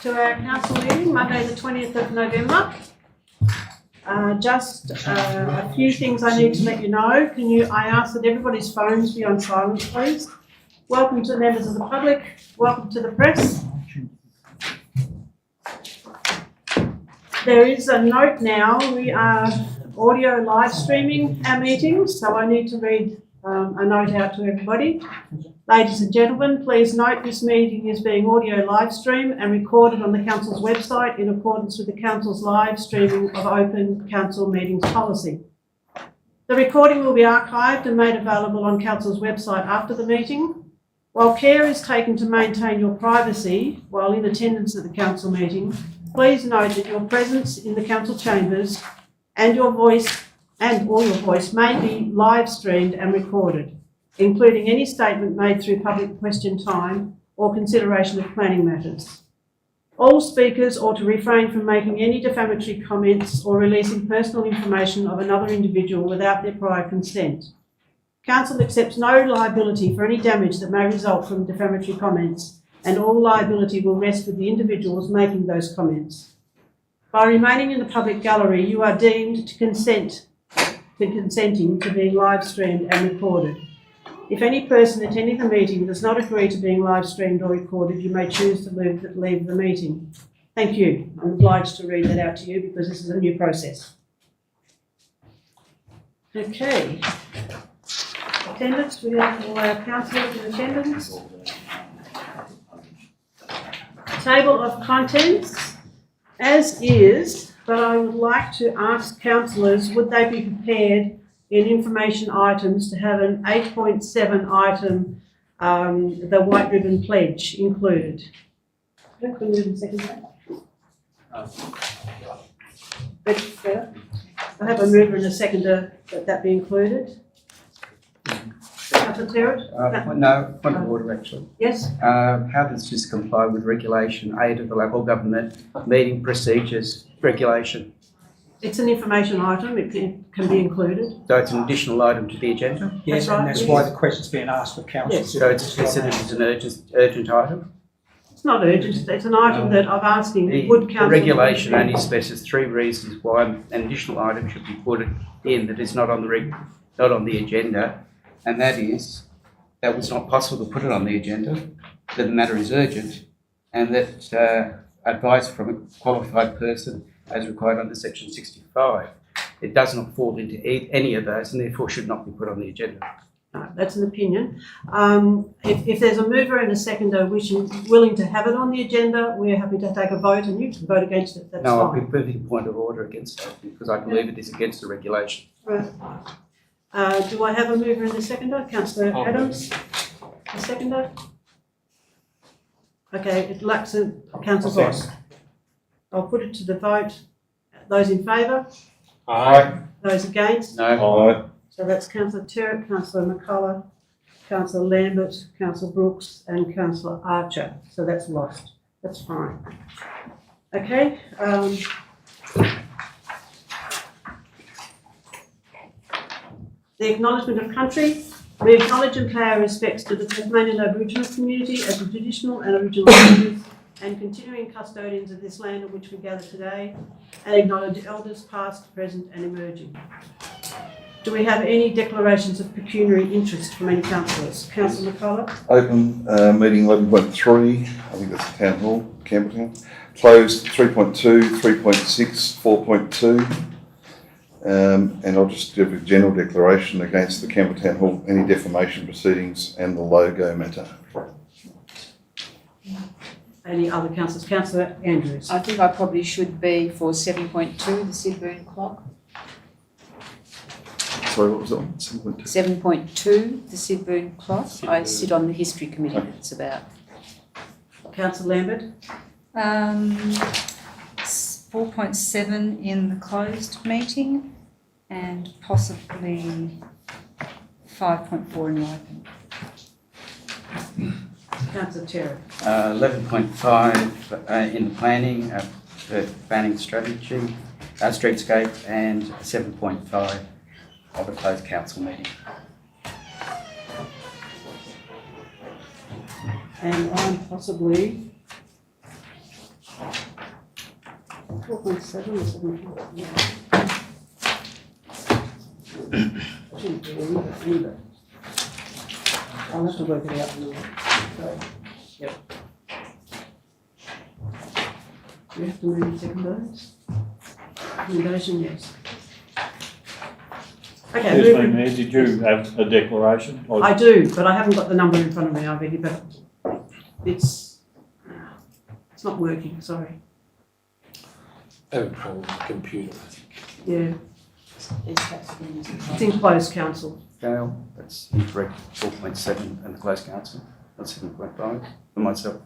to our council meeting, Monday the 20th of November. Just a few things I need to let you know. I ask that everybody's phones be on silent, please. Welcome to the members of the public. Welcome to the press. There is a note now. We are audio live streaming our meetings, so I need to read a note out to everybody. Ladies and gentlemen, please note this meeting is being audio live streamed and recorded on the Council's website in accordance with the Council's live streaming of open Council meetings policy. The recording will be archived and made available on Council's website after the meeting. While care is taken to maintain your privacy while in attendance at the Council meeting, please note that your presence in the Council chambers and your voice may be live streamed and recorded, including any statement made through public question time or consideration of planning matters. All speakers ought to refrain from making any defamatory comments or releasing personal information of another individual without their prior consent. Council accepts no liability for any damage that may result from defamatory comments, and all liability will rest with the individuals making those comments. By remaining in the public gallery, you are deemed to consenting to being live streamed and recorded. If any person attending the meeting does not agree to being live streamed or recorded, you may choose to leave the meeting. Thank you. I'm obliged to read that out to you because this is a new process. Okay. Attendance, we have all our councillors in attendance. Table of contents, as is, but I would like to ask councillors, would they be prepared in information items to have an 8.7 item, the white ribbon pledge included? Can you do the second one? I have a mover and a seconder that be included. Councillor Terrett? No, point of order actually. Yes? How does this comply with Regulation 8 of the Local Government Meeting Procedures Regulation? It's an information item, it can be included. So it's an additional item to the agenda? Yes, That's right, and that's yes. why the question's being asked for council. Yes. So it's considered as an urgent item? It's not urgent, it's an item that I'm asking, The would council... regulation only specifies 3 reasons why an additional item should be put in that is not on the agenda, and that is that was not possible to put it on the agenda, that the matter is urgent, and that advice from a qualified person as required under section 65. It does not fall into any of those and therefore should not be put on the agenda. No, that's an opinion. If there's a mover and a seconder willing to have it on the agenda, we're happy to take a vote and you can vote against it, that's No, I'll be fine. putting a point of order against that because I believe it is against the regulation. Right. Do I have a mover and a seconder? Councillor Adams, a seconder? Okay, it lacks a council voice. I'll put it to the vote. Those in favour? Aye. Those against? No. Aye. So that's Councillor Terrett, Councillor McCullough, Councillor Lambert, Councillor Brooks and Councillor Archer. So that's lost. That's fine. Okay. The acknowledgement of country. We acknowledge and pay our respects to the Tasmanian Aboriginal community as the traditional and original owners and continuing custodians of this land on which we gather today, and acknowledge elders past, present and emerging. Do we have any declarations of pecuniary interest from any councillors? Councillor McCullough? Open meeting 11.3, I think that's the Town Hall, Campbelltown. Closed 3.2, 3.6, 4.2. And I'll just give a general declaration against the Campbelltown Hall, any defamation proceedings and the logo matter. Any other councillors? Councillor Andrews? I think I probably should be for 7.2, the Sidburn clock. Sorry, what was that one? 7.2. 7.2, the Sidburn clock. I sit on the history committee that's about. Councillor Lambert? 4.7 in the closed meeting and possibly 5.4 in the open. Councillor Terrett? 11.5 in the planning, planning strategy, streetscape, and 7.5 of a closed council meeting. And I'm possibly 4.7 or 7? Shouldn't be either. I'll have to work it out. So, yep. We have to move second those. Recommendation, yes. Okay, Yes, moving. Mayor, did you have a declaration? Or- I do, but I haven't got the number in front of me, Arvedi, but it's not working, sorry. Having trouble with the computer, I think. Yeah, It's it's in closed council. Gail, that's incorrect, 4.7 and the closed council, not 7.5 for myself.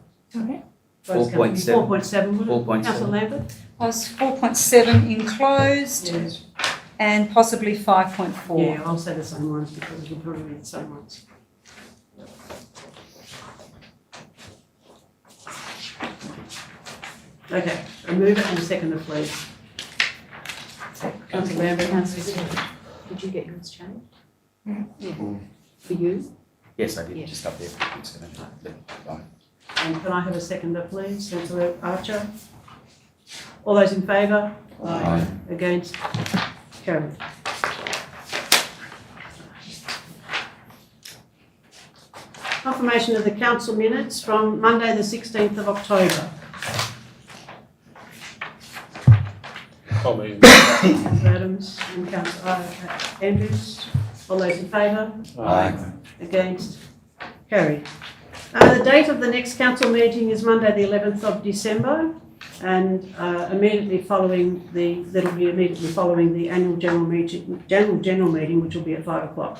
Closed 4.7. 4.7, would it? 4.7. Councillor Lambert? I was 4.7 enclosed Yes. and possibly 5.4. Yeah, I'll say the same ones because it'll probably be the same ones. Okay, a mover and a seconder, please. Councillor Lambert. Did you get yours changed? Yeah. Mm. For you? Yes, I did, Yeah. just up there. 4.7. Fine. And can I have a seconder, please? Councillor Archer. All those in favour? Aye. Against? Carried. Confirmation of the council minutes from Monday, the 16th of October. I mean, Councillor Adams and Councillor Andrews. All those in favour? Against? Carried. The date of the next council meeting is Monday, the 11th of December, and immediately following the annual general meeting, which will be at 5 o'clock.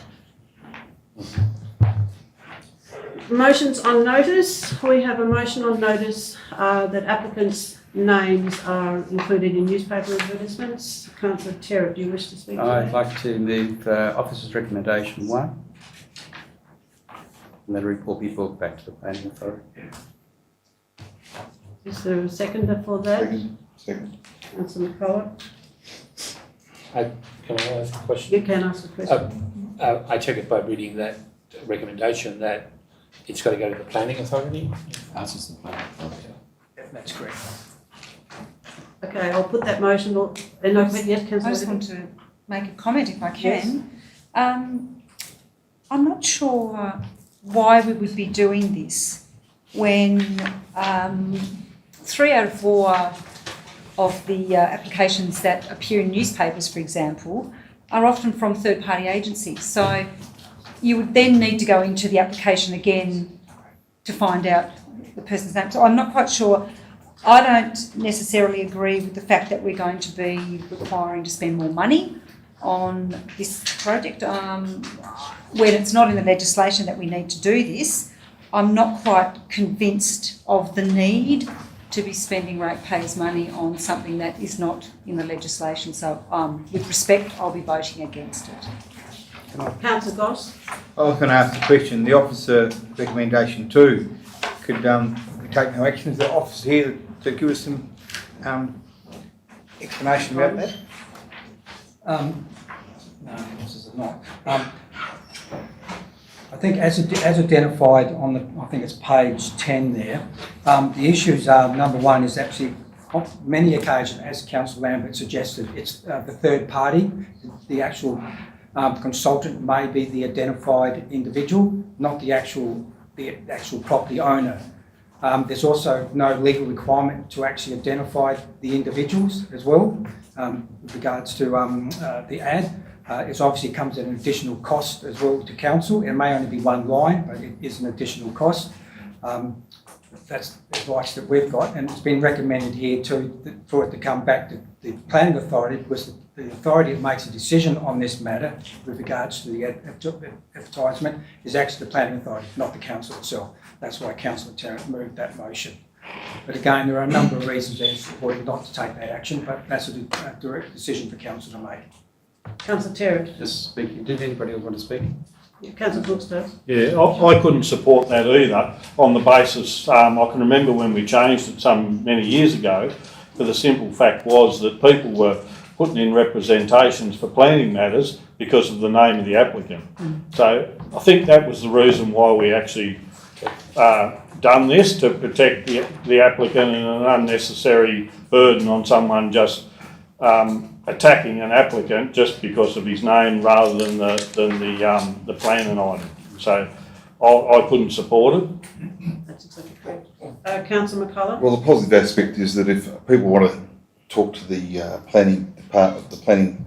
Motions on notice. We have a motion on notice that applicants' names are included in newspaper advertisements. Councillor Terrett, do you wish to speak to I'd that? like to move officer's recommendation 1. And then report be brought back to the planning authority. Is there a seconder for that? Second. Councillor McCullough? can I ask a question? You can ask a question. I take it by reading that recommendation that it's got to go to the planning authority? Answers the planning authority. That's correct. Okay, I'll put that motion, no, yes, I Councillor. just want to make a comment if I can. I'm not sure why we would be doing this when 3 out of 4 of the applications that appear in newspapers, for example, are often from third-party agencies. So you would then need to go into the application again to find out the person's name. So I'm not quite sure. I don't necessarily agree with the fact that we're going to be requiring to spend more money on this project. When it's not in the legislation that we need to do this, I'm not quite convinced of the need to be spending ratepayers' money on something that is not in the legislation. So with respect, I'll be voting against it. Councillor Goss? I was going to ask the question, the officer recommendation 2, could we take no action? Is the officer here to give us some explanation about that? No, this is not. I think as identified on the, I think it's page 10 there, the issues are, number one is actually, on many occasions, as Councillor Lambert suggested, it's the third party, the actual consultant may be the identified individual, not the actual property owner. There's also no legal requirement to actually identify the individuals as well. With regards to the ad, it obviously comes at an additional cost as well to council. It may only be one line, but it is an additional cost. That's the advice that we've got, and it's been recommended here for it to come back to the planning authority, because the authority that makes a decision on this matter with regards to the advertisement is actually the planning authority, not the council itself. That's why Councillor Tarrant moved that motion. But again, there are a number of reasons there supporting not to take that action, but that's a direct decision for council to make. Councillor Terrett? Just speaking, did anybody else want to speak? Councillor Brooks does. Yeah, I couldn't support that either on the basis, I can remember when we changed it many years ago, but the simple fact was that people were putting in representations for planning matters because of the name of the applicant. So I think that was the reason why we actually done this to protect the applicant and an unnecessary burden on someone just attacking an applicant just because of his name rather than the planning item. So I couldn't support it. That's exactly correct. Councillor McCullough? Well, the positive aspect is that if people want to talk to the planning department, the planning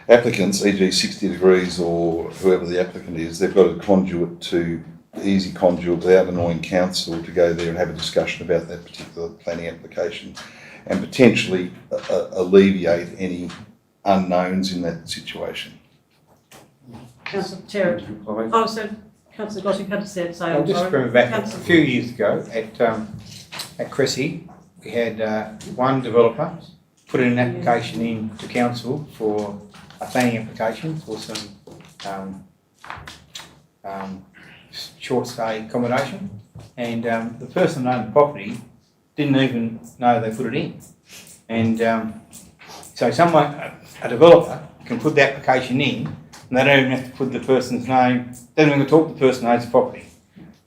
applicants, e.g. 60 Degrees or whoever the applicant is, they've got a conduit to, easy conduit without annoying council to go there and have a discussion about that particular planning application and potentially alleviate any unknowns in that situation. Councillor Terry? Oh, so Councillor Goss, you had to say it, so I'll I'm just sorry. remember back a Councillor- few years ago at Cressy, we had one developer put an application in to council for a planning application for some short stay accommodation, and the person who owned the property didn't even know they put it in. And so someone, a developer, can put the application in, and they don't even have to put the person's name, they don't even talk to the person who owns the property.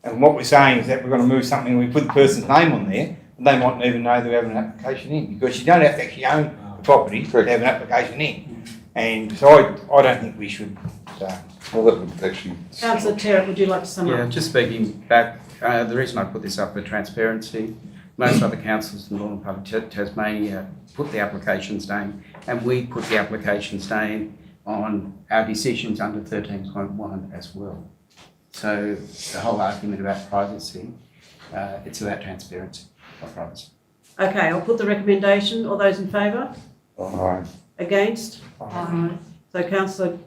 And what we're saying is that we're going to move something, we put the person's name on there, and they mightn't even know they're having an application in, because you don't have to actually own the property to have an application in. And so I don't think we should. Well, that would actually. Councillor Terry, would you like to sum Yeah, up? just speaking back, the reason I put this up for transparency, most other councils in the Northern Part of Tasmania put the applications name, and we put the applications name on our decisions under 13.1 as well. So the whole argument about privacy, it's about transparency, not privacy. Okay, I'll put the recommendation. All those in favour? Aye. Against? Aye. So Councillor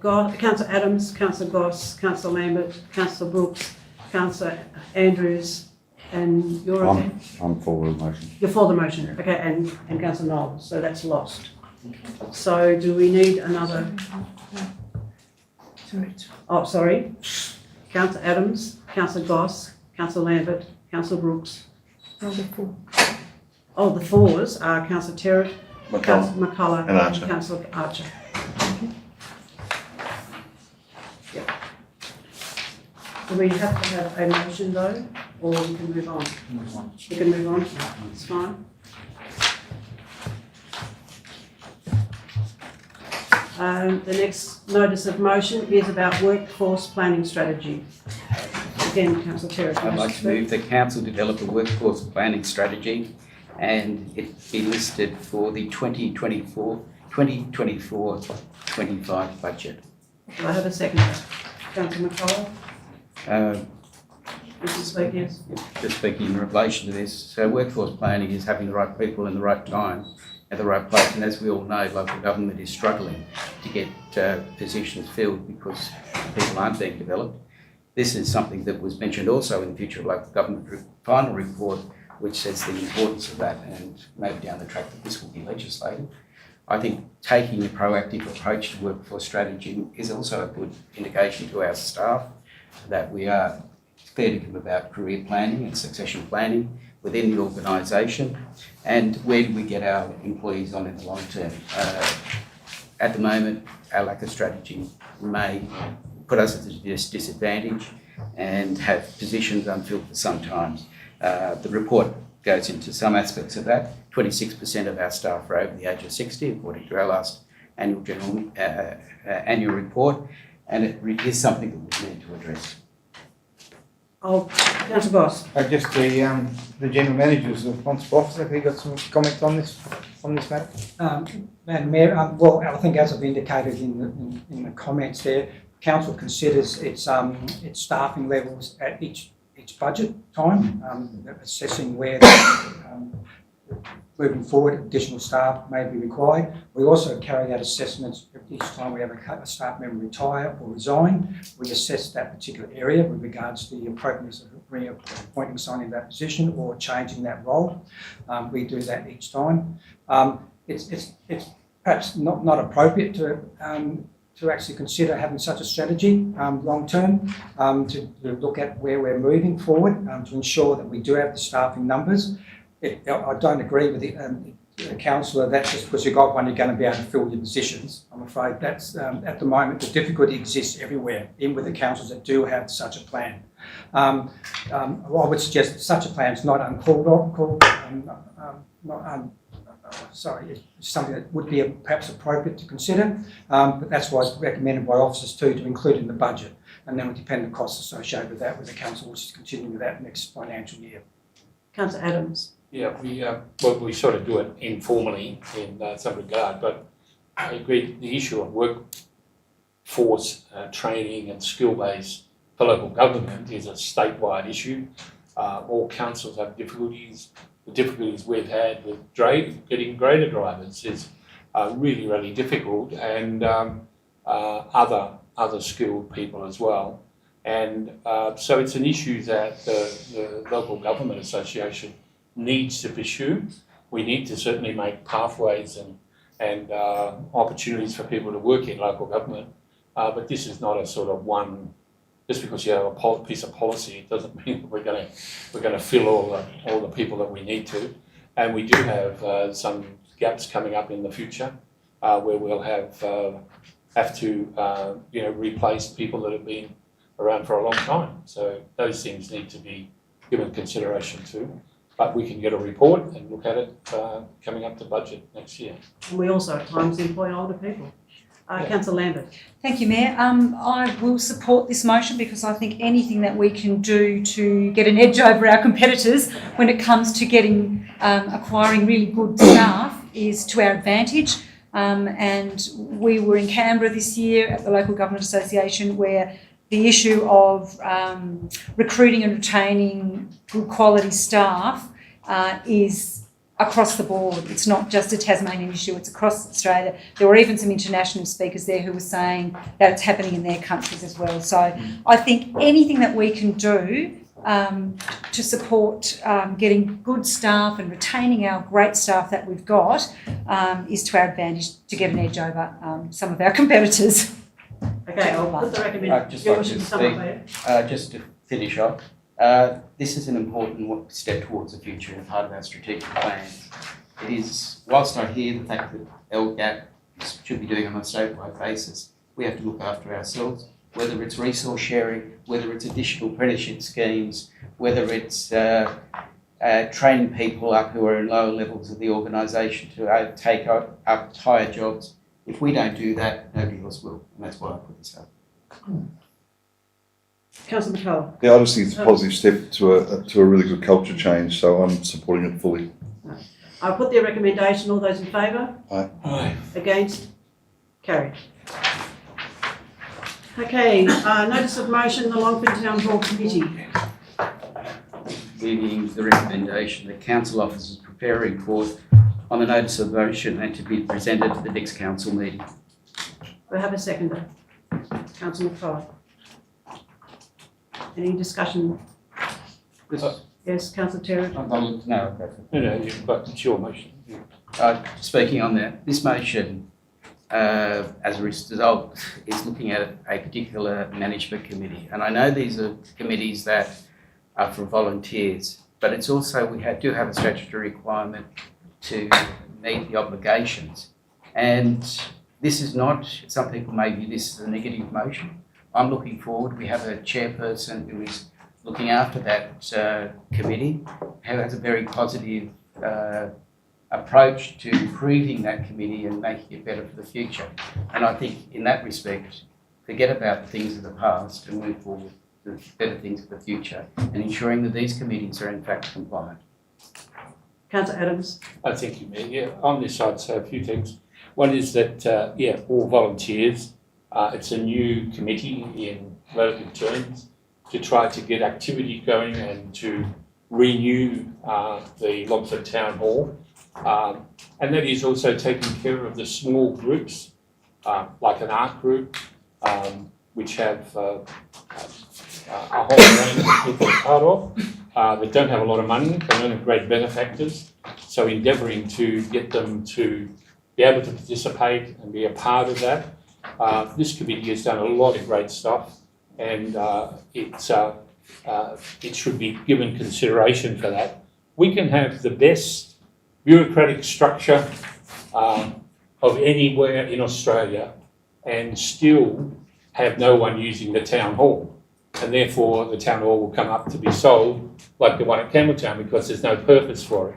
Adams, Councillor Goss, Councillor Lambert, Councillor Brooks, Councillor Andrews, and you're again? I'm for the motion. You're for the motion, okay, and Councillor Knowles, so that's lost. So do we need another? Oh, sorry. Councillor Adams, Councillor Goss, Councillor Lambert, Councillor Brooks. Oh, the fours are Councillor Terrett, Councillor McCullough, And Archer. and Councillor Archer. Yep. Do we have to have a motion though, or we can move on? We can move on, it's fine. The next notice of motion is about workforce planning strategy. Again, Councillor Terry. I'd like to move the council develop a workforce planning strategy and it be listed for the 2024-25 budget. Do I have a second? Councillor McCullough, would you speak, yes? Just speaking in relation to this, so workforce planning is having the right people in the right time at the right place, and as we all know, local government is struggling to get positions filled because people aren't being developed. This is something that was mentioned also in the Future of Local Government final report, which says the importance of that, and maybe down the track that this will be legislated. I think taking a proactive approach to workforce strategy is also a good indication to our staff that we are clear to them about career planning and succession planning within the organisation, and where do we get our employees on in the long term. At the moment, our lack of strategy may put us at a disadvantage and have positions unfilled for some time. The report goes into some aspects of that. 26% of our staff are over the age of 60, according to our last annual report, and it is something that we need to address. Oh, Councillor Goss. Just the general manager's responsible officer, have you got some comments on this matter? Madam Mayor, well, I think as I've indicated in the comments there, council considers its staffing levels at each budget time, assessing where moving forward additional staff may be required. We also carry out assessments each time we have a staff member retire or resign. We assess that particular area with regards to the appropriateness of reappointing someone in that position or changing that role. We do that each time. It's perhaps not appropriate to actually consider having such a strategy long term, to look at where we're moving forward, to ensure that we do have the staffing numbers. I don't agree with the councillor, that's just because you've got one, you're going to be able to fill your positions. I'm afraid that's, at the moment, the difficulty exists everywhere, even with the councils that do have such a plan. I would suggest such a plan is not uncalled sorry, it's something that would be perhaps appropriate to consider, but that's why it's recommended by officers too to include in the budget, and then we depend on the costs associated with that, with the council which is continuing with that next financial year. Councillor Adams. Yeah, we sort of do it informally in some regard, but I agree the issue of workforce training and skill base for local government is a statewide issue. All councils have difficulties. The difficulties we've had with getting grader drivers is really, really difficult, and other skilled people as well. And so it's an issue that the Local Government Association needs to pursue. We need to certainly make pathways and opportunities for people to work in local government, but this is not a sort of one. Just because you have a piece of policy, it doesn't mean that we're going to fill all the people that we need to, and we do have some gaps coming up in the future where we'll have to replace people that have been around for a long time. So those things need to be given consideration too. But we can get a report and look at it coming up to budget next year. And we also at times employ older people. Councillor Lambert. Thank you, Mayor. I will support this motion because I think anything that we can do to get an edge over our competitors when it comes to getting acquiring really good staff is to our advantage. And we were in Canberra this year at the Local Government Association where the issue of recruiting and retaining good quality staff is across the board. It's not just a Tasmanian issue, it's across Australia. There were even some international speakers there who were saying that it's happening in their countries as well. So I think anything that we can do to support getting good staff and retaining our great staff that we've got is to our advantage to get an edge over some of our competitors. Okay, I'll put the recommendation. Just to finish off, this is an important step towards the future and part of our strategic plans. It is, whilst I hear the fact that LGAP should be doing on a statewide basis, we have to look after ourselves, whether it's resource sharing, whether it's additional apprenticeship schemes, whether it's training people up who are in lower levels of the organisation to take up higher jobs. If we don't do that, nobody else will, and that's why I put this up. Councillor McCullough. Yeah, I just think it's a positive step to a really good culture change, so I'm supporting it fully. I'll put the recommendation. All those in favour? Aye. Against? Carried. Okay, notice of motion, the Longford Town Hall Committee. Leaving the recommendation that council officers prepare a report on the notice of motion and to be presented at the next council meeting. We have a seconder. Councillor McFarlane. Any discussion? Yes, Councillor Terry. No, it's your motion. Speaking on that, this motion, as a result, is looking at a particular management committee. And I know these are committees that are for volunteers, but it's also, we do have a statutory requirement to meet the obligations. And this is not, some people may view this as a negative motion. I'm looking forward. We have a chairperson who is looking after that committee, who has a very positive approach to improving that committee and making it better for the future. And I think in that respect, forget about the things of the past and move forward to better things for the future and ensuring that these committees are in fact compliant. Councillor Adams. Thank you, Mayor. Yeah, on this I'd say a few things. One is that, all volunteers. It's a new committee in relative terms to try to get activity going and to renew the Longford Town Hall. And that is also taking care of the small groups, like an art group, which have a whole range of people part of, that don't have a lot of money, but don't have great benefactors. So endeavouring to get them to be able to participate and be a part of that. This committee has done a lot of great stuff, and it should be given consideration for that. We can have the best bureaucratic structure of anywhere in Australia and still have no one using the town hall. And therefore the town hall will come up to be sold like the one at Campbelltown because there's no purpose for it.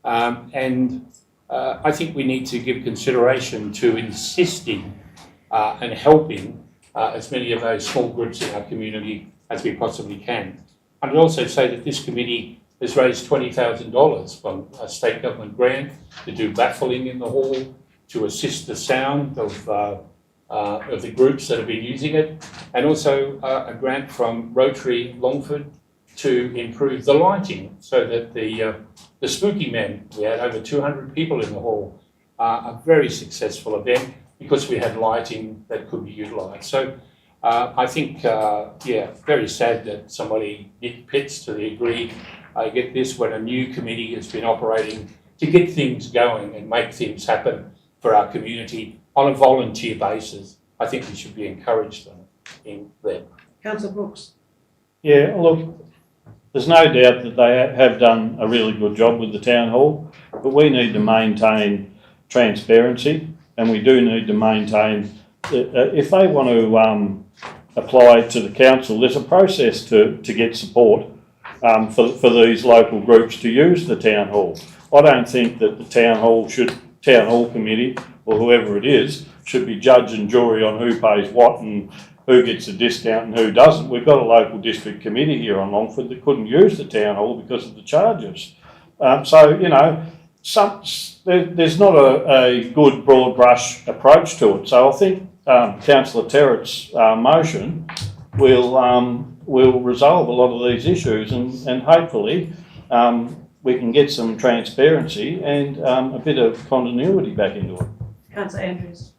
I think we need to give consideration to insisting and helping as many of those small groups in our community as we possibly can. I'd also say that this committee has raised $20,000 from a state government grant to do baffling in the hall, to assist the sound of the groups that have been using it, and also a grant from Rotary Longford to improve the lighting so that the Spooky Men, we had over 200 people in the hall, a very successful event because we had lighting that could be utilised. So I think, very sad that somebody nitpicks to the degree I get this when a new committee has been operating to get things going and make things happen for our community on a volunteer basis. I think we should be encouraged in them. Councillor Brooks. Yeah, look, there's no doubt that they have done a really good job with the town hall, but we need to maintain transparency, and we do need to maintain that if they want to apply to the council, there's a process to get support for these local groups to use the town hall. I don't think that the town hall committee or whoever it is should be judge and jury on who pays what and who gets a discount and who doesn't. We've got a local district committee here on Longford that couldn't use the town hall because of the charges. There's not a good broad brush approach to it. So I think Councillor Terrett's motion will resolve a lot of these issues, and hopefully we can get some transparency and a bit of continuity back into it. Councillor Andrews.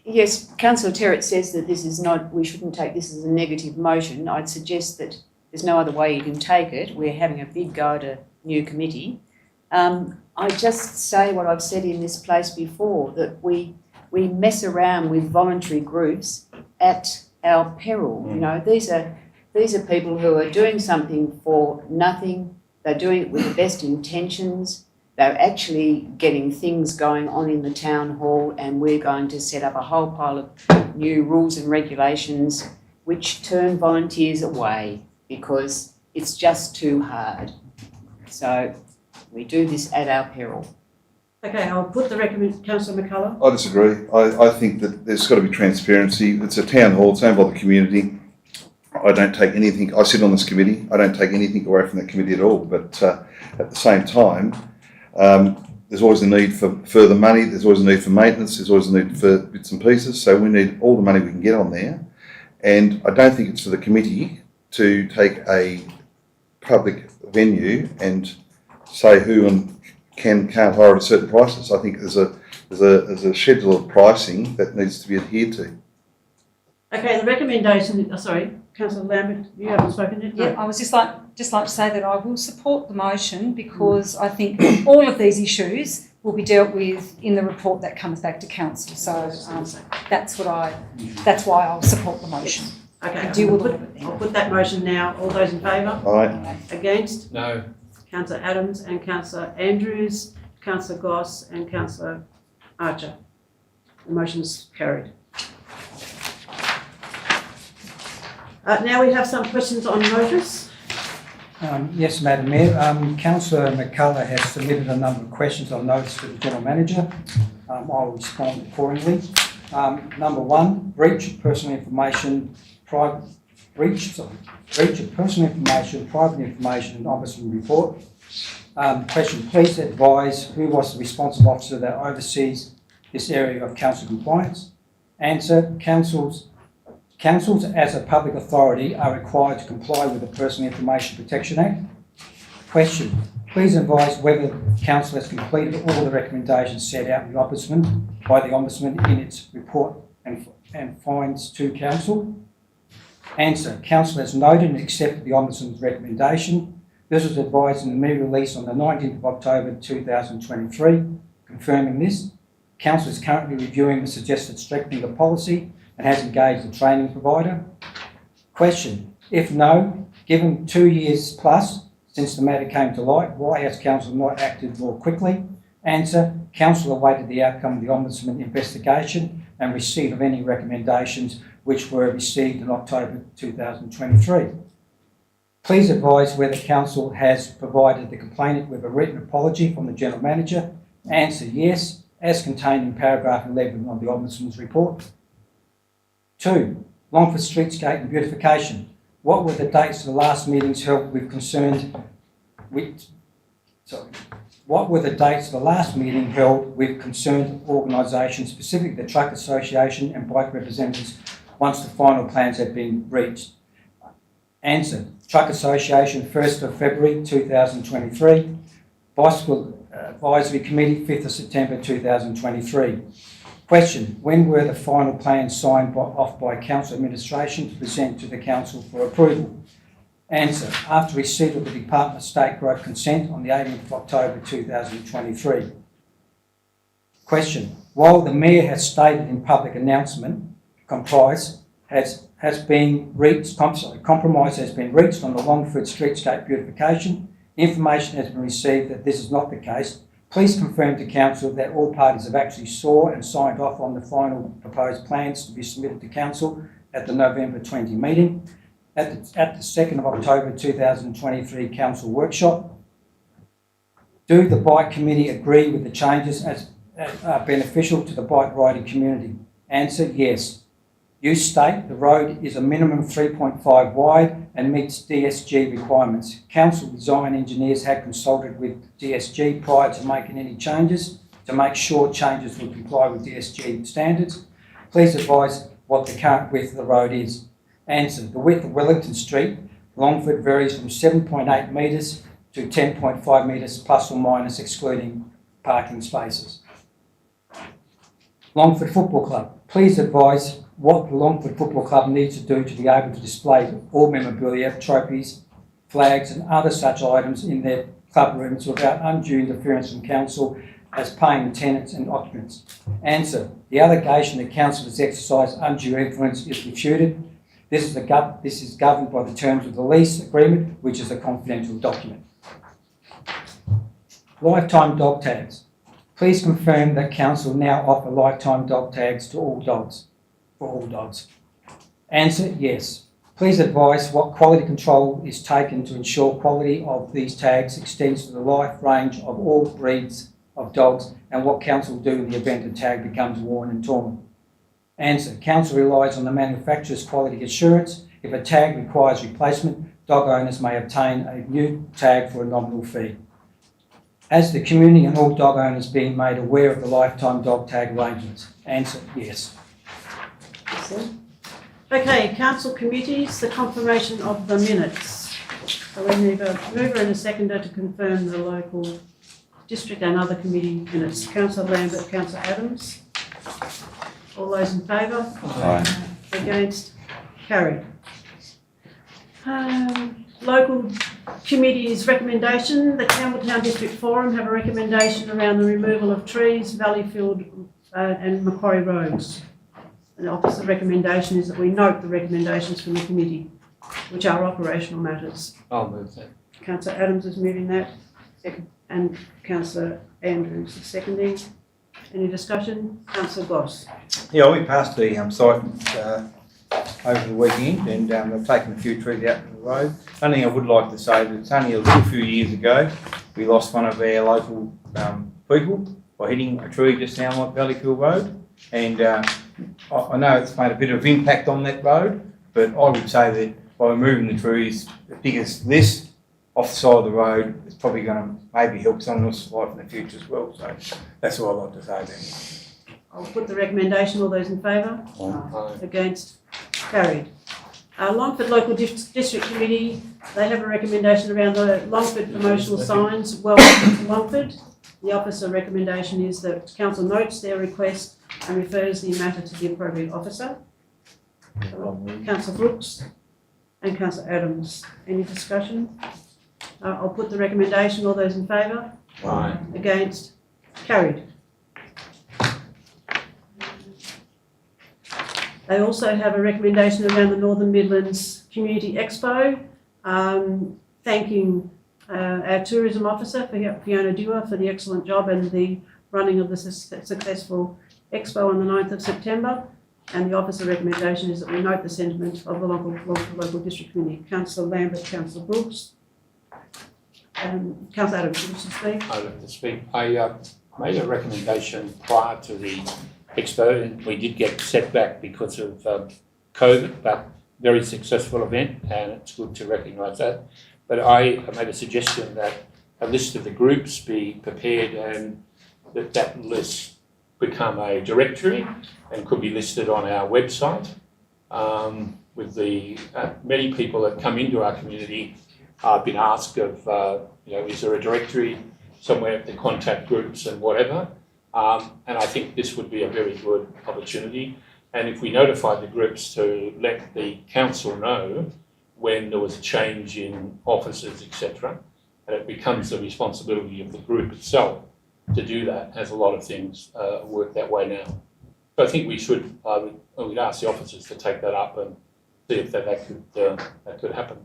Yes, Councillor Terrett says that this is not, we shouldn't take this as a negative motion. I'd suggest that there's no other way you can take it. We're having a big go at a new committee. I just say what I've said in this place before, that we mess around with voluntary groups at our peril. You know, these are people who are doing something for nothing. They're doing it with the best intentions. They're actually getting things going on in the town hall, and we're going to set up a whole pile of new rules and regulations which turn volunteers away because it's just too hard. So we do this at our peril. Okay, I'll put the recommendation. Councillor McCullough. I disagree. I think that there's got to be transparency. It's a town hall, it's owned by the community. I don't take anything, I sit on this committee, I don't take anything away from that committee at all, but at the same time, there's always a need for further money, there's always a need for maintenance, there's always a need for bits and pieces, so we need all the money we can get on there. And I don't think it's for the committee to take a public venue and say who and can't hire at certain prices. I think there's a schedule of pricing that needs to be adhered to. Okay, the recommendation, sorry, Councillor Lambert, you haven't spoken yet? No. Yeah, I was just like to say that I will support the motion because I think all of these issues will be dealt with in the report that comes back to council. So that's why I'll support the motion. Okay, I'll put that motion now. All those in favour? Aye. Against? No. Councillor Adams and Councillor Andrews, Councillor Goss and Councillor Archer. The motion is carried. Now we have some questions on notice. Yes, Madam Mayor. Councillor McCullough has submitted a number of questions on notice to the General Manager. I'll respond accordingly. Number one, breach of personal information, private information and Ombudsman report. Question, please advise who was the responsible officer that oversees this area of council compliance. Answer, councils as a public authority are required to comply with the Personal Information Protection Act. Question, please advise whether council has completed all the recommendations set out in the Ombudsman by the Ombudsman in its report and findings to council. Answer, council has noted and accepted the Ombudsman's recommendation. This was advised in the media release on the 19th of October 2023. Confirming this, council is currently reviewing the suggested strengthening of policy and has engaged a training provider. Question, if no, given 2 years plus since the matter came to light? Why has council not acted more quickly? Answer, council awaited the outcome of the Ombudsman investigation and receipt of any recommendations which were received in October 2023. Please advise whether council has provided the complainant with a written apology from the General Manager. Answer, yes, as contained in paragraph 11 of the Ombudsman's report. 2. Longford Streetscape and Beautification. What were the dates of the last meetings held with What were the dates of the last meeting held with concerned organisations, specifically the Truck Association and bike representatives, once the final plans had been reached? Answer, Truck Association 1st of February 2023, Bicycle Advisory Committee 5th of September 2023. Question, when were the final plans signed off by Council Administration to present to the Council for approval? Answer, after receipt of the Department of State Growth consent on the 18th of October 2023. Question, while the Mayor has stated in public announcement, compromise has been reached on the Longford Streetscape beautification, information has been received that this is not the case. Please confirm to Council that all parties have actually saw and signed off on the final proposed plans to be submitted to Council at the November 20 meeting. At the 2nd of October 2023 Council workshop, do the Bike Committee agree with the changes as beneficial to the bike riding community? Answer, yes. You state the road is a minimum 3.5 wide and meets DSG requirements. Council design engineers had consulted with DSG prior to making any changes to make sure changes would comply with DSG standards. Please advise what the current width of the road is. Answer, the width of Wellington Street, Longford, varies from 7.8 metres to 10.5 metres plus or minus, excluding parking spaces. Longford Football Club, please advise what the Longford Football Club needs to do to be able to display all memorabilia, trophies, flags and other such items in their club rooms without undue interference from Council as paying tenants and occupants. Answer, the allegation that Council has exercised undue influence is refuted. This is governed by the terms of the lease agreement, which is a confidential document. Lifetime dog tags. Please confirm that Council now offer lifetime dog tags to all dogs, for all dogs. Answer, yes. Please advise what quality control is taken to ensure quality of these tags extends to the life range of all breeds of dogs and what Council will do in the event a tag becomes worn and torn. Answer, Council relies on the manufacturer's quality assurance. If a tag requires replacement, dog owners may obtain a new tag for a nominal fee. Has the community and all dog owners been made aware of the lifetime dog tag arrangements? Answer, yes. Okay, council committees, the confirmation of the minutes. So we need a mover and a seconder to confirm the local district and other committee minutes. Councillor Lambert, Councillor Adams. All those in favour? Aye. Against? Carried. Local committee's recommendation, the Campbelltown District Forum have a recommendation around the removal of trees, Valleyfield and Macquarie Roads. And the officer's recommendation is that we note the recommendations from the committee, which are operational matters. I'll move that. Councillor Adams is moving that. Second. And Councillor Andrews is seconding. Any discussion? Councillor Goss. Yeah, we passed the site over the weekend and they've taken a few trees out of the road. Only thing I would like to say that it's only a little few years ago we lost one of our local people by hitting a tree just down like Valleyfield Road, and I know it's made a bit of impact on that road, but I would say that by removing the trees as big as this off the side of the road, it's probably going to maybe help someone else's life in the future as well. So that's all I'd like to say then. I'll put the recommendation. All those in favour? Aye. Against? Carried. Longford Local District Committee, they have a recommendation around the Longford promotional signs, welcome to Longford. The officer recommendation is that council notes their request and refers the matter to the appropriate officer. Councillor Brooks and Councillor Adams. Any discussion? I'll put the recommendation. All those in favour? Aye. Against? Carried. They also have a recommendation around the Northern Midlands Community Expo, thanking our tourism officer, Fiona Dewar, for the excellent job and the running of the successful expo on the 9th of September. And the officer recommendation is that we note the sentiment of the local district committee. Councillor Lambert, Councillor Brooks. Councillor Adams, you wish to speak? I'd like to speak. I made a recommendation prior to the expo, and we did get set back because of COVID, but very successful event, and it's good to recognise that. But I made a suggestion that a list of the groups be prepared and that list become a directory and could be listed on our website. With the many people that come into our community, I've been asked of, is there a directory somewhere to contact groups and whatever? And I think this would be a very good opportunity. And if we notify the groups to let the council know when there was a change in officers, etc., and it becomes the responsibility of the group itself to do that, as a lot of things work that way now. So I think we should, we'd ask the officers to take that up and see if that could happen.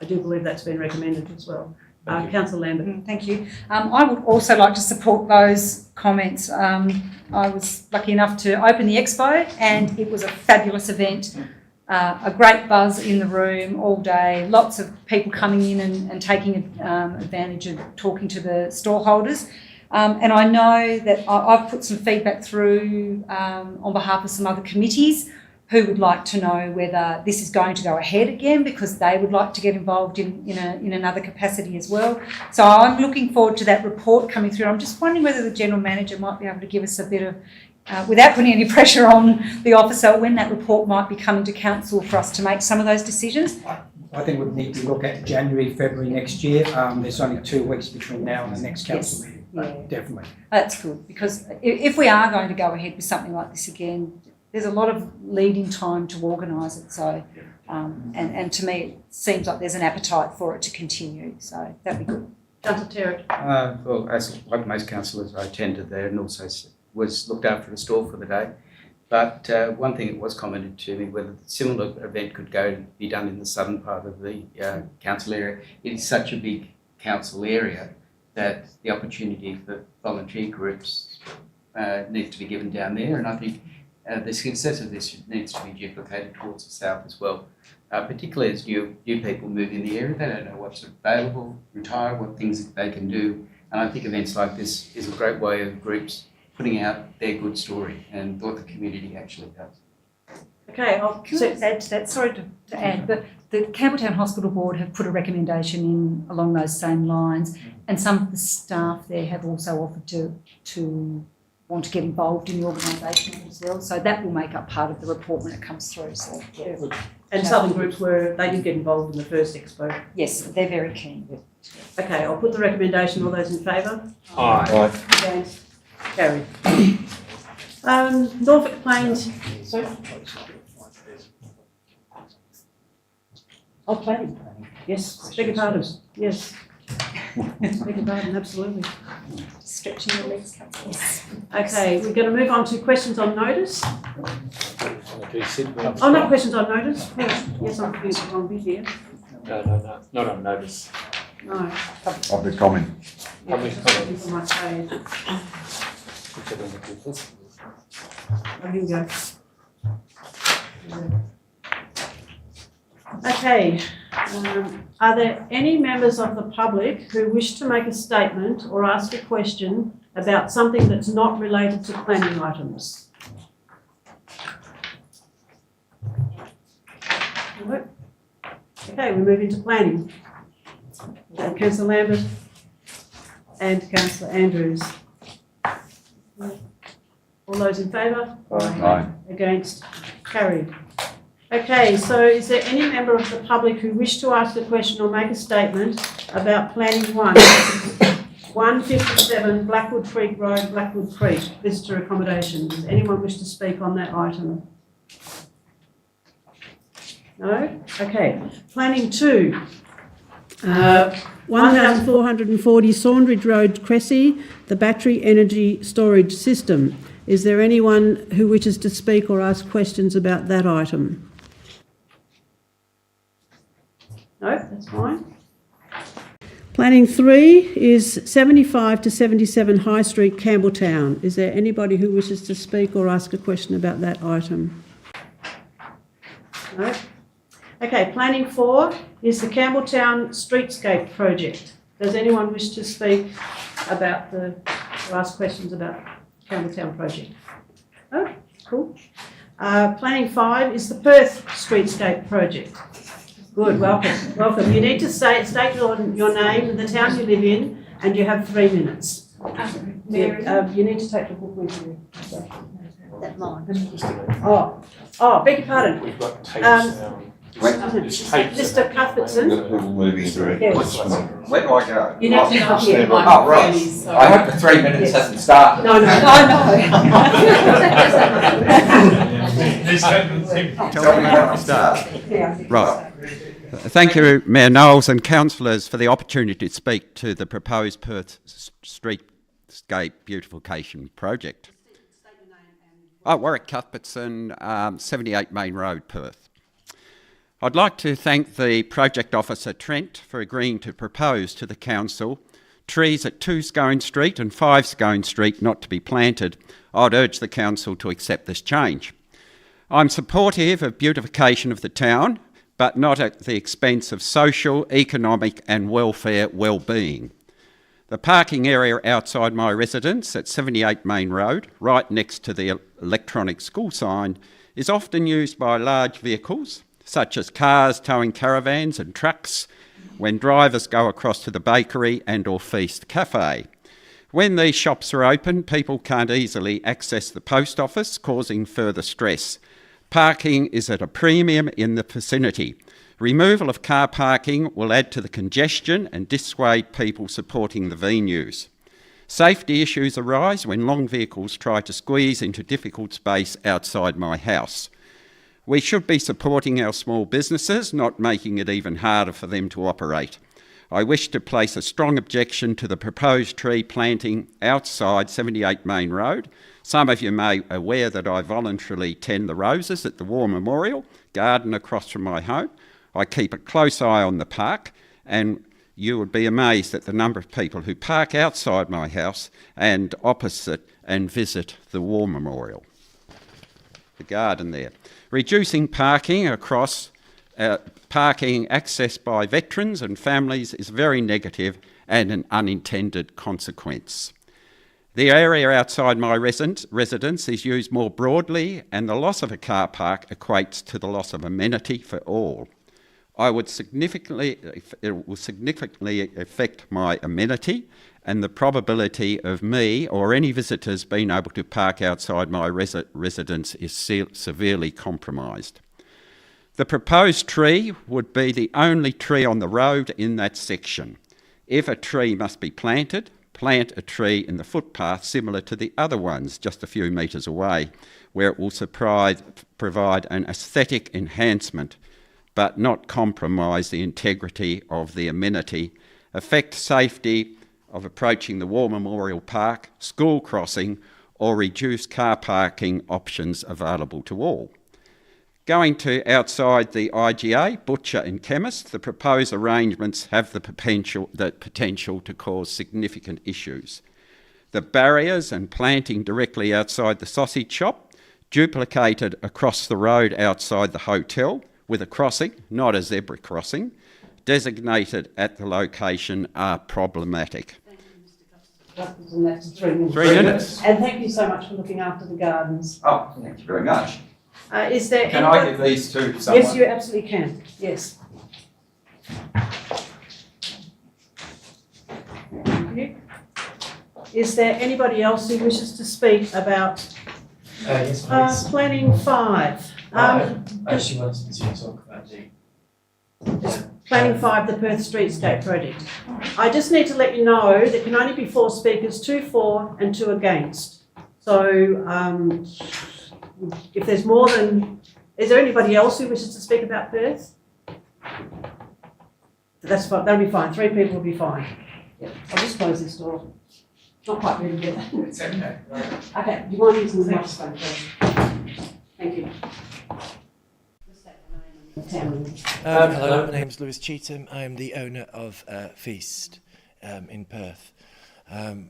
I do believe that's been recommended as well. Councillor Lambert. Thank you. I would also like to support those comments. I was lucky enough to open the expo and it was a fabulous event. A great buzz in the room all day, lots of people coming in and taking advantage of talking to the stallholders. And I know that I've put some feedback through on behalf of some other committees who would like to know whether this is going to go ahead again because they would like to get involved in another capacity as well. So I'm looking forward to that report coming through. I'm just wondering whether the General Manager might be able to give us a bit of, without putting any pressure on the officer, when that report might be coming to Council for us to make some of those decisions. I think we'd need to look at January, February next year. There's only 2 weeks between now and the next council meeting. Yeah. Definitely. That's good because if we are going to go ahead with something like this again, there's a lot of lead-in time to organise it. So, and to me, it seems like there's an appetite for it to continue. So that'd be good. Councillor Terrick. Well, as like most councillors, I attended there and also was looked after the stall for the day. But one thing that was commented to me, whether a similar event could be done in the southern part of the council area. It is such a big council area that the opportunity for volunteer groups needs to be given down there, and I think the success of this needs to be duplicated towards the south as well, particularly as new people move in the area. They don't know what's available, retire, what things they can do, and I think events like this is a great way of groups putting out their good story and what the community actually does. Okay, Can I add to that? Sorry to add, but the Campbelltown Hospital Board have put a recommendation in along those same lines, and some of the staff there have also offered to want to get involved in the organisation as well. So that will make up part of the report when it comes through. So yeah. and southern groups they did get involved in the first expo. Yes, they're very keen. Okay, I'll put the recommendation. All those in favour? Aye. Against? Carried. Norfolk Plains. Sorry. Oh, planning. Yes. Beg your pardon. Yes. Beg your pardon. Absolutely. Stretching your legs, Councillor. Okay, we're going to move on to questions on notice. Oh, not questions on notice. Yes, I'm looking at the wrong bit here. No, not on notice. No. Public comment. Public comment. People might say, oh, here we go. Okay, are there any members of the public who wish to make a statement or ask a question about something that's not related to planning items? No? Okay, we move into planning. Councillor Lambert and Councillor Andrews. All those in favour? Aye. Against? Carried. Okay, so is there any member of the public who wish to ask a question or make a statement about planning 157 Blackwood Creek Road, Blackwood Creek, visitor accommodation? Does anyone wish to speak on that item? No? Okay. Planning 2. 1440 Saundridge Road, Cressy, the battery energy storage system. Is there anyone who wishes to speak or ask questions about that item? No, that's fine. Planning 3 is 75 to 77 High Street, Campbelltown. Is there anybody who wishes to speak or ask a question about that item? No? Okay, Planning 4 is the Campbelltown Streetscape project. Does anyone wish to speak about or ask questions about Campbelltown project? Oh, cool. Planning 5 is the Perth Streetscape project. Good, welcome, welcome. You need to state your name and the town you live in, and you have 3 minutes. You need to take the book with you. That mine. Beg your pardon. We've got tapes now. Just tapes. Mr. Cuthbertson. We've got people moving direct. Yes. Where do I go? You need to come here. Oh, right. I hope the 3 minutes hasn't started. No. Tell me how to start. Yeah. Right. Thank you, Mayor Knowles and councillors, for the opportunity to speak to the proposed Perth Streetscape Beautification Project. Warwick Cuthbertson, 78 Main Road, Perth. I'd like to thank the project officer, Trent, for agreeing to propose to the council trees at 2 Scone Street and 5 Scone Street not to be planted. I'd urge the council to accept this change. I'm supportive of beautification of the town, but not at the expense of social, economic and welfare well-being. The parking area outside my residence at 78 Main Road, right next to the electronic school sign, is often used by large vehicles, such as cars towing caravans and trucks, when drivers go across to the bakery and or Feast Cafe. When these shops are open, people can't easily access the post office, causing further stress. Parking is at a premium in the vicinity. Removal of car parking will add to the congestion and dissuade people supporting the venues. Safety issues arise when long vehicles try to squeeze into difficult space outside my house. We should be supporting our small businesses, not making it even harder for them to operate. I wish to place a strong objection to the proposed tree planting outside 78 Main Road. Some of you may be aware that I voluntarily tend the roses at the War Memorial garden across from my home. I keep a close eye on the park, and you would be amazed at the number of people who park outside my house and opposite and visit the War Memorial, the garden there. Reducing parking across parking accessed by veterans and families is very negative and an unintended consequence. The area outside my residence is used more broadly, and the loss of a car park equates to the loss of amenity for all. It will significantly affect my amenity, and the probability of me or any visitors being able to park outside my residence is severely compromised. The proposed tree would be the only tree on the road in that section. If a tree must be planted, plant a tree in the footpath similar to the other ones just a few metres away, where it will provide an aesthetic enhancement but not compromise the integrity of the amenity, affect safety of approaching the War Memorial Park, school crossing, or reduce car parking options available to all. Going to outside the IGA, butcher and chemist, the proposed arrangements have the potential to cause significant issues. The barriers and planting directly outside the sausage shop, duplicated across the road outside the hotel with a crossing, not a zebra crossing, designated at the location are problematic. Thank you, Mr. Cuthbertson. That's 3 minutes. 3 minutes. And thank you so much for looking after the gardens. Oh, thank you very much. Is there Can I give these to someone? Yes, you absolutely can. Yes. Thank you. Is there anybody else who wishes to speak about Yes, please. planning 5? She wanted to talk about the Planning 5, the Perth Streetscape project. I just need to let you know there can only be 4 speakers, 2 for and 2 against. So if there's more than, is there anybody else who wishes to speak about Perth? That's fine, that'll be fine, 3 people will be fine. Yeah. I'll just close this door. Not quite ready yet. It's okay. Okay, do you mind using the microphone, please? Thank you. Hello, my name is Lewis Cheetham. I am the owner of Feast in Perth.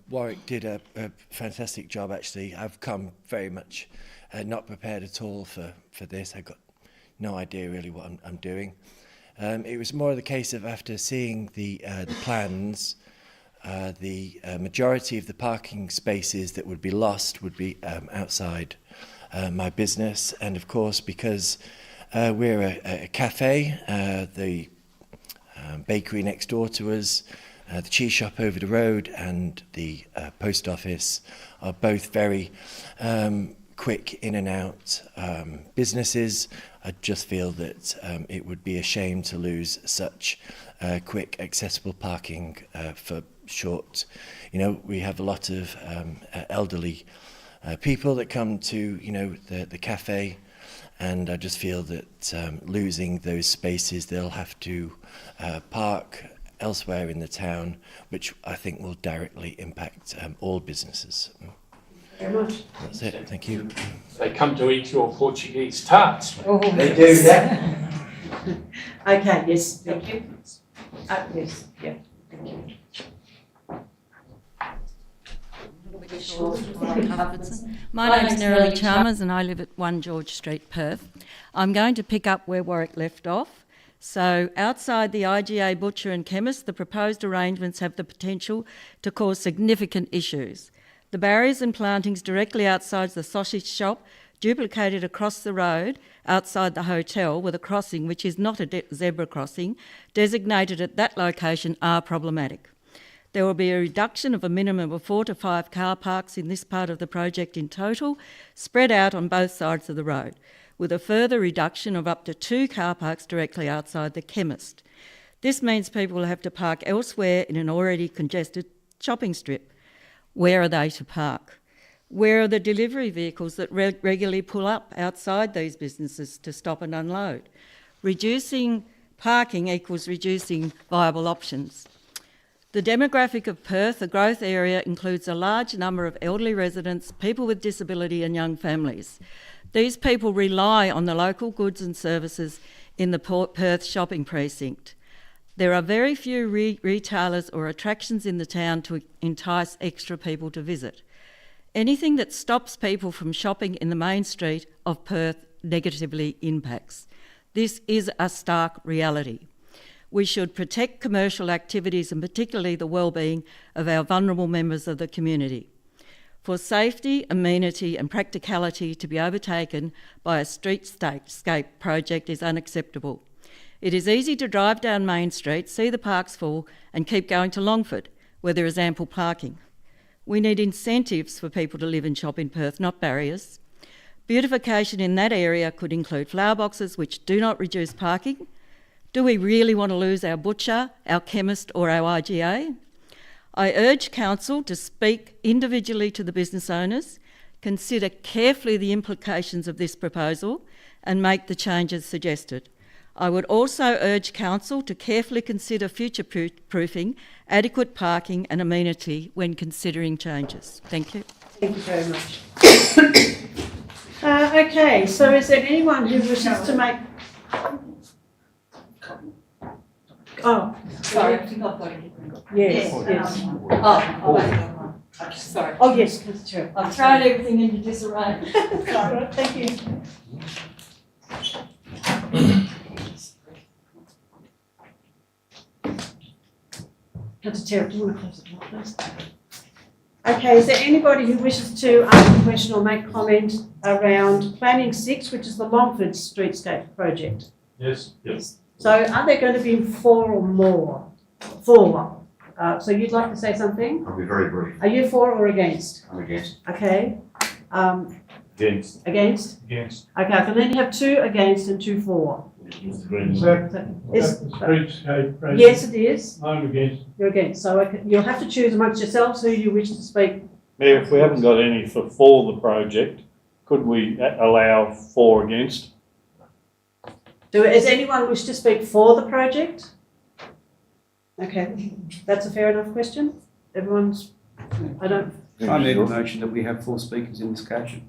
Warwick did a fantastic job, actually. I've come very much not prepared at all for this. I've got no idea really what I'm doing. It was more the case of after seeing the plans, the majority of the parking spaces that would be lost would be outside my business, and of course because we're a cafe, the bakery next door to us, the cheese shop over the road and the post office are both very quick in and out businesses. I just feel that it would be a shame to lose such quick accessible parking for short. You know, we have a lot of elderly people that come to, you know, the cafe, and I just feel that losing those spaces, they'll have to park elsewhere in the town, which I think will directly impact all businesses. Very much. That's it, thank you. They come to eat your Portuguese tarts. They do that. Okay, yes, thank you. Yes, yeah. My name's Nerily Chalmers and I live at 1 George Street, Perth. I'm going to pick up where Warwick left off. So outside the IGA butcher and chemist, the proposed arrangements have the potential to cause significant issues. The barriers and plantings directly outside the sausage shop, duplicated across the road outside the hotel with a crossing which is not a zebra crossing, designated at that location, are problematic. There will be a reduction of a minimum of 4 to 5 car parks in this part of the project in total, spread out on both sides of the road, with a further reduction of up to 2 car parks directly outside the chemist. This means people will have to park elsewhere in an already congested shopping strip. Where are they to park? Where are the delivery vehicles that regularly pull up outside these businesses to stop and unload? Reducing parking equals reducing viable options. The demographic of Perth, the growth area, includes a large number of elderly residents, people with disability and young families. These people rely on the local goods and services in the Perth shopping precinct. There are very few retailers or attractions in the town to entice extra people to visit. Anything that stops people from shopping in the main street of Perth negatively impacts. This is a stark reality. We should protect commercial activities and particularly the well-being of our vulnerable members of the community. For safety, amenity and practicality to be overtaken by a streetscape project is unacceptable. It is easy to drive down Main Street, see the parks full and keep going to Longford, where there is ample parking. We need incentives for people to live and shop in Perth, not barriers. Beautification in that area could include flower boxes which do not reduce parking. Do we really want to lose our butcher, our chemist or our IGA? I urge Council to speak individually to the business owners, consider carefully the implications of this proposal and make the changes suggested. I would also urge Council to carefully consider future-proofing, adequate parking and amenity when considering changes. Thank you. Thank you very much. Okay, so is there anyone who wishes to make... Oh, Sorry. yes, yes. Sorry. Oh, yes, Councillor Chair. I've thrown everything into disarray. Sorry, thank you. Councillor Chair, do you want to close the door, please? Okay, is there anybody who wishes to ask a question or make comment around Planning 6, which is the Longford Streetscape project? Yes. Yes. So are there going to be 4 or more? 4. So you'd like to say something? I'll be very brief. Are you for or against? I'm against. Okay. Against. Against? Against. Okay, I can then have 2 against and 2 for. Mr. Green. Yes, it is. I'm against. You're against. So you'll have to choose amongst yourselves who you wish to speak. Mayor, if we haven't got any for the project, could we allow 4 against? Does anyone wish to speak for the project? Okay, that's a fair enough question. Everyone's, I I need a motion that we have 4 speakers in this occasion.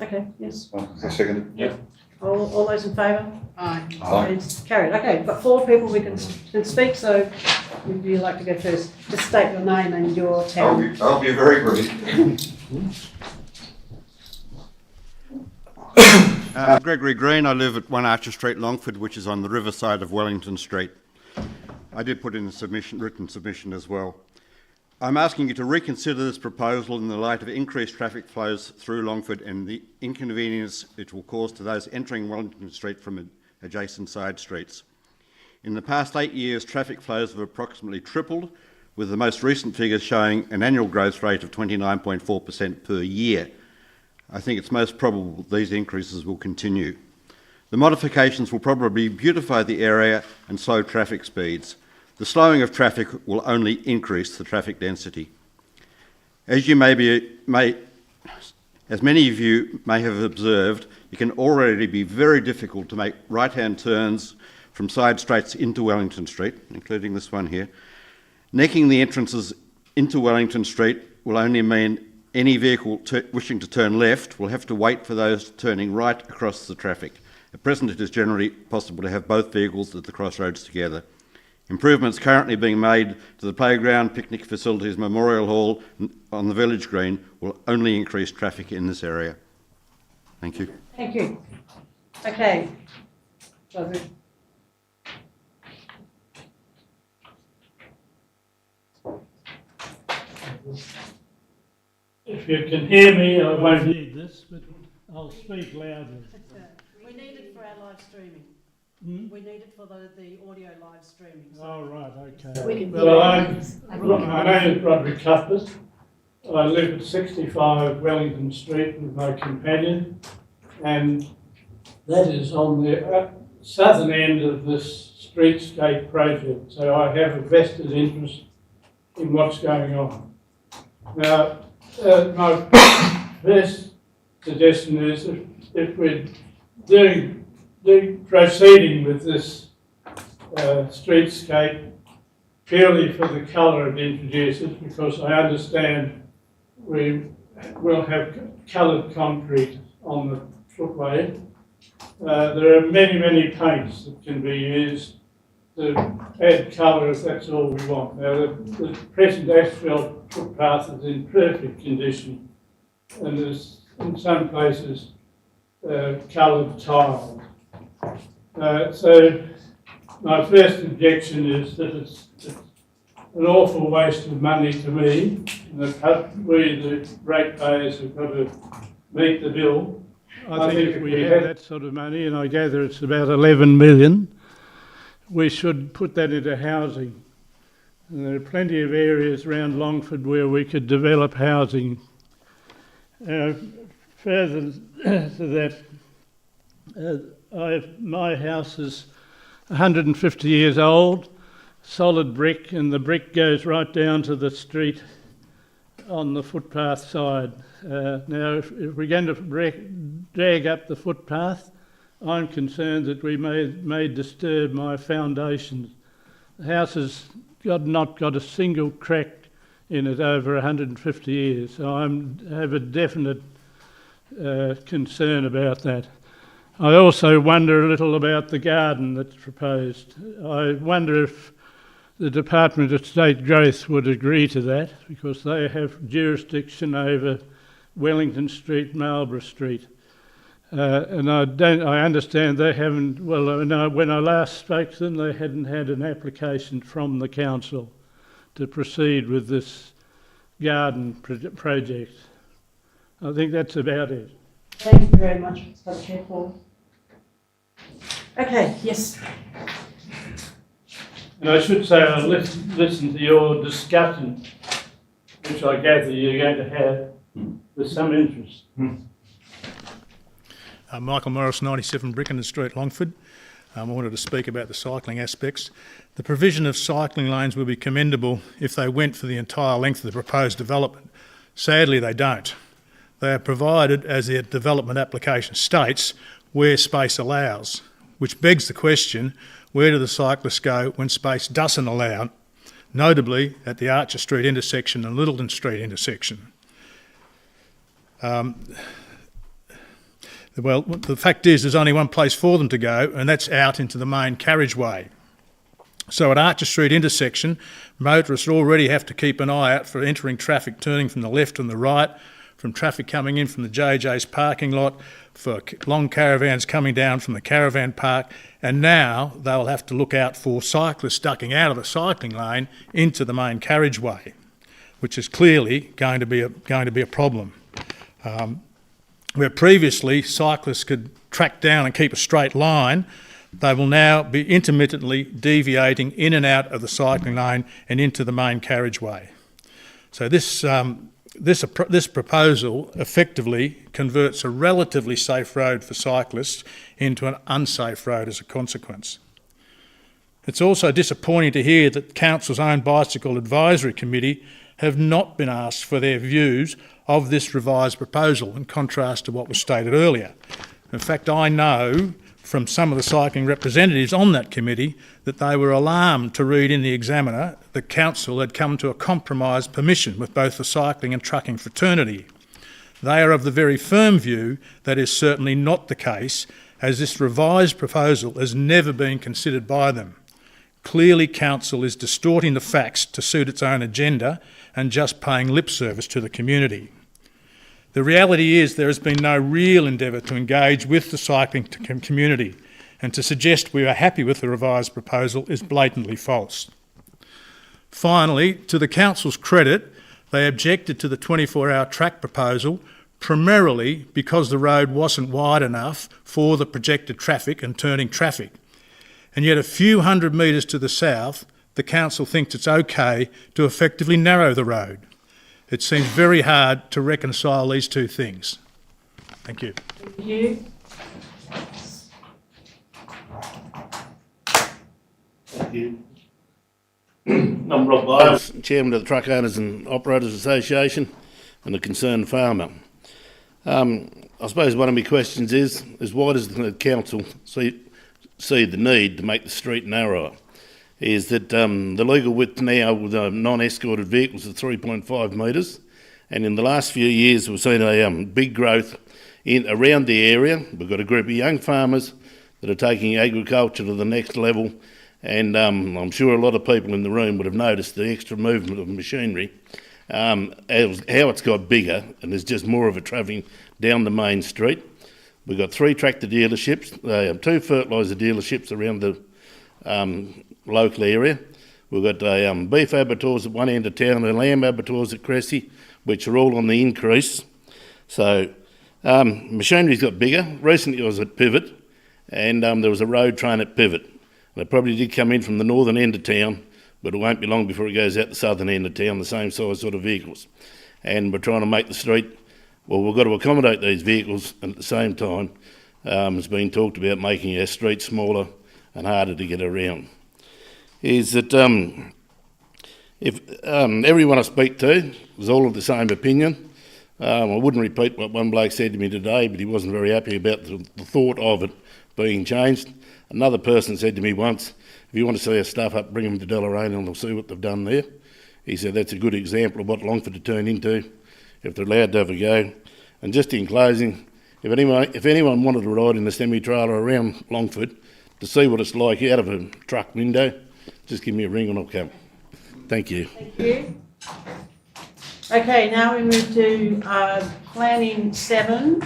Okay, yes. Seconded? Yep. All those in favour? Aye. It's carried. Okay, we've got 4 people we can speak, so would you like to go first? Just state your name and your town. I'll be very brief. Gregory Green, I live at 1 Archer Street, Longford, which is on the riverside of Wellington Street. I did put in a written submission as well. I'm asking you to reconsider this proposal in the light of increased traffic flows through Longford and the inconvenience it will cause to those entering Wellington Street from adjacent side streets. In the past 8 years, traffic flows have approximately tripled, with the most recent figures showing an annual growth rate of 29.4% per year. I think it's most probable these increases will continue. The modifications will probably beautify the area and slow traffic speeds. The slowing of traffic will only increase the traffic density. As many of you may have observed, it can already be very difficult to make right-hand turns from side streets into Wellington Street, including this one here. Necking the entrances into Wellington Street will only mean any vehicle wishing to turn left will have to wait for those turning right across the traffic. At present, it is generally possible to have both vehicles at the crossroads together. Improvements currently being made to the playground, picnic facilities, Memorial Hall on the village green will only increase traffic in this area. Thank you. Thank you. Okay. Joseph. If you can hear me, I won't need this, but I'll speak loudly. We need it for our live streaming. We need it for the audio live streaming. Oh, right, okay. We can Well, my name is Roderick Cuthbert. I live at 65 Wellington Street with my companion, and that is on the southern end of this streetscape project, so I have a vested interest in what's going on. Now, my first suggestion is if we're proceeding with this streetscape purely for the colour it introduces, because I understand we will have coloured concrete on the footway. There are many paints that can be used to add colour if that's all we want. Now, the present asphalt footpath is in perfect condition, and there's in some places coloured tile. So my first objection is that it's an awful waste of money to me, and that we, the ratepayers, have got to meet the bill. I think if we have that sort of money, and I gather it's about 11 million, we should put that into housing. And there are plenty of areas around Longford where we could develop housing. Further to that, my house is 150 years old, solid brick, and the brick goes right down to the street on the footpath side. Now, if we're going to drag up the footpath, I'm concerned that we may disturb my foundations. The house has not got a single crack in it over 150 years, so I have a definite concern about that. I also wonder a little about the garden that's proposed. I wonder if the Department of State Growth would agree to that, because they have jurisdiction over Wellington Street, Marlborough Street. And I understand they haven't, when I last spoke to them, they hadn't had an application from the council to proceed with this garden project. I think that's about it. Thank you very much, Mr. Chair Paul. Okay, yes. And I should say I listened to your discussion, which I gather you're going to have with some interest. Michael Morris, 97 Brickenden Street, Longford. I wanted to speak about the cycling aspects. The provision of cycling lanes would be commendable if they went for the entire length of the proposed development. Sadly, they don't. They are provided, as their development application states, where space allows, which begs the question, where do the cyclists go when space doesn't allow, notably at the Archer Street intersection and Littleton Street intersection? Well, the fact is there's only one place for them to go, and that's out into the main carriageway. So at Archer Street intersection, motorists already have to keep an eye out for entering traffic turning from the left and the right, from traffic coming in from the JJ's parking lot, for long caravans coming down from the caravan park, and now they'll have to look out for cyclists ducking out of the cycling lane into the main carriageway, which is clearly going to be a problem. Where previously cyclists could track down and keep a straight line, they will now be intermittently deviating in and out of the cycling lane and into the main carriageway. So this proposal effectively converts a relatively safe road for cyclists into an unsafe road as a consequence. It's also disappointing to hear that Council's own Bicycle Advisory Committee have not been asked for their views of this revised proposal, in contrast to what was stated earlier. In fact, I know from some of the cycling representatives on that committee that they were alarmed to read in the Examiner that Council had come to a compromise permission with both the cycling and trucking fraternity. They are of the very firm view that is certainly not the case, as this revised proposal has never been considered by them. Clearly, Council is distorting the facts to suit its own agenda and just paying lip service to the community. The reality is there has been no real endeavour to engage with the cycling community, and to suggest we are happy with the revised proposal is blatantly false. Finally, to the Council's credit, they objected to the 24-hour track proposal primarily because the road wasn't wide enough for the projected traffic and turning traffic. And yet a few hundred metres to the south, the Council thinks it's okay to effectively narrow the road. It seems very hard to reconcile these two things. Thank you. Thank you. Thank you. I'm Rob Byers, Chairman of the Truck Owners and Operators Association and a concerned farmer. I suppose one of my questions is why does the Council see the need to make the street narrower? Is that the legal width now with non-escorted vehicles is 3.5 metres, and in the last few years we've seen a big growth around the area. We've got a group of young farmers that are taking agriculture to the next level, and I'm sure a lot of people in the room would have noticed the extra movement of machinery, how it's got bigger, and there's just more of it travelling down the main street. We've got 3 tractor dealerships, 2 fertiliser dealerships around the local area. We've got beef abattoirs at one end of town and lamb abattoirs at Cressy, which are all on the increase. So machinery's got bigger. Recently I was at Pivot, and there was a road train at Pivot. And it probably did come in from the northern end of town, but it won't be long before it goes out the southern end of town, the same size sort of vehicles. And we're trying to make the street, well, we've got to accommodate these vehicles, and at the same time it's been talked about making our streets smaller and harder to get around. Is that if everyone I speak to is all of the same opinion. I wouldn't repeat what one bloke said to me today, but he wasn't very happy about the thought of it being changed. Another person said to me once, if you want to see our stuff up, bring them to Deloraine and they'll see what they've done there. He said that's a good example of what Longford would turn into if they're allowed to have a go. And just in closing, if anyone wanted to ride in the semi-trailer around Longford to see what it's like out of a truck window, just give me a ring and I'll come. Thank you. Thank you. Okay, now we move to Planning 7,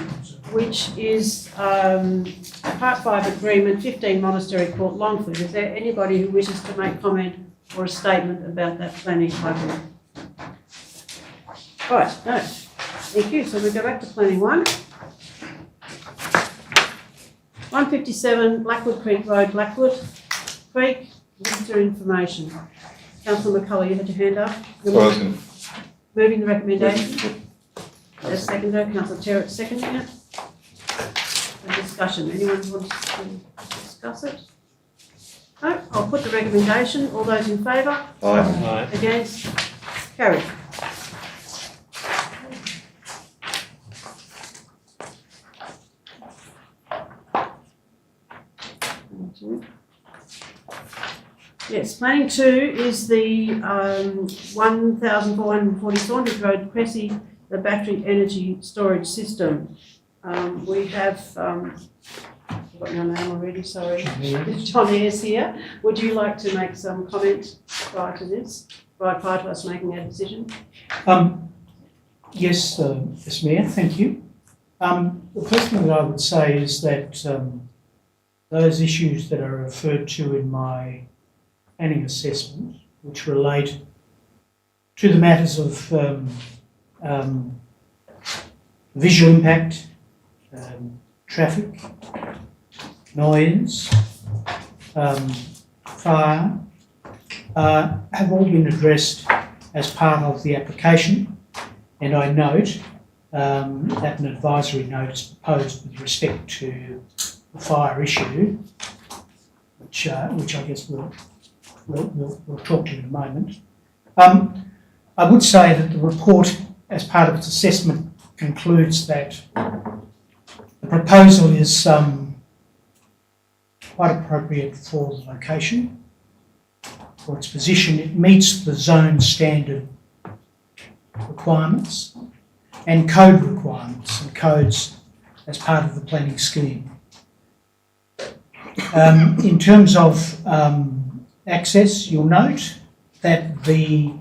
which is Part 5 Agreement, 15 Monastery Court, Longford. Is there anybody who wishes to make comment or a statement about that planning agreement? All right, no. Thank you. So we go back to Planning 1. 157 Blackwood Creek Road, Blackwood Creek. Minister information. Councillor McCullough, you had your hand up. Moving the recommendation. As seconder, Councillor Terrett seconding it. A discussion. Anyone wants to discuss it? No? I'll put the recommendation. All those in favour? Aye. Against? Carried. Yes, Planning 2 is the 1,440 Saunders Road, Cressy, the battery energy storage system. We have, I've got your name already, sorry. John Ayres here. Would you like to make some comment prior to this, prior to us making our decision? Yes, yes, Mayor, thank you. The first thing that I would say is that those issues that are referred to in my planning assessment, which relate to the matters of visual impact, traffic, noise, fire, have all been addressed as part of the application, and I note that an advisory note is proposed with respect to the fire issue, which I guess we'll talk to in a moment. I would say that the report, as part of its assessment, concludes that the proposal is quite appropriate for the location, for its position. It meets the zone standard requirements and code requirements and codes as part of the planning scheme. In terms of access, you'll note that the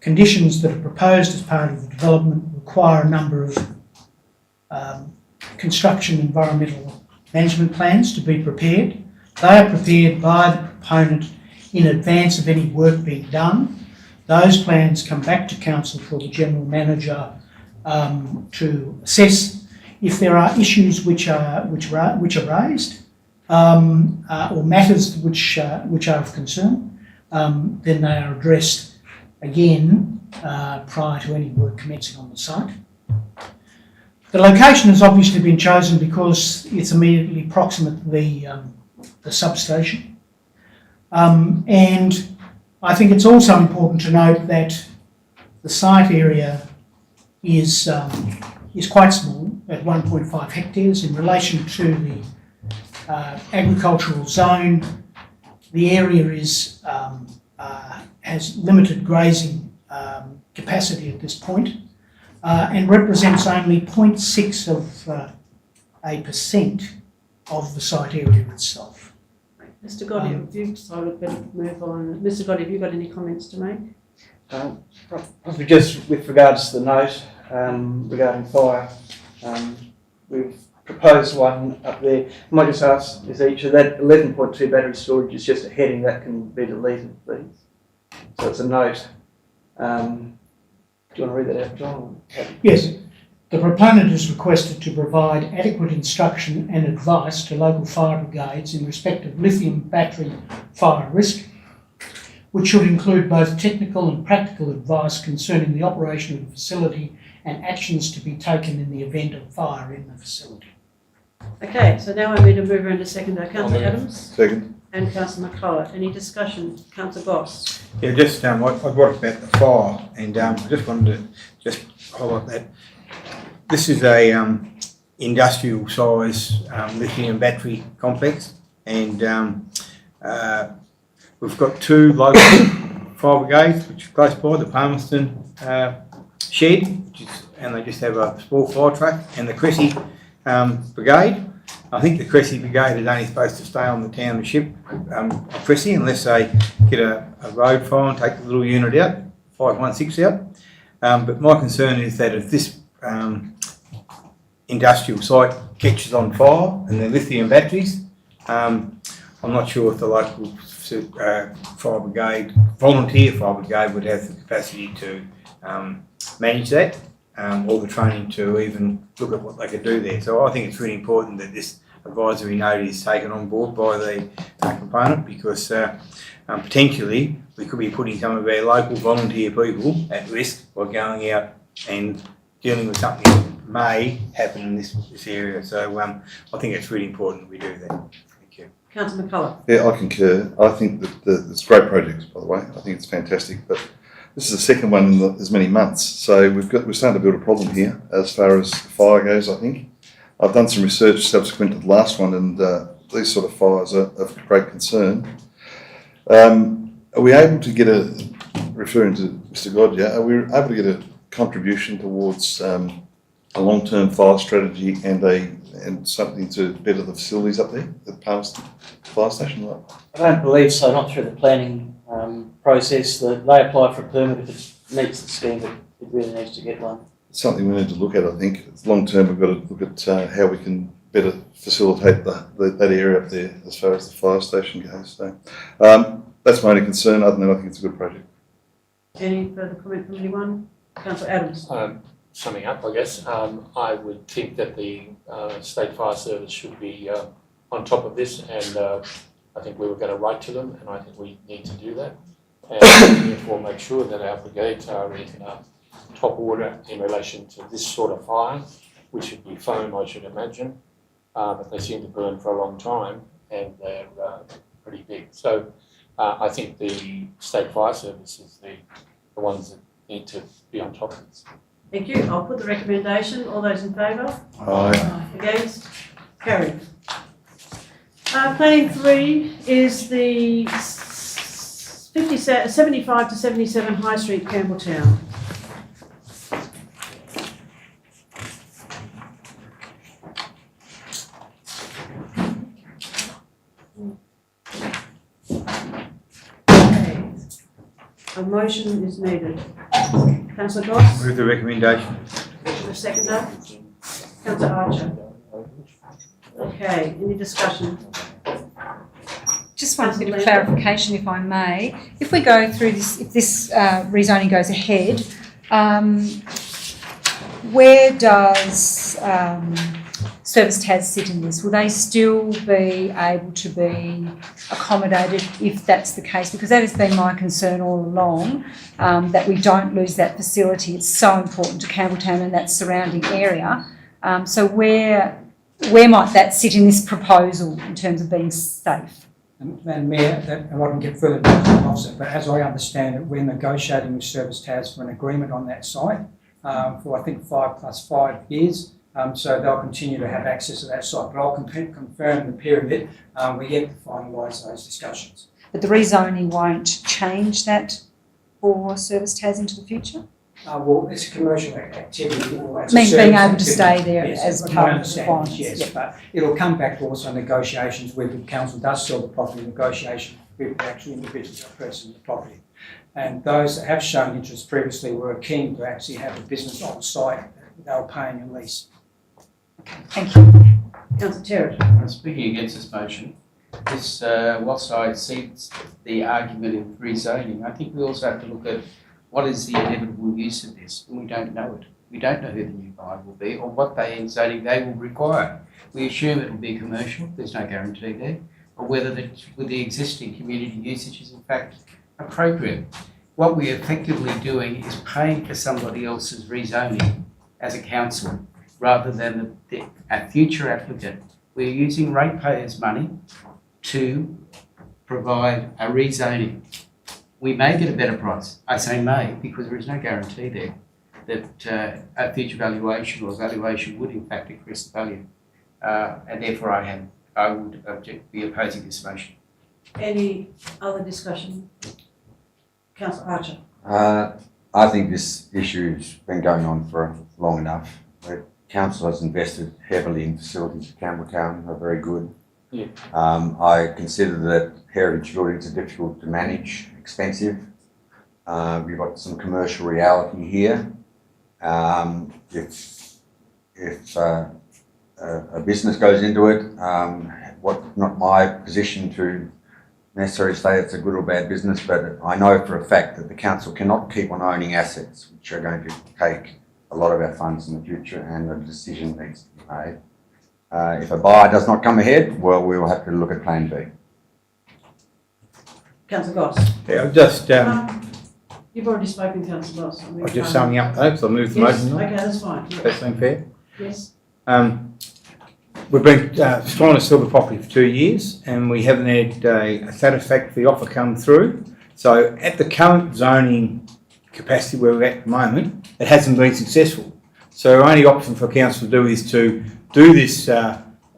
conditions that are proposed as part of the development require a number of construction environmental management plans to be prepared. They are prepared by the proponent in advance of any work being done. Those plans come back to council for the general manager to assess if there are issues which are raised or matters which are of concern. Then they are addressed again prior to any work commencing on the site. The location has obviously been chosen because it's immediately proximate to the substation. And I think it's also important to note that the site area is quite small at 1.5 hectares in relation to the agricultural zone. The area has limited grazing capacity at this point and represents only 0.6% of the site area itself. Mr. Gotti, sorry, we'd better move on. Mr. Gotti, have you got any comments to make? Possibly just with regards to the note regarding fire, we've proposed one up there. I might just ask, is each of that 11.2 battery storage is just a heading that can be deleted, please? So it's a note. Do you want to read that out, John? Yes. The proponent is requested to provide adequate instruction and advice to local fire brigades in respect of lithium battery fire risk, which should include both technical and practical advice concerning the operation of the facility and actions to be taken in the event of fire in the facility. Okay, so now I need to move around to seconder. Councillor Adams? Second. And Councillor McCullough. Any discussion? Councillor Goss? Yeah, just I brought about the fire, and I just wanted to just highlight that this is a industrial size lithium battery complex, and we've got two local fire brigades which are close by, the Palmerston shed, and they just have a small fire truck, and the Cressy brigade. I think the Cressy brigade is only supposed to stay on the township of Cressy unless they get a road fire and take the little unit out, 516 out. But my concern is that if this industrial site catches on fire and the lithium batteries, I'm not sure if the local fire brigade, volunteer fire brigade, would have the capacity to manage that. Or the training to even look at what they could do there. So I think it's really important that this advisory note is taken on board by the component, because potentially we could be putting some of our local volunteer people at risk by going out and dealing with something that may happen in this area. So I think it's really important we do that. Thank you. Councillor McCullough? Yeah, I concur. I think that it's a great project, by the way. I think it's fantastic, but this is the second one in as many months, so we're starting to build a problem here as far as fire goes, I think. I've done some research subsequent to the last one, and these sort of fires are of great concern. Are we able to get referring to Mr. Godja, are we able to get a contribution towards a long-term fire strategy and something to better the facilities up there, the past fire station? Right? I don't believe so, not through the planning process. They apply for a permit if it meets the scheme, but it really needs to get one. It's something we need to look at, I think. Long-term, we've got to look at how we can better facilitate that area up there as far as the fire station goes. So that's my only concern. Other than that, I think it's a good project. Any further comment from anyone? Councillor Adams. Summing up, I guess, I would think that the State Fire Service should be on top of this, and I think we were going to write to them, and I think we need to do that, and therefore make sure that our brigades are in top order in relation to this sort of fire, which would be foam, I should imagine, but they seem to burn for a long time, and they're pretty big. So I think the State Fire Service is the ones that need to be on top of this. Thank you. I'll put the recommendation. All those in favour? Aye. Against? Carried. Planning 3 is the 75 to 77 High Street, Campbelltown. Okay. A motion is needed. Councillor Goss? Move the recommendation. The seconder? Councillor Archer? Okay, any discussion? Just one bit of clarification, if I may. If we go through this, if this rezoning goes ahead, where does Service Tas sit in this? Will they still be able to be accommodated if that's the case? Because that has been my concern all along, that we don't lose that facility. It's so important to Campbelltown and that surrounding area. So where might that sit in this proposal in terms of being safe? And Mayor, I won't get further into the officer, but as I understand it, we're negotiating with Service Tas for an agreement on that site for I think 5 + 5 years. So they'll continue to have access to that site, but I'll confirm the period we get to finalise those discussions. But the rezoning won't change that for Service Tas into the future? Well, it's a commercial activity. Or it's Means a being service able to activity. stay there Yes, as my part of the understanding is requirements. yes, Yep. but it'll come back to also negotiations where the council does sell the property, negotiation with the actual individuals that purchasing the property. And those that have shown interest previously were keen to actually have a business on site. They were paying a lease. Thank you. Councillor Terrett. Speaking against this motion, this, whilst I see the argument of rezoning, I think we also have to look at what is the inevitable use of this, and we don't know it. We don't know who the new buyer will be or what zoning they will require. We assume it will be commercial, there's no guarantee there, or whether with the existing community usage is in fact appropriate. What we're effectively doing is paying for somebody else's rezoning as a council rather than a future applicant. We're using ratepayers' money to provide a rezoning. We may get a better price. I say may because there is no guarantee there that a future valuation or valuation would in fact increase the value. And therefore I would be opposing this motion. Any other discussion? Councillor Archer. I think this issue's been going on for long enough. The council has invested heavily in facilities at Campbelltown, are very good. Yeah. I consider that heritage buildings are difficult to manage, expensive. We've got some commercial reality here. If a business goes into it, not my position to necessarily say it's a good or bad business, but I know for a fact that the council cannot keep on owning assets which are going to take a lot of our funds in the future, and a decision needs to be made. If a buyer does not come ahead, well, we will have to look at Plan B. Councillor Goss. Yeah, I've just You've already spoken, Councillor Goss. I'm just summing up though, because I moved the Yes, motion on. okay, that's fine. Yeah. That seem fair? Yes. We've been trying to sell the property for 2 years, and we haven't had a satisfactory offer come through. So at the current zoning capacity where we're at the moment, it hasn't been successful. So our only option for council to do is to do this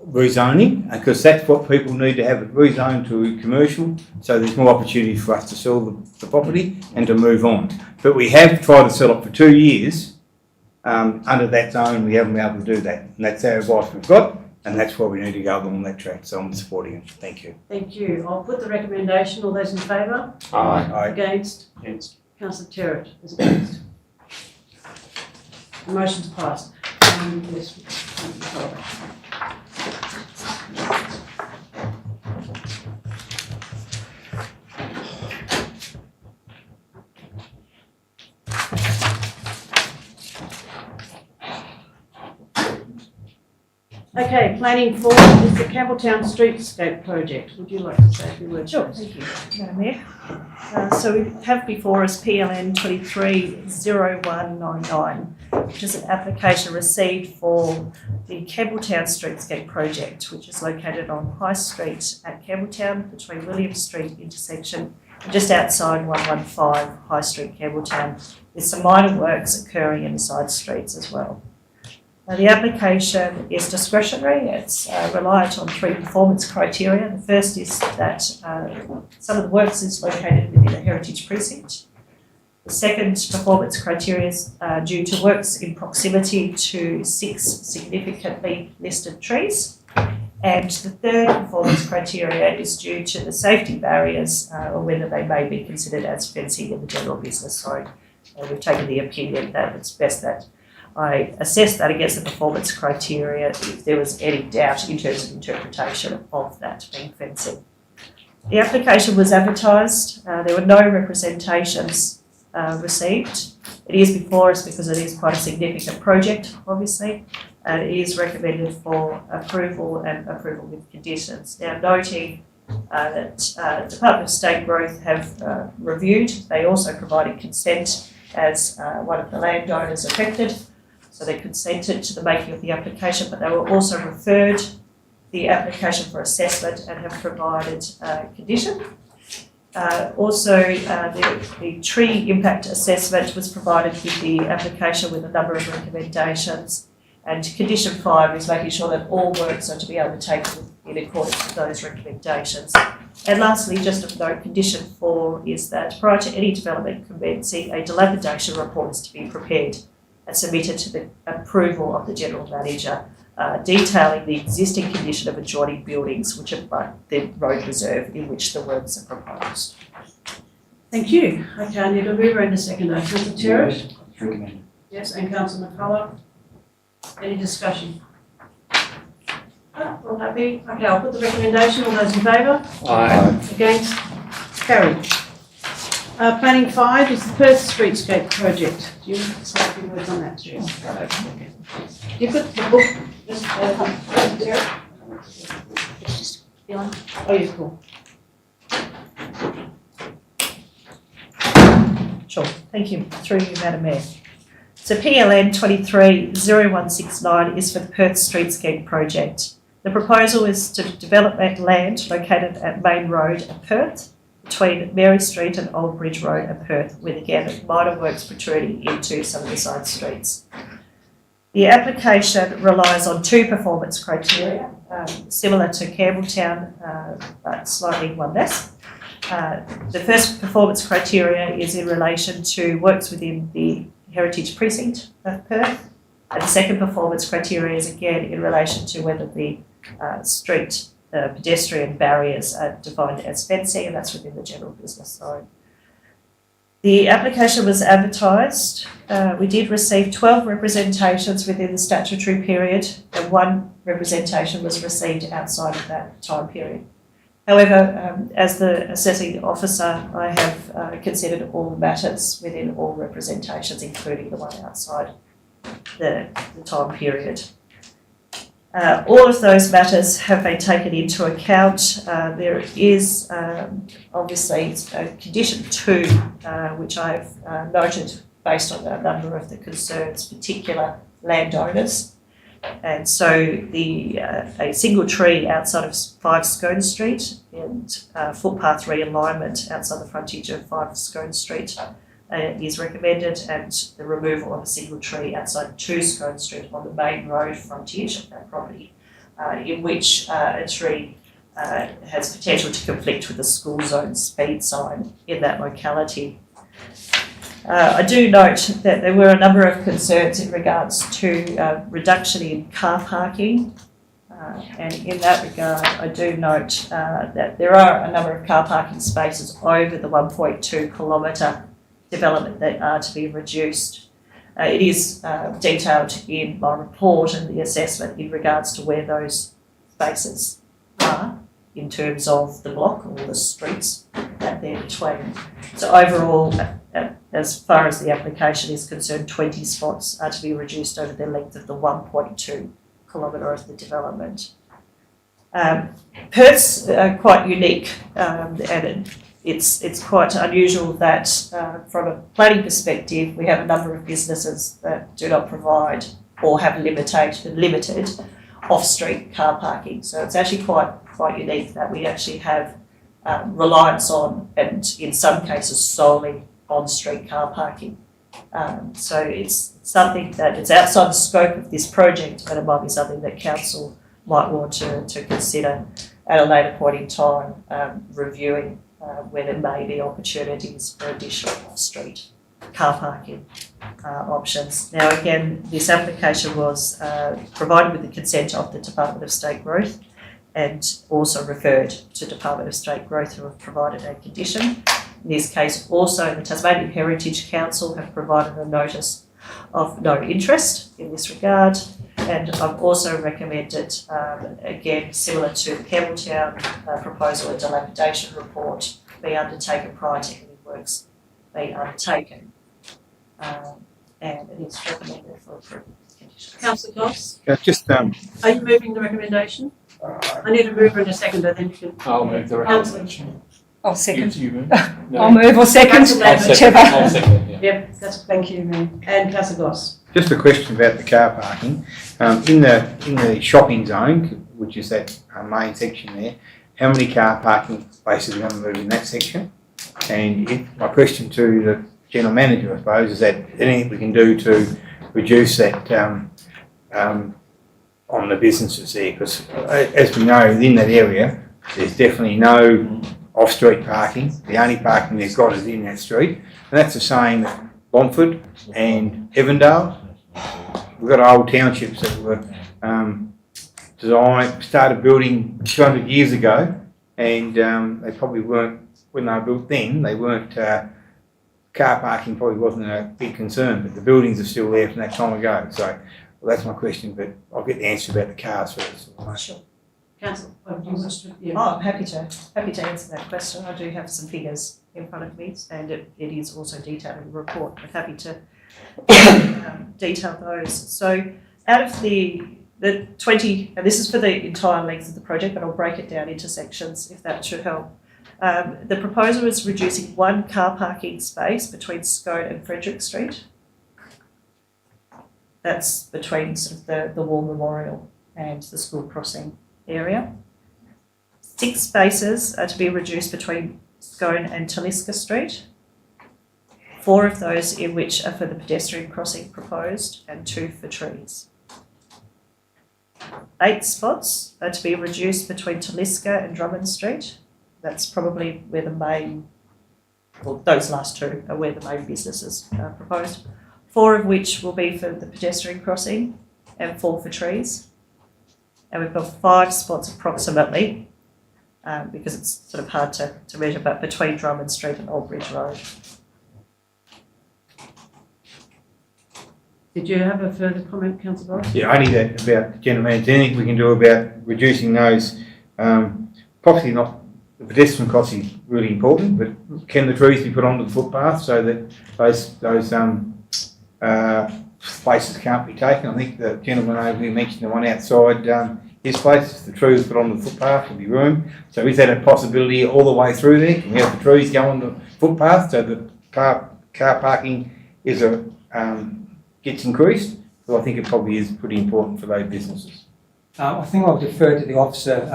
rezoning, because that's what people need to have it rezoned to commercial, so there's more opportunity for us to sell the property and to move on. But we have tried to sell it for 2 years under that zone, we haven't been able to do that. And that's our advice we've got, and that's why we need to go along that track. So I'm supporting it. Thank you. Thank you. I'll put the recommendation. All those in favour? Aye. Against? Against. Councillor Terrett is against. The motion's passed. Yes. Okay, planning for is the Campbelltown Streetscape project. Would you like to say a few words? Sure, thank you, Madam Mayor. So we have before us PLN 230199, which is an application received for the Campbelltown Streetscape project, which is located on High Street at Campbelltown between William Street intersection and just outside 115 High Street, Campbelltown, with some minor works occurring in the side streets as well. The application is discretionary. It's reliant on 3 performance criteria. The first is that some of the works is located within a heritage precinct. The second performance criteria is due to works in proximity to 6 significantly listed trees. And the third performance criteria is due to the safety barriers or whether they may be considered as fencing in the general business. So we've taken the opinion that it's best that I assessed that against the performance criteria if there was any doubt in terms of interpretation of that being fencing. The application was advertised. There were no representations received. It is before us because it is quite a significant project, obviously, and it is recommended for approval and approval with conditions. Now, noting that Department of State Growth have reviewed, they also provided consent as one of the landowners affected. So they consented to the making of the application, but they were also referred the application for assessment and have provided a condition. The tree impact assessment was provided with the application with a number of recommendations. And condition 5 is making sure that all works are to be undertaken in accordance with those recommendations. And lastly, just of note, condition 4 is that prior to any development commencing, a dilapidation report is to be prepared and submitted to the approval of the General Manager, detailing the existing condition of adjoining buildings which are the road reserve in which the works are proposed. Thank you. Okay, I need a mover and a seconder. Councillor Terrett? Yes, and Councillor McCullough. Any discussion? All happy? Okay, I'll put the recommendation. All those in favour? Aye. Against? Carried. Planning 5 is the Perth Streetscape project. Do you want to say a few words on that, Chair? You've got the book, Oh, yeah, cool. Sure, thank you. Through you, Madam Mayor. So PLN 230169 is for the Perth Streetscape project. The proposal is to develop that land located at Main Road at Perth, between Mary Street and Old Bridge Road at Perth, with again minor works protruding into some of the side streets. The application relies on 2 performance criteria, similar to Campbelltown, but slightly one less. The first performance criteria is in relation to works within the heritage precinct of Perth, and the second performance criteria is again in relation to whether the street pedestrian barriers are defined as fencing, and that's within the general business zone. The application was advertised. We did receive 12 representations within the statutory period, and 1 representation was received outside of that time period. However, as the assessing officer, I have considered all matters within all representations, including the one outside the time period. All of those matters have been taken into account. There is obviously condition 2, which I've noted based on a number of the concerns, particular landowners. And so a single tree outside of 5 Scone Street and footpath realignment outside the frontage of 5 Scone Street is recommended, and the removal of a single tree outside 2 Scone Street on the main road frontage of that property, in which a tree has potential to conflict with the school zone speed sign in that locality. I do note that there were a number of concerns in regards to reduction in car parking. And in that regard, I do note that there are a number of car parking spaces over the 1.2 kilometre development that are to be reduced. It is detailed in my report and the assessment in regards to where those spaces are in terms of the block or the streets that they're between. So overall, as far as the application is concerned, 20 spots are to be reduced over the length of the 1.2 kilometre of the development. Perth's quite unique, and it's quite unusual that from a planning perspective we have a number of businesses that do not provide or have limited off-street car parking. So it's actually quite unique that we actually have reliance on, and in some cases solely on-street car parking. So it's something that it's outside the scope of this project, but it might be something that council might want to consider at a later point in time, reviewing where there may be opportunities for additional off-street car parking options. Now again, this application was provided with the consent of the Department of State Growth and also referred to Department of State Growth, who have provided a condition. In this case also the Tasmanian Heritage Council have provided a notice of no interest in this regard, and I've also recommended, again similar to the Campbelltown proposal, a dilapidation report be undertaken prior to any works being undertaken, and it is recommended for approval. Councillor Goss, Just are you moving the recommendation? I need a mover and a seconder, then you can. I'll move the recommendation. I'll second. You move? No. I'll move or second, Councillor Lambert. whichever. I'll second, yeah. Yep, that's, thank you, Mayor. And Councillor Goss. Just a question about the car parking. In the shopping zone, which is that main section there, how many car parking spaces are going to move in that section? And my question to the general manager, I suppose, is that anything we can do to reduce that on the businesses there? Because as we know, within that area, there's definitely no off-street parking. The only parking they've got is in that street. And that's the same at Bomford and Evandale. We've got old townships that were started building 200 years ago, and they probably weren't, when they were built then, they weren't, car parking probably wasn't a big concern, but the buildings are still there from that time ago. So well, that's my question, but I'll get the answer about the cars first. Sure. Councillor, do you wish to? Yeah. Oh, I'm happy to answer that question. I do have some figures in front of me, and it is also detailed in the report. I'm happy to detail those. So out of the 20, and this is for the entire length of the project, but I'll break it down into sections if that should help. The proposal is reducing one car parking space between Scone and Frederick Street. That's between sort of the War Memorial and the school crossing area. 6 spaces are to be reduced between Scone and Taliska Street. 4 of those in which are for the pedestrian crossing proposed, and 2 for trees. 8 spots are to be reduced between Taliska and Drummond Street. That's probably where the main, well, those last 2 are where the main businesses are proposed. 4 of which will be for the pedestrian crossing and 4 for trees. And we've got 5 spots approximately, because it's sort of hard to measure, but between Drummond Street and Old Bridge Road. Did you have a further comment, Councillor Goss? Yeah, only that about the general manager. Anything we can do about reducing those, possibly not, the pedestrian crossing is really important, but can the trees be put onto the footpath so that those places can't be taken? I think the gentleman over here mentioned the one outside his place. If the tree was put on the footpath, there'd be room. So is that a possibility all the way through there? Can we have the trees go on the footpath so the car parking is gets increased? So I think it probably is pretty important for those businesses. I think I'll defer to the officer,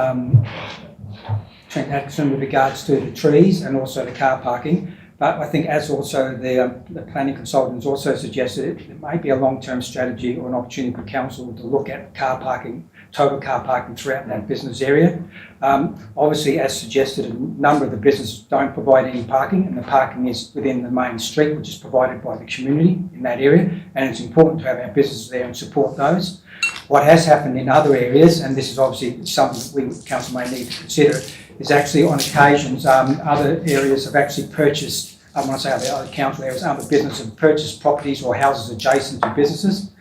Trent Atkinson, with regards to the trees and also the car parking. But I think, as also the planning consultants also suggested, it may be a long-term strategy or an opportunity for council to look at car parking total car parking throughout that business area. Obviously, as suggested, a number of the businesses don't provide any parking, and the parking is within the main street, which is provided by the community in that area, and it's important to have our businesses there and support those. What has happened in other areas, and this is obviously something that we, council, may need to consider, is actually on occasions other areas have actually purchased, when I say other council areas, other businesses have purchased properties or houses adjacent to businesses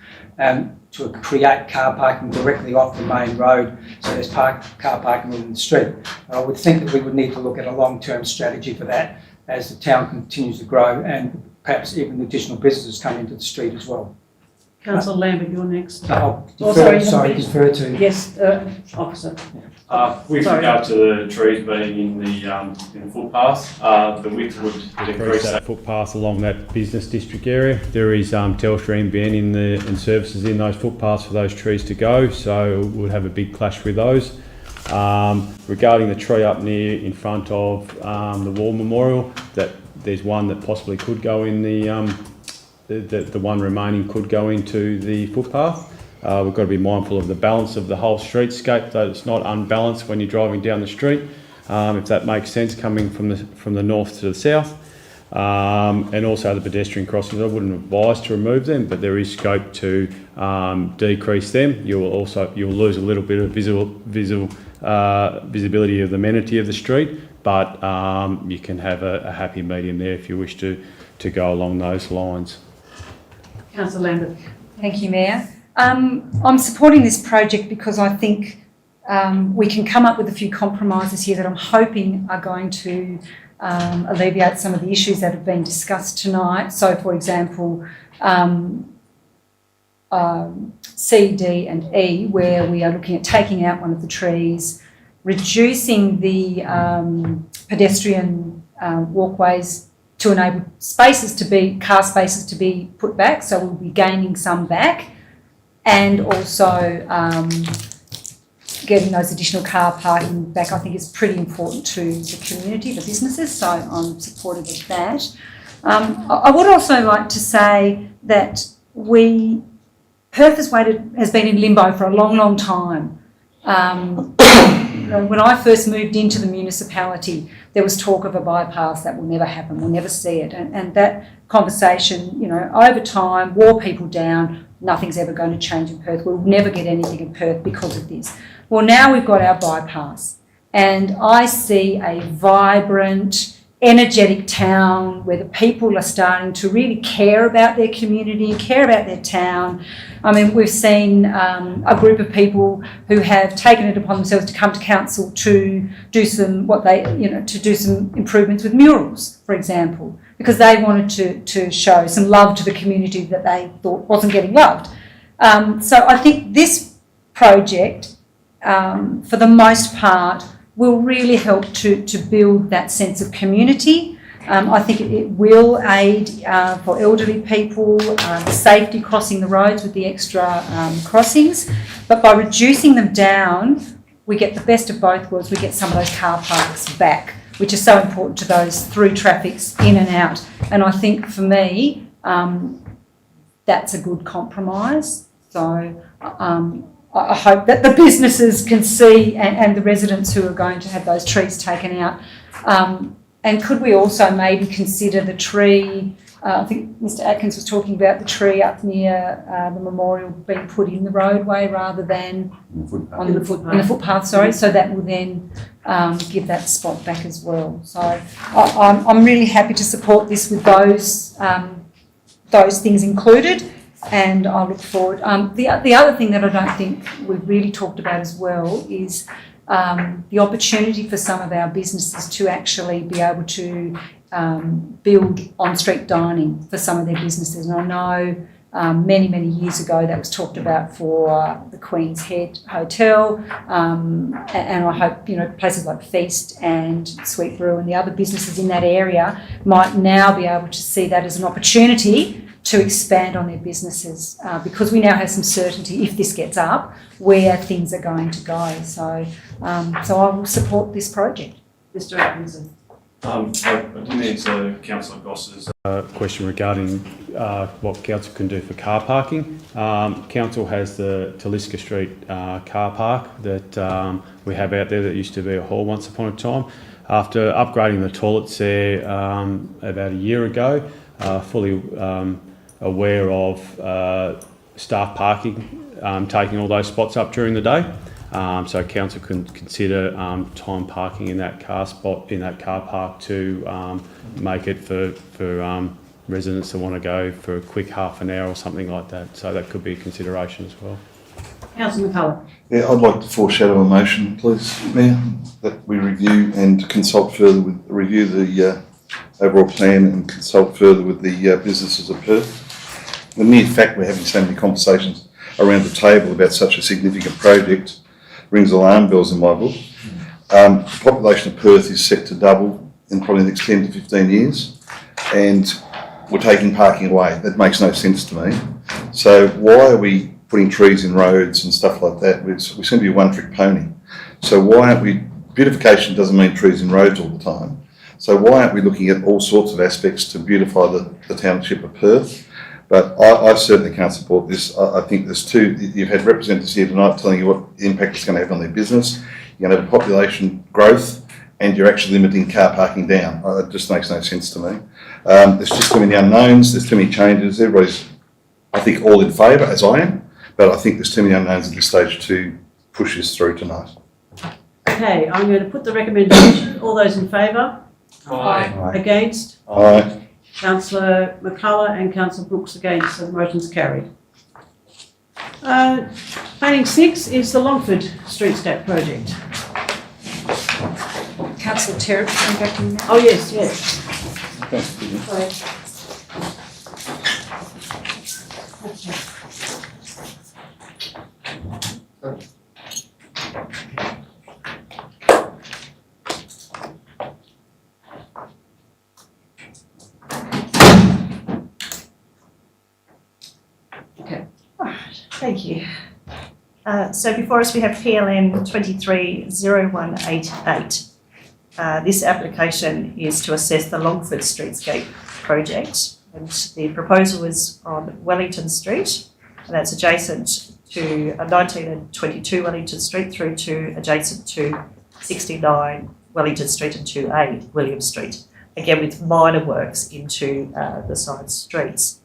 to create car parking directly off the main road, so there's car parking within the street. I would think that we would need to look at a long-term strategy for that as the town continues to grow and perhaps even additional businesses come into the street as well. Councillor Lambert, you're next. Defer to... Yes, officer. With regard to the trees being in the footpath, the width would decrease that footpath along that business district area. There is Telstra NBN and services in those footpaths for those trees to go, so it would have a big clash with those. Regarding the tree up near in front of the War Memorial, that there's one that possibly could go in the one remaining could go into the footpath. We've got to be mindful of the balance of the whole streetscape, that it's not unbalanced when you're driving down the street, if that makes sense, coming from the north to the south. And also the pedestrian crossings, I wouldn't advise to remove them, but there is scope to decrease them. You'll lose a little bit of visibility of the amenity of the street, but you can have a happy medium there if you wish to go along those lines. Councillor Lambert. Thank you, Mayor. I'm supporting this project because I think we can come up with a few compromises here that I'm hoping are going to alleviate some of the issues that have been discussed tonight. So, for example, C, D and E, where we are looking at taking out one of the trees, reducing the pedestrian walkways to enable car spaces to be put back, so we'll be gaining some back, and also getting those additional car parking back. I think is pretty important to the community, the businesses, so I'm supportive of that. I would also like to say that Perth has been in limbo for a long, long time. When I first moved into the municipality, there was talk of a bypass that will never happen, we'll never see it. And that conversation, over time, wore people down. Nothing's ever going to change in Perth. We'll never get anything in Perth because of this. Well, now we've got our bypass, and I see a vibrant, energetic town where the people are starting to really care about their community and care about their town. I mean, we've seen a group of people who have taken it upon themselves to come to council to do some improvements with murals, for example, because they wanted to show some love to the community that they thought wasn't getting loved. So I think this project, for the most part, will really help to build that sense of community. I think it will aid for elderly people, safety crossing the roads with the extra crossings. But by reducing them down, we get the best of both worlds. We get some of those car parks back, which is so important to those through traffics in and out. And I think for me, that's a good compromise. So I hope that the businesses can see and the residents who are going to have those trees taken out. And could we also maybe consider the tree, I think Mr Atkins was talking about the tree up near the memorial being put in the roadway rather than in the footpath, sorry, so that will then give that spot back as well. So I'm really happy to support this with those things included. And I look forward. The other thing that I don't think we've really talked about as well is the opportunity for some of our businesses to actually be able to build on-street dining for some of their businesses. And I know many, many years ago that was talked about for the Queen's Head Hotel, and I hope places like Feast and Sweet Brew and the other businesses in that area might now be able to see that as an opportunity to expand on their businesses, because we now have some certainty, if this gets up, where things are going to go. So I will support this project. Mr Atkinson. I did answer Councillor Goss's question regarding what council can do for car parking. Council has the Taliska Street car park that we have out there that used to be a hall once upon a time. After upgrading the toilets there about a year ago, fully aware of staff parking, taking all those spots up during the day. So council can consider time parking in that car spot, in that car park, to make it for residents that want to go for a quick half an hour or something like that. So that could be a consideration as well. Councillor McCullough. Yeah, I'd like to foreshadow a motion, please, Mayor, that we review and consult further with, review the overall plan and consult further with the businesses of Perth. The mere fact we're having so many conversations around the table about such a significant project rings alarm bells in my book. The population of Perth is set to double in probably the next 10 to 15 years, and we're taking parking away. That makes no sense to me. So why are we putting trees in roads and stuff like that? We seem to be a one-trick pony. So why aren't we, beautification doesn't mean trees in roads all the time. So why aren't we looking at all sorts of aspects to beautify the township of Perth? But I certainly can't support this. I think there's two, you've had representatives here tonight telling you what impact it's going to have on their business. You're going to have a population growth and you're actually limiting car parking down. It just makes no sense to me. There's just too many unknowns, there's too many changes. Everybody's, I think, all in favour, as I am, but I think there's too many unknowns at this stage to push this through tonight. Okay, I'm going to put the recommendation. All those in favour? Aye. Against? Aye. Councillor McCullough and Councillor Brooks against, so the motion's carried. Planning 6 is the Longford Streetscape project. Councillor Terrick, coming back in now. Oh, yes, yes. Sorry. Thank you. So before us we have PLN 230188. This application is to assess the Longford Streetscape project, and the proposal is on Wellington Street, and that's adjacent to 19 and 22 Wellington Street through to adjacent to 69 Wellington Street and 2A William Street, again with minor works into the side streets.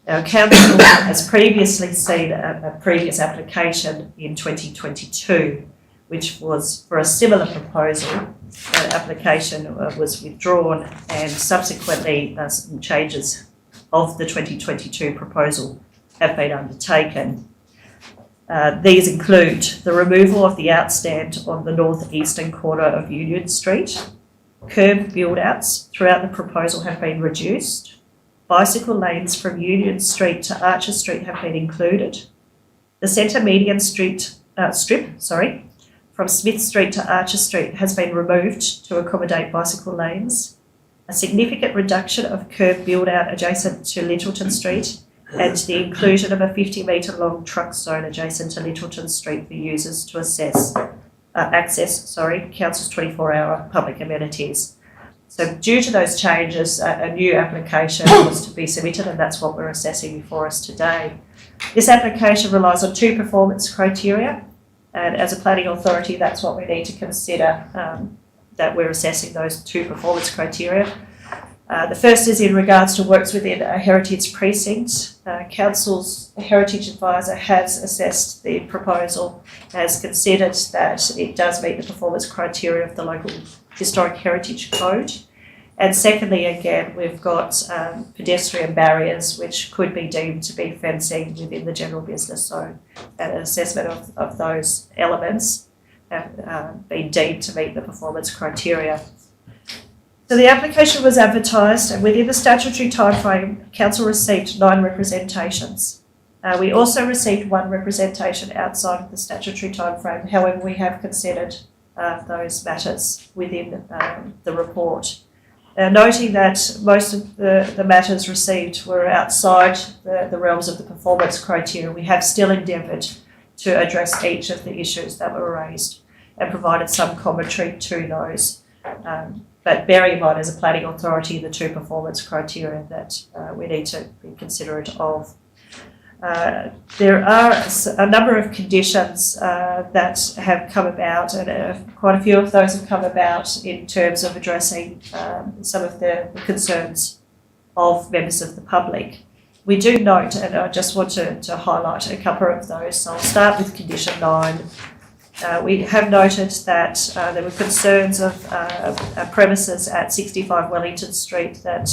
Now, Council has previously seen a previous application in 2022, which was for a similar proposal. That application was withdrawn, and subsequently some changes of the 2022 proposal have been undertaken. These include the removal of the outstand on the northeastern corner of Union Street. Curb build-outs throughout the proposal have been reduced. Bicycle lanes from Union Street to Archer Street have been included. The centre median strip from Smith Street to Archer Street has been removed to accommodate bicycle lanes. A significant reduction of curb build-out adjacent to Littleton Street, and the inclusion of a 50-metre long truck zone adjacent to Littleton Street for users to access Council's 24-hour public amenities. So due to those changes, a new application was to be submitted, and that's what we're assessing before us today. This application relies on 2 performance criteria, and as a planning authority, that's what we need to consider, that we're assessing those 2 performance criteria. The first is in regards to works within a heritage precinct. Council's heritage advisor has assessed the proposal, has considered that it does meet the performance criteria of the local Historic Heritage Code. And secondly, again, we've got pedestrian barriers which could be deemed to be fencing within the general business zone. And an assessment of those elements have been deemed to meet the performance criteria. So the application was advertised, and within the statutory timeframe, Council received 9 representations. We also received 1 representation outside of the statutory timeframe. However, we have considered those matters within the report. Noting that most of the matters received were outside the realms of the performance criteria, we have still endeavoured to address each of the issues that were raised and provided some commentary to those. but bearing in mind as a planning authority the two performance criteria that we need to be considerate of. There are a number of conditions that have come about, and quite a few of those have come about in terms of addressing some of the concerns of members of the public. We do note, and I just want to highlight a couple of those, so I'll start with condition 9. We have noted that there were concerns of premises at 65 Wellington Street that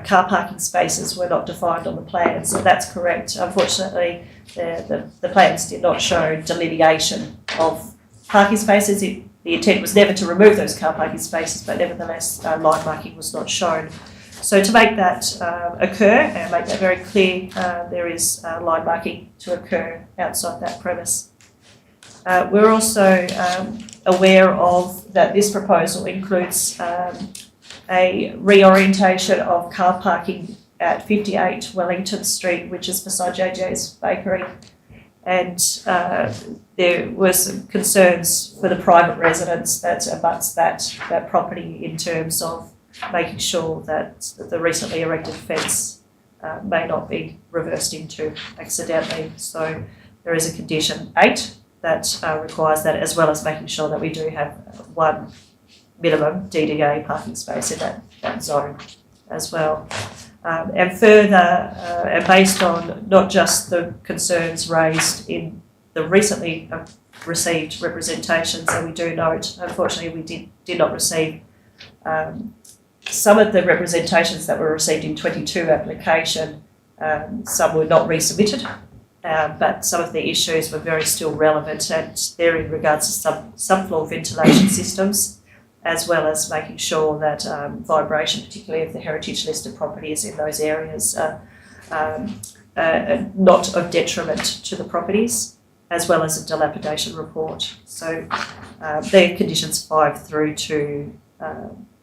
car parking spaces were not defined on the plans, so that's correct. Unfortunately, the plans did not show delineation of parking spaces. The intent was never to remove those car parking spaces, but nevertheless, line marking was not shown. So to make that occur and make that very clear, there is line marking to occur outside that premise. We're also aware of that this proposal includes a reorientation of car parking at 58 Wellington Street, which is beside JJ's Bakery. And there were some concerns for the private residents that abuts that property in terms of making sure that the recently erected fence may not be reversed into accidentally. So there is a condition 8 that requires that, as well as making sure that we do have one minimum DDA parking space in that zone as well. And further, and based on not just the concerns raised in the recently received representations, and we do note, unfortunately, we did not receive some of the representations that were received in 22 application, some were not resubmitted, but some of the issues were very still relevant, and they're in regards to subfloor ventilation systems, as well as making sure that vibration, particularly of the heritage listed properties in those areas, are not of detriment to the properties, as well as a dilapidation report. So they're conditions 5 through to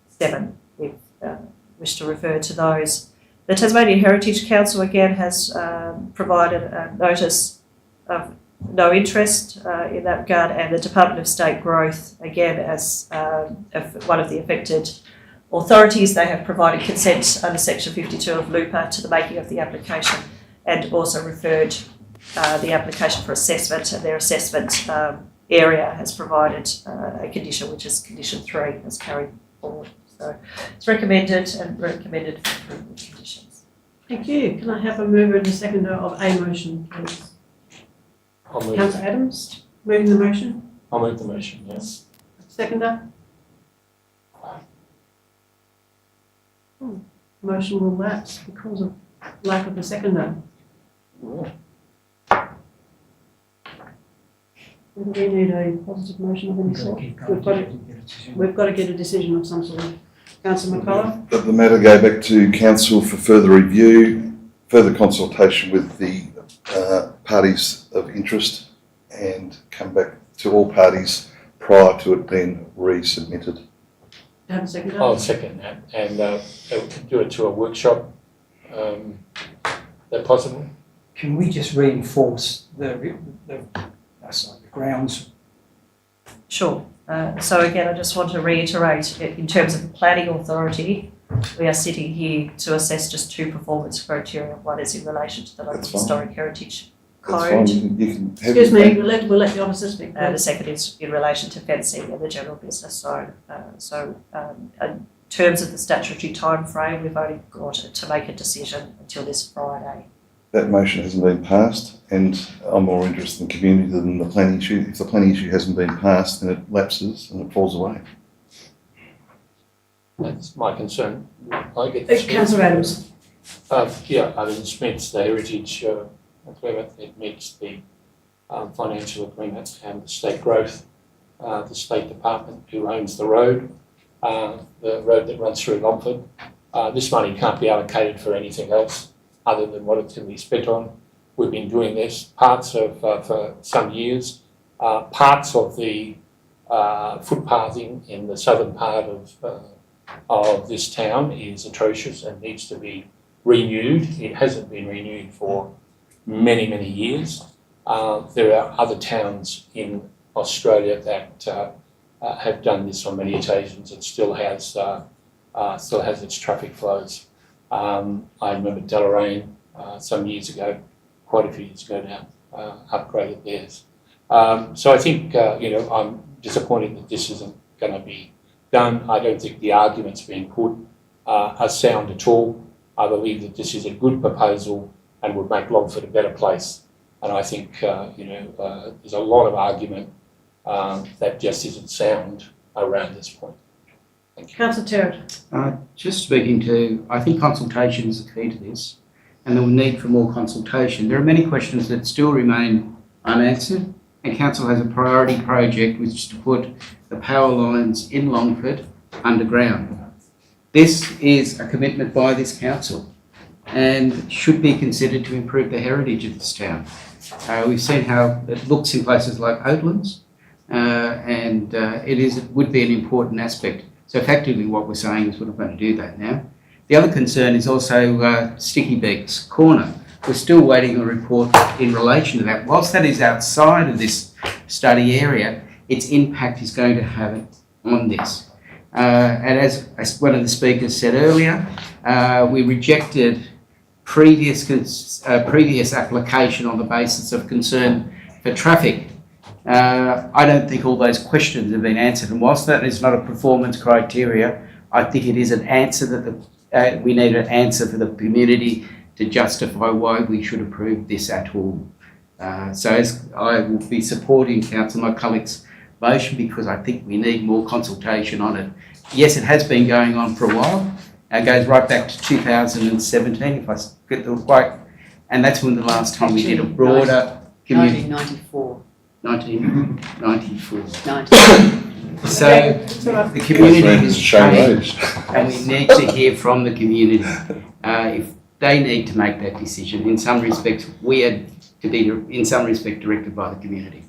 7, if wish to refer to those. The Tasmanian Heritage Council again has provided a notice of no interest in that regard, and the Department of State Growth, again, as one of the affected authorities, they have provided consent under Section 52 of LUPA to the making of the application, and also referred the application for assessment, and their assessment area has provided a condition, which is condition 3, as carried forward. So it's recommended and recommended for approval conditions. Thank you. Can I have a mover and a seconder of a motion, please? I'll move. Councillor Adams, moving the motion. I'll move the motion, yes. Seconder? Motion will lapse because of lack of a seconder. Do we need a positive motion of any sort? We've got to get a decision of some sort. Councillor McCullough? That the matter go back to council for further review, further consultation with the parties of interest, and come back to all parties prior to it being resubmitted. Have a seconder? I'll second that, and do it to a workshop. That possible? Can we just reinforce the grounds? Sure. So again, I just want to reiterate, in terms of the planning authority, we are sitting here to assess just 2 performance criteria. One is in relation to the local historic heritage code. You can have Excuse me, we'll let the officer speak. The second is in relation to fencing and the general business zone. In terms of the statutory time frame, we've only got to make a decision until this Friday. That motion hasn't been passed, and I'm more interested in community than the planning issue. If the planning issue hasn't been passed, then it lapses and it falls away. That's my concern. Councillor Adams. Smith's the heritage agreement. It meets the financial agreement and the state growth. The State Department, who owns the road that runs through Longford. This money can't be allocated for anything else other than what it can be spent on. We've been doing this for some years. Parts of the footpathing in the southern part of this town is atrocious and needs to be renewed. It hasn't been renewed for many, many years. There are other towns in Australia that have done this on many occasions and still has its traffic flows. I remember Deloraine some years ago, quite a few years ago now, upgraded theirs. So I think, I'm disappointed that this isn't going to be done. I don't think the arguments being put are sound at all. I believe that this is a good proposal and would make Longford a better place. And I think, there's a lot of argument that just isn't sound around this point. Thank you. Councillor Terrett. Just speaking to, I think consultation is the key to this, and the need for more consultation. There are many questions that still remain unanswered, and Council has a priority project which is to put the power lines in Longford underground. This is a commitment by this Council and should be considered to improve the heritage of this town. We've seen how it looks in places like Oatlands, and it would be an important aspect. So effectively what we're saying is we're not going to do that now. The other concern is also Sticky Beaks Corner. We're still waiting on a report in relation to that. Whilst that is outside of this study area, its impact is going to have it on this. And as one of the speakers said earlier, we rejected previous application on the basis of concern for traffic. I don't think all those questions have been answered, and whilst that is not a performance criteria, I think it is an answer that we need an answer for the community to justify why we should approve this at all. So as I will be supporting Councillor McCulloch's motion because I think we need more consultation on it. Yes, it has been going on for a while. It goes right back to 2017, if I get the right, and that's when the last time we did a broader community. 1994. 1994. 1994. So the community has changed, and we need to hear from the community. If they need to make that decision, in some respects, we are to be, in some respect, directed by the community.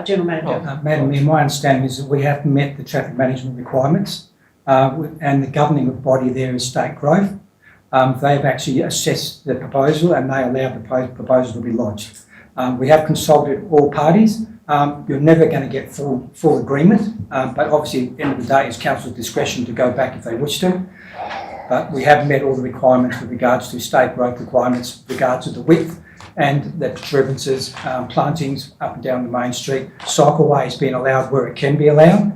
General Manager. Madam Mayor, my understanding is that we have met the traffic management requirements, and the governing body there is State Growth. They've actually assessed the proposal and they allowed the proposal to be lodged. We have consulted all parties. You're never going to get full agreement, but obviously at the end of the day it's council's discretion to go back if they wish to. But we have met all the requirements with regards to state growth requirements, with regards to the width and the disturbances, plantings up and down the main street, cycleways being allowed where it can be allowed,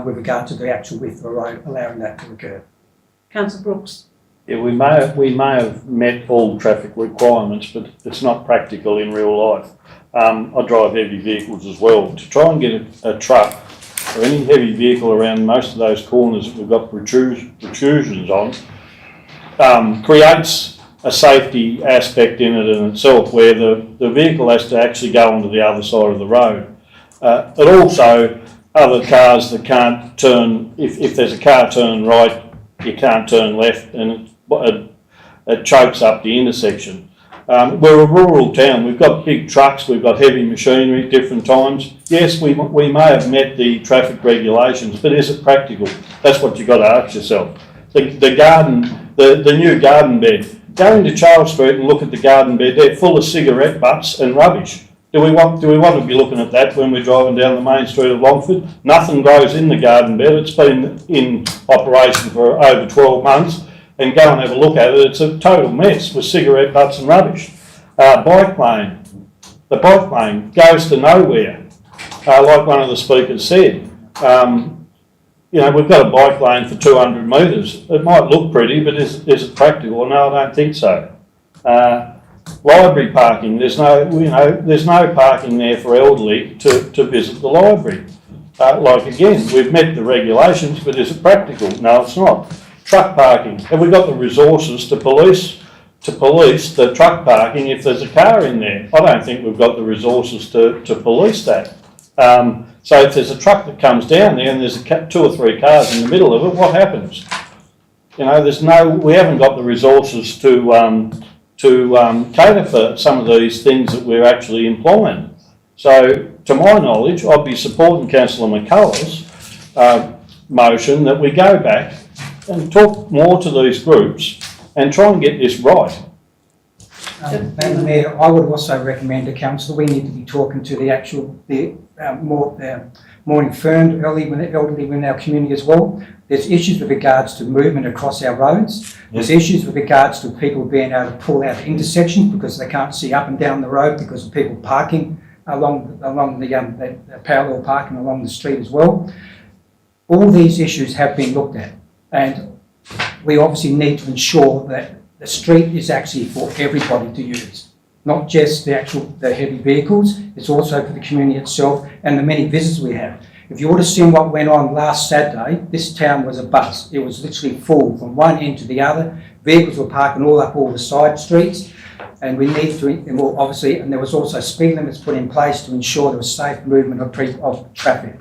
with regard to the actual width of the road, allowing that to occur. Councillor Brooks. Yeah, we may have met all traffic requirements, but it's not practical in real life. I drive heavy vehicles as well. To try and get a truck or any heavy vehicle around most of those corners that we've got protrusions on creates a safety aspect in it in itself, where the vehicle has to actually go onto the other side of the road. But also other cars that can't turn, if there's a car turn right, you can't turn left, and it chokes up the intersection. We're a rural town. We've got big trucks, we've got heavy machinery at different times. Yes, we may have met the traffic regulations, but is it practical? That's what you've got to ask yourself. The new garden bed. Go into Charles Street and look at the garden bed. They're full of cigarette butts and rubbish. Do we want to be looking at that when we're driving down the main street of Longford? Nothing grows in the garden bed. It's been in operation for over 12 months. And go and have a look at it. It's a total mess with cigarette butts and rubbish. Bike lane. The bike lane goes to nowhere. Like one of the speakers said. We've got a bike lane for 200 metres. It might look pretty, but is it practical? No, I don't think so. Library parking. There's no parking there for elderly to visit the library. Again, we've met the regulations, but is it practical? No, it's not. Truck parking. Have we got the resources to police the truck parking if there's a car in there? I don't think we've got the resources to police that. So if there's a truck that comes down there and there's 2 or 3 cars in the middle of it, what happens? We haven't got the resources to cater for some of these things that we're actually employing. So to my knowledge, I'd be supporting Councillor McCulloch's motion that we go back and talk more to these groups and try and get this right. Madam Mayor, I would also recommend to Council we need to be talking to the more more infirmed elderly in our community as well. There's issues with regards to movement across our roads. There's issues with regards to people being able to pull out intersections because they can't see up and down the road because of people parking along the parallel parking along the street as well. All these issues have been looked at, and we obviously need to ensure that the street is actually for everybody to use, not just the heavy vehicles. It's also for the community itself and the many visitors we have. If you would have seen what went on last Saturday, this town was a buzz. It was literally full from one end to the other. Vehicles were parking all up all the side streets, and we need to, and well, obviously, and there was also speed limits put in place to ensure there was safe movement of traffic.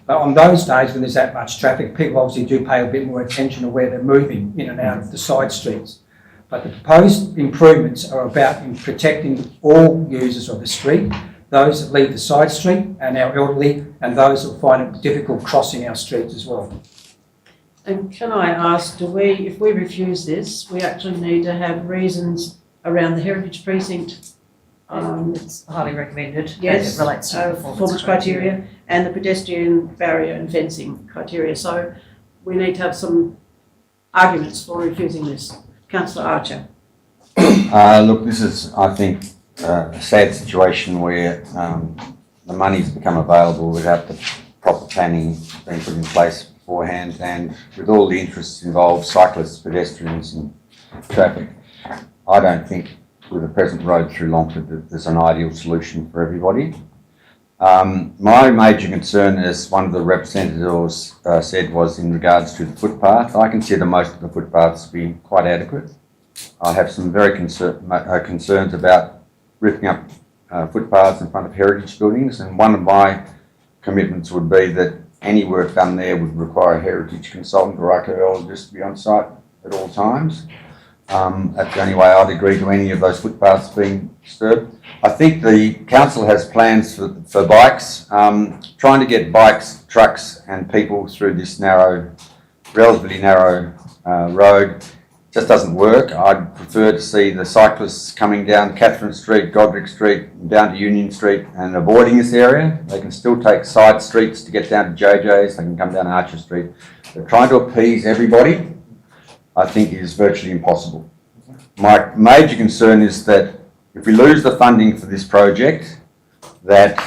But on those days when there's that much traffic, people obviously do pay a bit more attention to where they're moving in and out of the side streets. But the proposed improvements are about protecting all users of the street, those that leave the side street and our elderly, and those that find it difficult crossing our streets as well. And can I ask, if we refuse this, we actually need to have reasons around the heritage precinct? It's highly recommended. Yes, as it relates to performance criteria and the pedestrian barrier and fencing criteria. So we need to have some arguments for refusing this. Councillor Archer. Look, this is, I think, a sad situation where the money's become available without the proper planning being put in place beforehand, and with all the interests involved, cyclists, pedestrians and traffic, I don't think with the present road through Longford that there's an ideal solution for everybody. My major concern, as one of the representatives said, was in regards to the footpath. I consider most of the footpaths to be quite adequate. I have some very concerns about ripping up footpaths in front of heritage buildings, and one of my commitments would be that any work done there would require a heritage consultant or archaeologist to be on site at all times. That's the only way I'd agree to any of those footpaths being disturbed. I think the council has plans for bikes. Trying to get bikes, trucks and people through this relatively narrow road just doesn't work. I'd prefer to see the cyclists coming down Catherine Street, Godric Street, down to Union Street and avoiding this area. They can still take side streets to get down to JJ's, they can come down Archer Street. But trying to appease everybody, I think, is virtually impossible. My major concern is that if we lose the funding for this project, that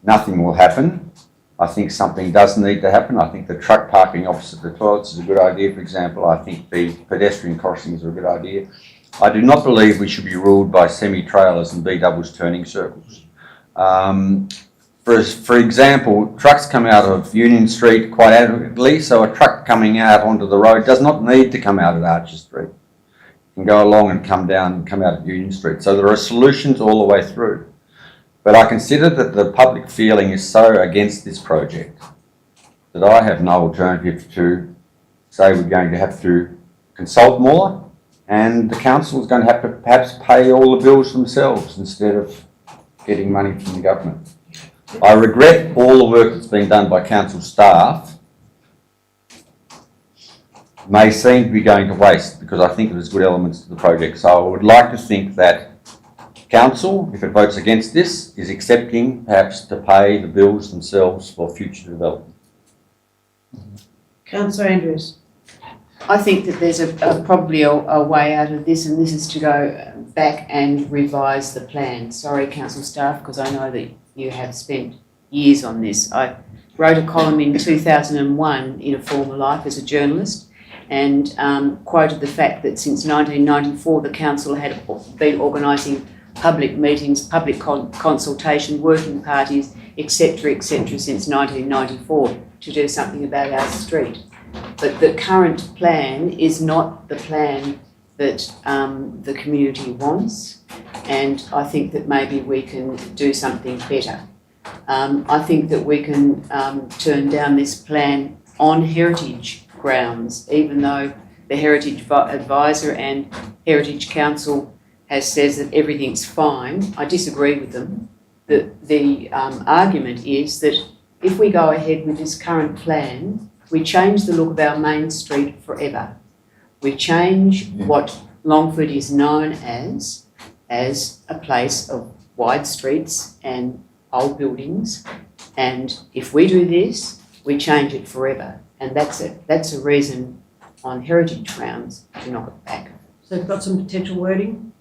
nothing will happen. I think something does need to happen. I think the truck parking opposite the toilets is a good idea, for example. I think the pedestrian crossings are a good idea. I do not believe we should be ruled by semi-trailers and B-doubles turning circles. For example, trucks come out of Union Street quite adequately, so a truck coming out onto the road does not need to come out at Archer Street. It can go along and come down and come out at Union Street. So there are solutions all the way through. But I consider that the public feeling is so against this project that I have no alternative to say we're going to have to consult more, and the council is going to have to perhaps pay all the bills themselves instead of getting money from the government. I regret all the work that's been done by council staff may seem to be going to waste, because I think there's good elements to the project. So I would like to think that council, if it votes against this, is accepting perhaps to pay the bills themselves for future development. Councillor Andrews. I think that there's probably a way out of this, and this is to go back and revise the plan. Sorry, council staff, because I know that you have spent years on this. I wrote a column in 2001 in A Former Life as a journalist, and quoted the fact that since 1994 the council had been organising public meetings, public consultation, working parties, etc., since 1994 to do something about our street. But the current plan is not the plan that the community wants, and I think that maybe we can do something better. I think that we can turn down this plan on heritage grounds, even though the Heritage Advisor and Heritage Council says that everything's fine. I disagree with them. The argument is that if we go ahead with this current plan, we change the look of our main street forever. We change what Longford is known as a place of wide streets and old buildings, And if we do this, we change it forever. And that's a reason on heritage grounds to knock it back. So we've got some potential wording.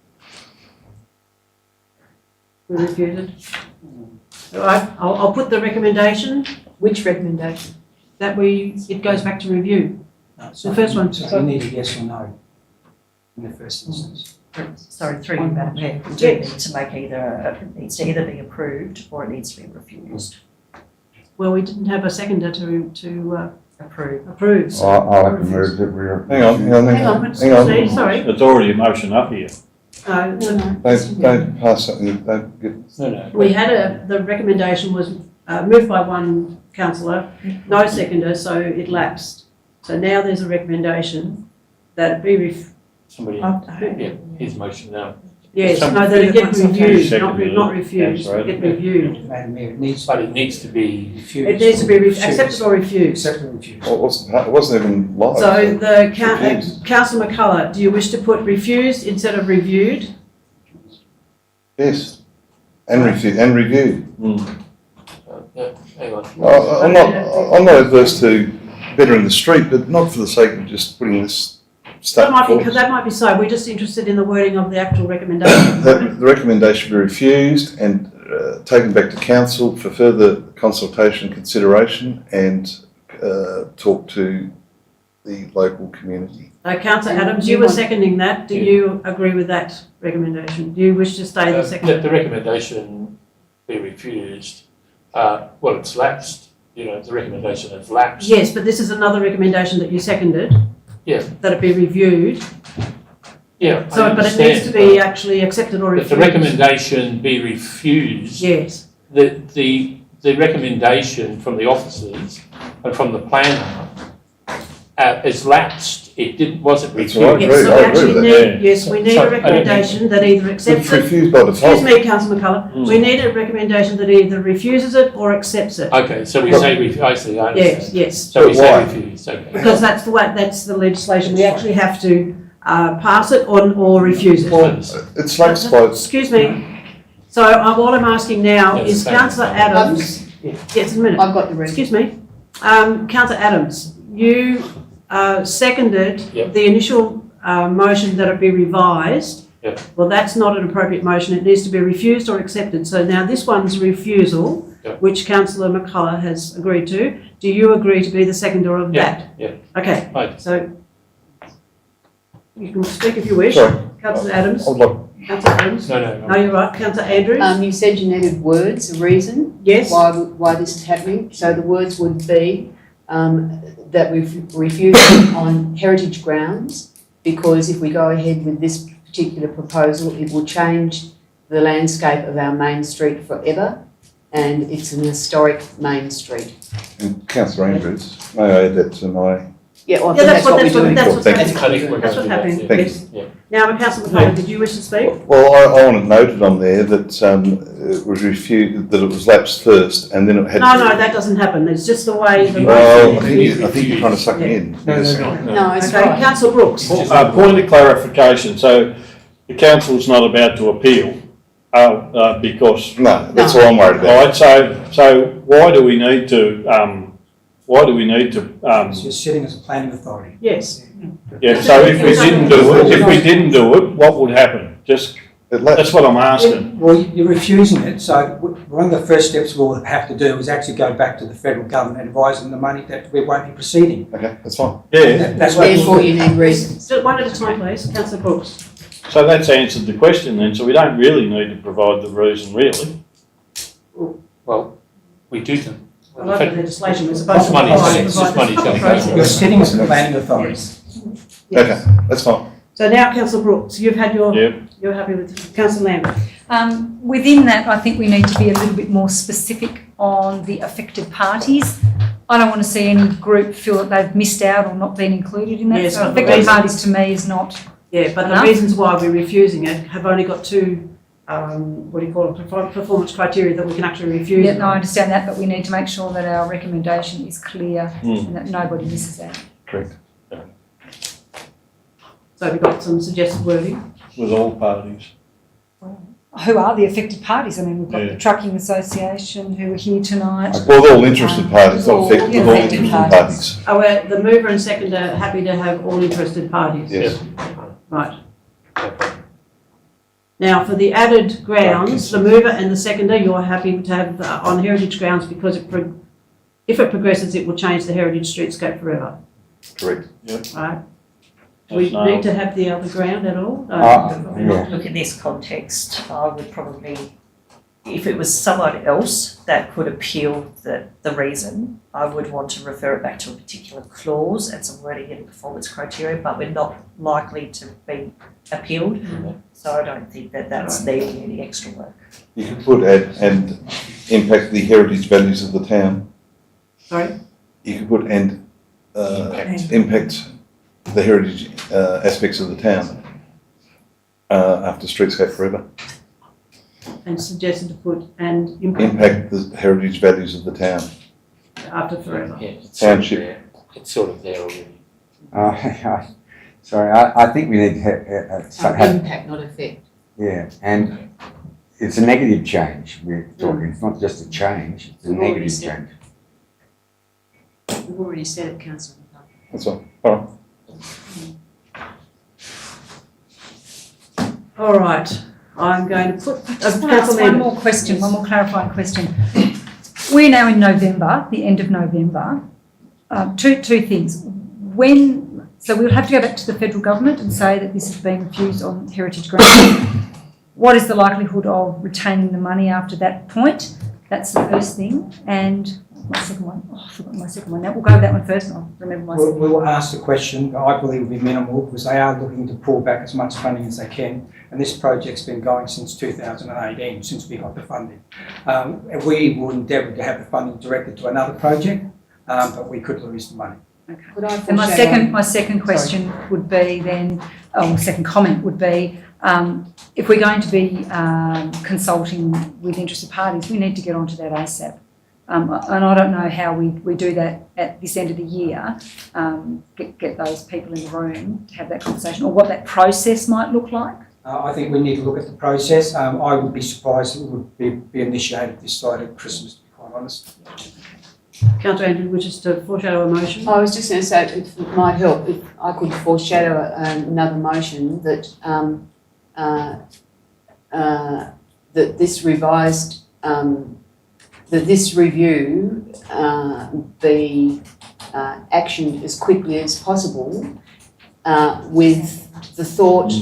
We refuse it. All right, I'll put the recommendation. Which recommendation? That it goes back to review. So The first one. So you need a yes or no in the first instance. Sorry, through you, Madam Mayor. We do need to make it needs to either be approved or it needs to be refused. Well, we didn't have a seconder to approve. So I like to move that we're. Hang on. Hang on. Sorry. There's already a motion up here. No. Don't pass something, don't get. No. We had the recommendation was moved by one councillor, no seconder, so it lapsed. So now there's a recommendation that it be Somebody, his motion now. yes, no, that it get reviewed, not refused, get reviewed. Madam Mayor, it needs. But it needs to be refused. It needs to be accepted or refused. Accepted or refused. It wasn't even live. So the Councillor McCullough, do you wish to put refused instead of reviewed? Yes, and reviewed. Hang on. I'm not averse to better in the street, but not for the sake of just putting this stuff. That might be so. We're just interested in the wording of the actual recommendation. The recommendation be refused and taken back to council for further consultation, consideration, and talk to the local community. Councillor Adams, you were seconding that. Do you agree with that recommendation? Do you wish to stay the second? The recommendation be refused. Well, it's lapsed. The recommendation has lapsed. Yes, but this is another recommendation that you seconded. Yeah. That it be reviewed. Yeah. So, but it needs to be actually accepted or refused. If the recommendation be refused. Yes. The recommendation from the officers and from the planner is lapsed. It wasn't refused. Yes, so we actually need, we need a recommendation that either accepts it. Refused by default. Excuse me, Councillor McCullough. We need a recommendation that either refuses it or accepts it. Okay, so we say refuse. I see. I understand. Yes. So we say refuse. Okay. Because that's the way. That's the legislation. We actually have to pass it or refuse it. It's lapsed by. Excuse me. So what I'm asking now is Councillor Adams. Yes, a minute. I've got the reason. Excuse me. Councillor Adams, you seconded the initial motion that it be revised. Yep. Well, that's not an appropriate motion. It needs to be refused or accepted. So now this one's refusal, which Councillor McCullough has agreed to. Do you agree to be the seconder of that? Yeah. Okay. Right. So you can speak if you wish. Sorry. Councillor Adams. Councillor Adams. No. No, you're right. Councillor Andrews. You said you needed words, a reason. Yes. Why this is happening. So the words would be that we've refused it on heritage grounds, because if we go ahead with this particular proposal, it will change the landscape of our main street forever, and it's an historic main street. And Councillor Andrews, may I add that to my. Yeah, well, that's what what's Thank happening. you. That's what's happening. Thank Yes. Now, Councillor McCullough, did you wish to speak? Well, I want it noted on there that it was refused, that it was lapsed first, and then it had. No, that doesn't happen. It's just the way the Well, motion I think you're trying to suck me in. No, it's Okay, right. Councillor Brooks. Point of clarification, so the council's not about to appeal because. No, that's all I'm worried about. Right, so why do we need to, It's just sitting as a planning authority. Yes. yeah, so if we didn't do it, what would happen? That's what I'm asking. Well, you're refusing it, so one of the first steps we'll have to do is actually go back to the federal government and advise them the money that we won't be proceeding. Okay, that's fine. Yeah. That's what Therefore, you need reasons. Just one at a time, please. Councillor Brooks. So that's answered the question then, so we don't really need to provide the reason, really. Well, we do them. I love the legislation. We're supposed to money. You're sitting as a planning authority. Okay, that's fine. So now, Councillor Brooks, you've had your. You're happy with Councillor Lambert. Within that, I think we need to be a little bit more specific on the affected parties. I don't want to see any group feel that they've missed out or not been included in that. Yes, so affected parties to me is not. Yeah, but enough. the reasons why we're refusing it have only got two, what do you call it, performance criteria that we can actually refuse. Yeah, no, I understand that, but we need to make sure that our recommendation is clear and that nobody misses out. Correct. So we've got some suggested wording. With all parties. who are the affected parties? I mean, we've got the Trucking Association who are here tonight. Well, all interested parties, not affected, all interested parties. Oh, well, the mover and seconder happy to have all interested parties? Yes. Right. Now, for the added grounds, the mover and the seconder, you're happy to have on heritage grounds because if it progresses, it will change the heritage streetscape forever. Correct. Yep. Right. Do we need to have the other ground at all? Look, in this context, I would probably, if it was someone else that could appeal the reason, I would want to refer it back to a particular clause and some wording in performance criteria, but we're not likely to be appealed, so I don't think that that's needing any extra work. You could put and impact the heritage values of the town. Sorry? You could put impact the heritage aspects of the town after Streetscape Forever. And suggested to put and Impact the heritage values of the town. After forever. Yeah, it's Township. sort of there already. Sorry, I think we need to have Impact, not effect. yeah, and it's a negative change we're talking. It's not just a change; it's a negative change. We've already said it, Councillor. That's all. All right. All right. I'm going to put I just want to ask one more question, one more clarifying question. We're now in November, the end of November. Two things. So we'll have to go back to the federal government and say that this is being refused on heritage grounds. What is the likelihood of retaining the money after that point? That's the first thing. And my second one, I forgot my second one. Now we'll go with that one first and I'll remember my second one. We'll ask the question, I believe will be minimal because they are looking to pull back as much funding as they can. And this project's been going since 2018, since we got the funding. We will endeavour to have the funding directed to another project, but we could lose the money. Okay. And my second question would be then, second comment would be, if we're going to be consulting with interested parties, we need to get onto that ASAP. And I don't know how we do that at this end of the year, get those people in the room to have that conversation, or what that process might look like. I think we need to look at the process. I would be surprised if it would be initiated this side of Christmas, to be quite honest. Councillor Andrew wishes to foreshadow a motion. I was just going to say if it might help if I could foreshadow another motion that that this revised that this review be actioned as quickly as possible with the thought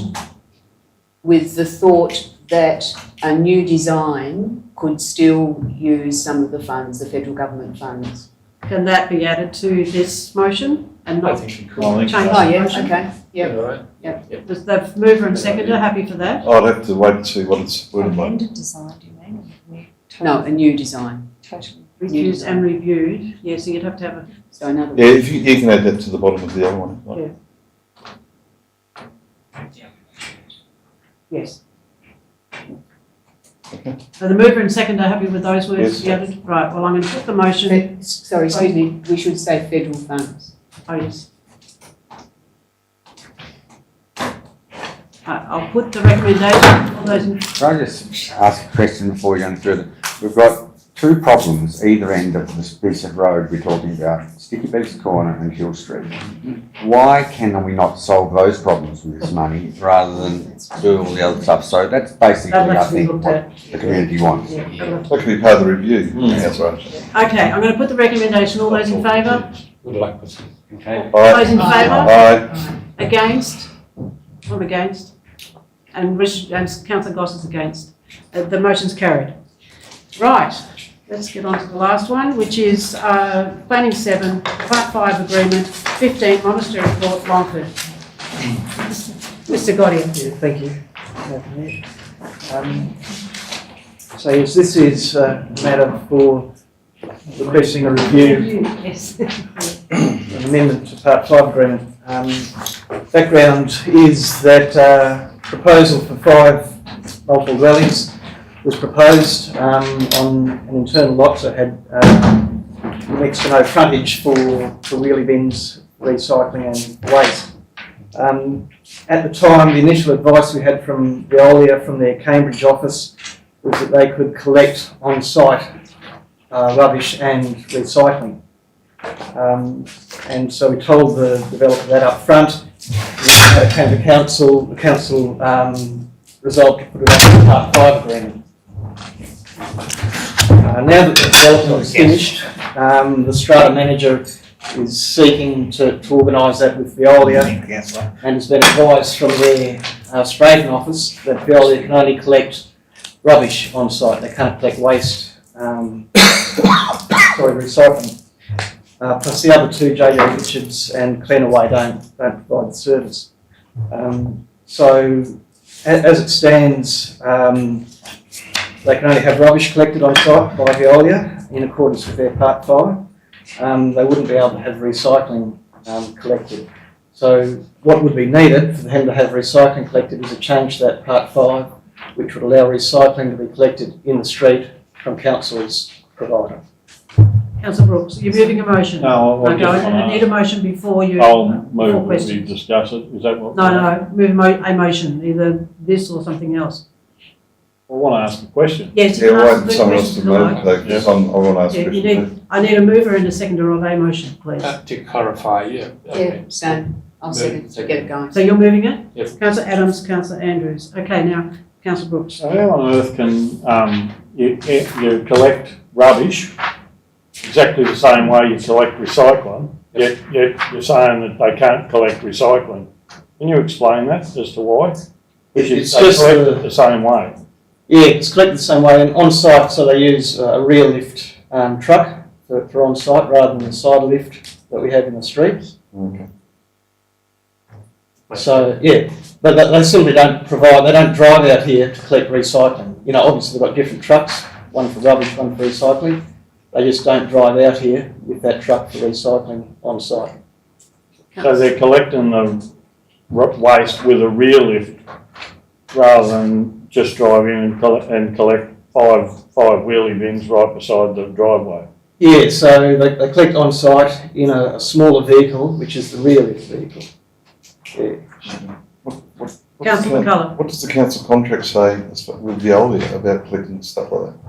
that a new design could still use some of the funds, the federal government funds. Can that be added to this motion and not change the motion? Oh, yeah, okay, yep. All right. Yep. Was the mover and seconder happy for that? I'd have to wait and see what it's worded like. Amended design, do you mean? No, a new design. Totally. Reviewed and reviewed, yeah, so you'd have to have a... So another. Yeah, if you can add that to the bottom of the other one. Like. Yeah. Yes. Okay. So the mover and seconder are happy with those words? Yes. Yeah. Right, well, I'm going to put the motion... Sorry, excuse me, we should say federal funds. Oh, yes. I'll put the recommendation. All those in... Can I just ask a question before we go further? We've got two problems either end of this piece of road we're talking about, Sticky Beaks Corner and Hill Street. Why can we not solve those problems with this money rather than do all the other stuff? So that's basically, I think, what the community wants. Yeah. That could be part of the review. That's right. Okay, I'm going to put the recommendation. All those in favour? Good luck with it. Okay. All those in favour? Aye. Against? I'm against. And Councillor Goss is against. The motion's carried. Right, let's get on to the last one, which is Planning 7, Part 5 Agreement, 15 Monastery Court, Longford. Mr. Gaudier. Yeah, thank you. So yes, this is a matter for requesting a review, Yes. an amendment to Part 5 Agreement. Background is that proposal for 5 multiple dwellings was proposed on an internal lot that had next to no frontage for wheelie bins, recycling and waste. At the time, the initial advice we had from Veolia, from their Cambridge office, was that they could collect on-site rubbish and recycling. And so we told the developer that up front. When it came to council, the council resolved to put it on the Part 5 agreement. Now that the development is finished, the strata manager is seeking to organise that with Veolia, and has been advised from their Strathern office that Veolia can only collect rubbish on site. They can't collect waste, recycling. Plus the other two, JJ Richards and Cleanaway, don't provide the service. So as it stands, they can only have rubbish collected on site by Veolia in accordance with their Part 5. They wouldn't be able to have recycling collected. So what would be needed for them to have recycling collected is a change to that Part 5, which would allow recycling to be collected in the street from council's provider. Councillor Brooks, you're moving a motion. No, I need a motion before you. I'll move that we discuss it. Is that what? No, move a motion, either this or something else. I want to ask a question. Yes, Yeah, you can why ask did someone else to questions, move, though, because I want to ask a question. I need a mover and a seconder of a motion, please. To clarify, yeah. Yeah, same. I'll second to get it going. So you're moving it? Yep. Councillor Adams, Councillor Andrews. Okay, now, Councillor Brooks. So how on earth can you collect rubbish exactly the same way you collect recycling, yet you're saying that they can't collect recycling? Can you explain that as to why? It's they just collect it the same way. Yeah, it's collected the same way and on site, so they use a rear lift truck for on site rather than the side lift that we have in the streets. Okay. So yeah, but they simply they don't drive out here to collect recycling. You know, obviously they've got different trucks, one for rubbish, one for recycling. They just don't drive out here with that truck for recycling on site. So they're collecting the waste with a rear lift rather than just drive in and collect five wheelie bins right beside the driveway. Yeah, so they collect on site in a smaller vehicle, which is the rear lift vehicle. Yeah. Councillor McCullough. What does the council contract say with Veolia about collecting stuff like that?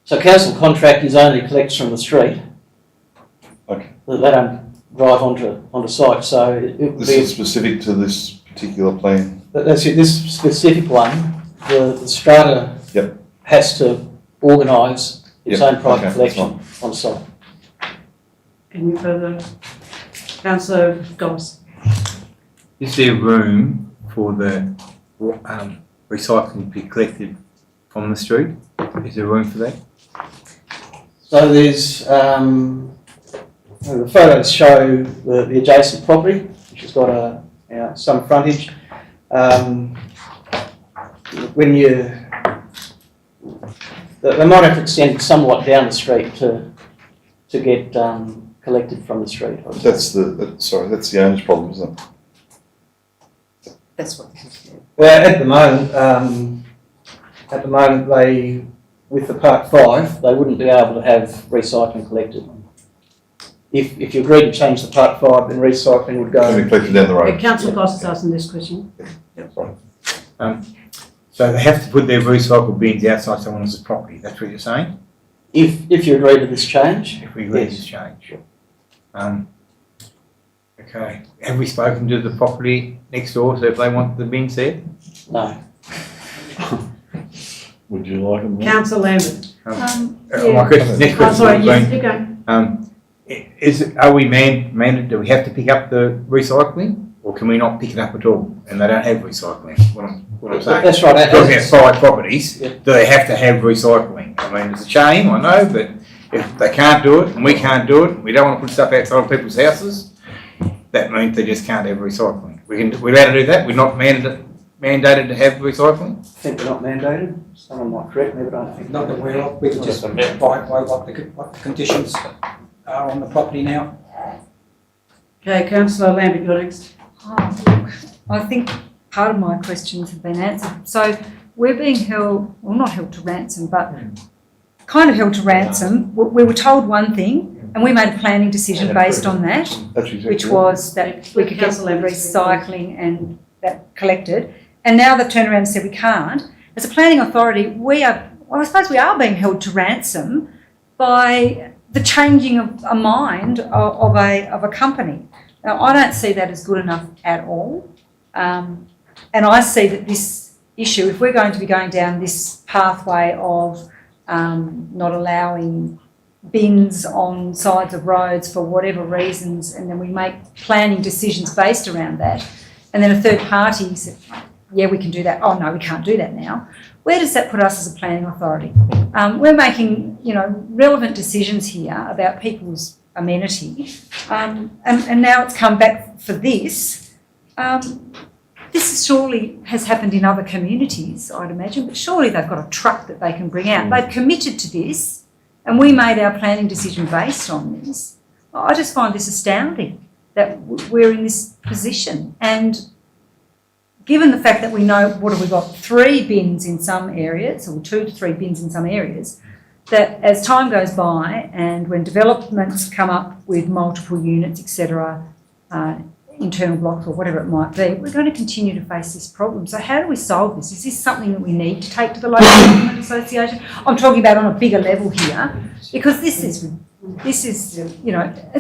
So council contract is only collects from the street. Okay. They don't drive onto site, so it would This is specific to this particular plan. That's it. This specific one, the strata has to organise its own private collection on site. Any further? Councillor Goss. Is there room for the recycling to be collected from the street? Is there room for that? So there's the photos show the adjacent property, which has got some frontage. When they might have to extend somewhat down the street to get collected from the street. That's the owner's problem, isn't it? That's what. Well, at the moment they, with the Part 5, they wouldn't be able to have recycling collected. If you agree to change the Part 5, then recycling would go. Can be collected down the road. Councillor Goss is asking this question. So they have to put their recycle bins outside someone else's property. That's what you're saying? If you agree to this change. If we agree to this change. Okay. Have we spoken to the property next door, so if they want the bins there? No. Would you like them? Councillor Lambert. My question, next question. I'm sorry, yes, you go. Are we mandated, do we have to pick up the recycling, or can we not pick it up at all? And they don't have recycling, what I'm saying. That's right. Talking about 5 properties, do they have to have recycling? I mean, it's a shame, I know, but if they can't do it, and we can't do it, we don't want to put stuff outside of people's houses, that means they just can't have recycling. We're allowed to do that, we're not mandated to have recycling? I think we're not mandated. Someone might correct me, but I don't think. Not that we're off, we can just abide by what the conditions are on the property now. Okay, Councillor Lambert, you're next. I think part of my questions have been answered. So we're being held, well, not held to ransom, but kind of held to ransom. We were told one thing And we made a planning decision based on that, which was that we could get recycling and that collected. And now they've turned around and said we can't. As a planning authority, I suppose we are being held to ransom by the changing of a mind of a company. Now, I don't see that as good enough at all. And I see that this issue, if we're going to be going down this pathway of not allowing bins on sides of roads for whatever reasons, and then we make planning decisions based around that, and then a third party says, yeah, we can do that. Oh, no, we can't do that now. Where does that put us as a planning authority? We're making, relevant decisions here about people's amenity, and now it's come back for this. This surely has happened in other communities, I'd imagine, but surely they've got a truck that they can bring out. They've committed to this, and we made our planning decision based on this. I just find this astounding that we're in this position. And given the fact that we know, what have we got, 3 bins in some areas, or 2 to 3 bins in some areas, that as time goes by and when developments come up with multiple units, etc., internal blocks or whatever it might be, we're going to continue to face this problem. So how do we solve this? Is this something that we need to take to the local government association? I'm talking about on a bigger level here, because this is it's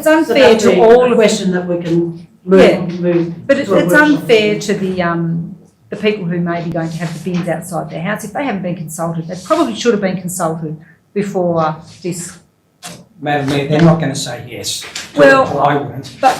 unfair to all. A question that we can move. But it's unfair to the people who may be going to have the bins outside their house. If they haven't been consulted, they probably should have been consulted before this. Madam Mayor, they're not going to say yes. Well, I wouldn't. But,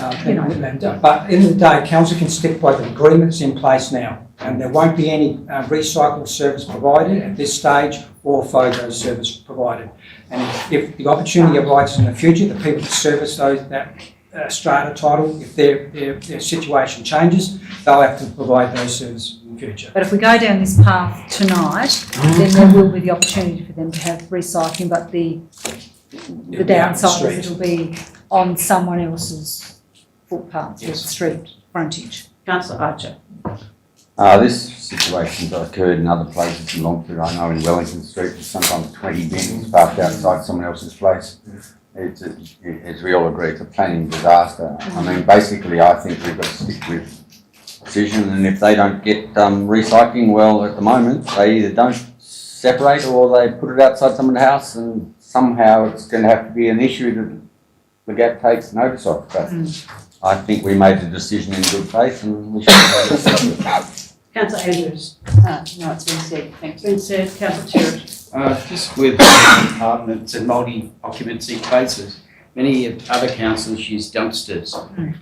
but in the day, council can stick by the agreements in place now, and there won't be any recycle service provided at this stage or FOGO service provided. And if the opportunity arises in the future, the people that service that strata title, if their situation changes, they'll have to provide those services in the future. But if we go down this path tonight, then there will be the opportunity for them to have recycling, but the downside is it'll be on someone else's footpath or street frontage. Councillor Archer. This situation's occurred in other places in Longford. I know in Wellington Street there's sometimes 20 bins parked outside someone else's place. As we all agree, it's a planning disaster. I mean, basically, I think we've got to stick with decision, and if they don't get recycling, well, at the moment, they either don't separate or they put it outside someone's house, and somehow it's going to have to be an issue that the GAP takes notice of. But I think we made the decision in good faith, and we should have it. Councillor Andrews. No, it's been said. Thanks. Been said. Councillor Terrett. Just with apartments and multi-occupancy places, many other councils use dumpsters,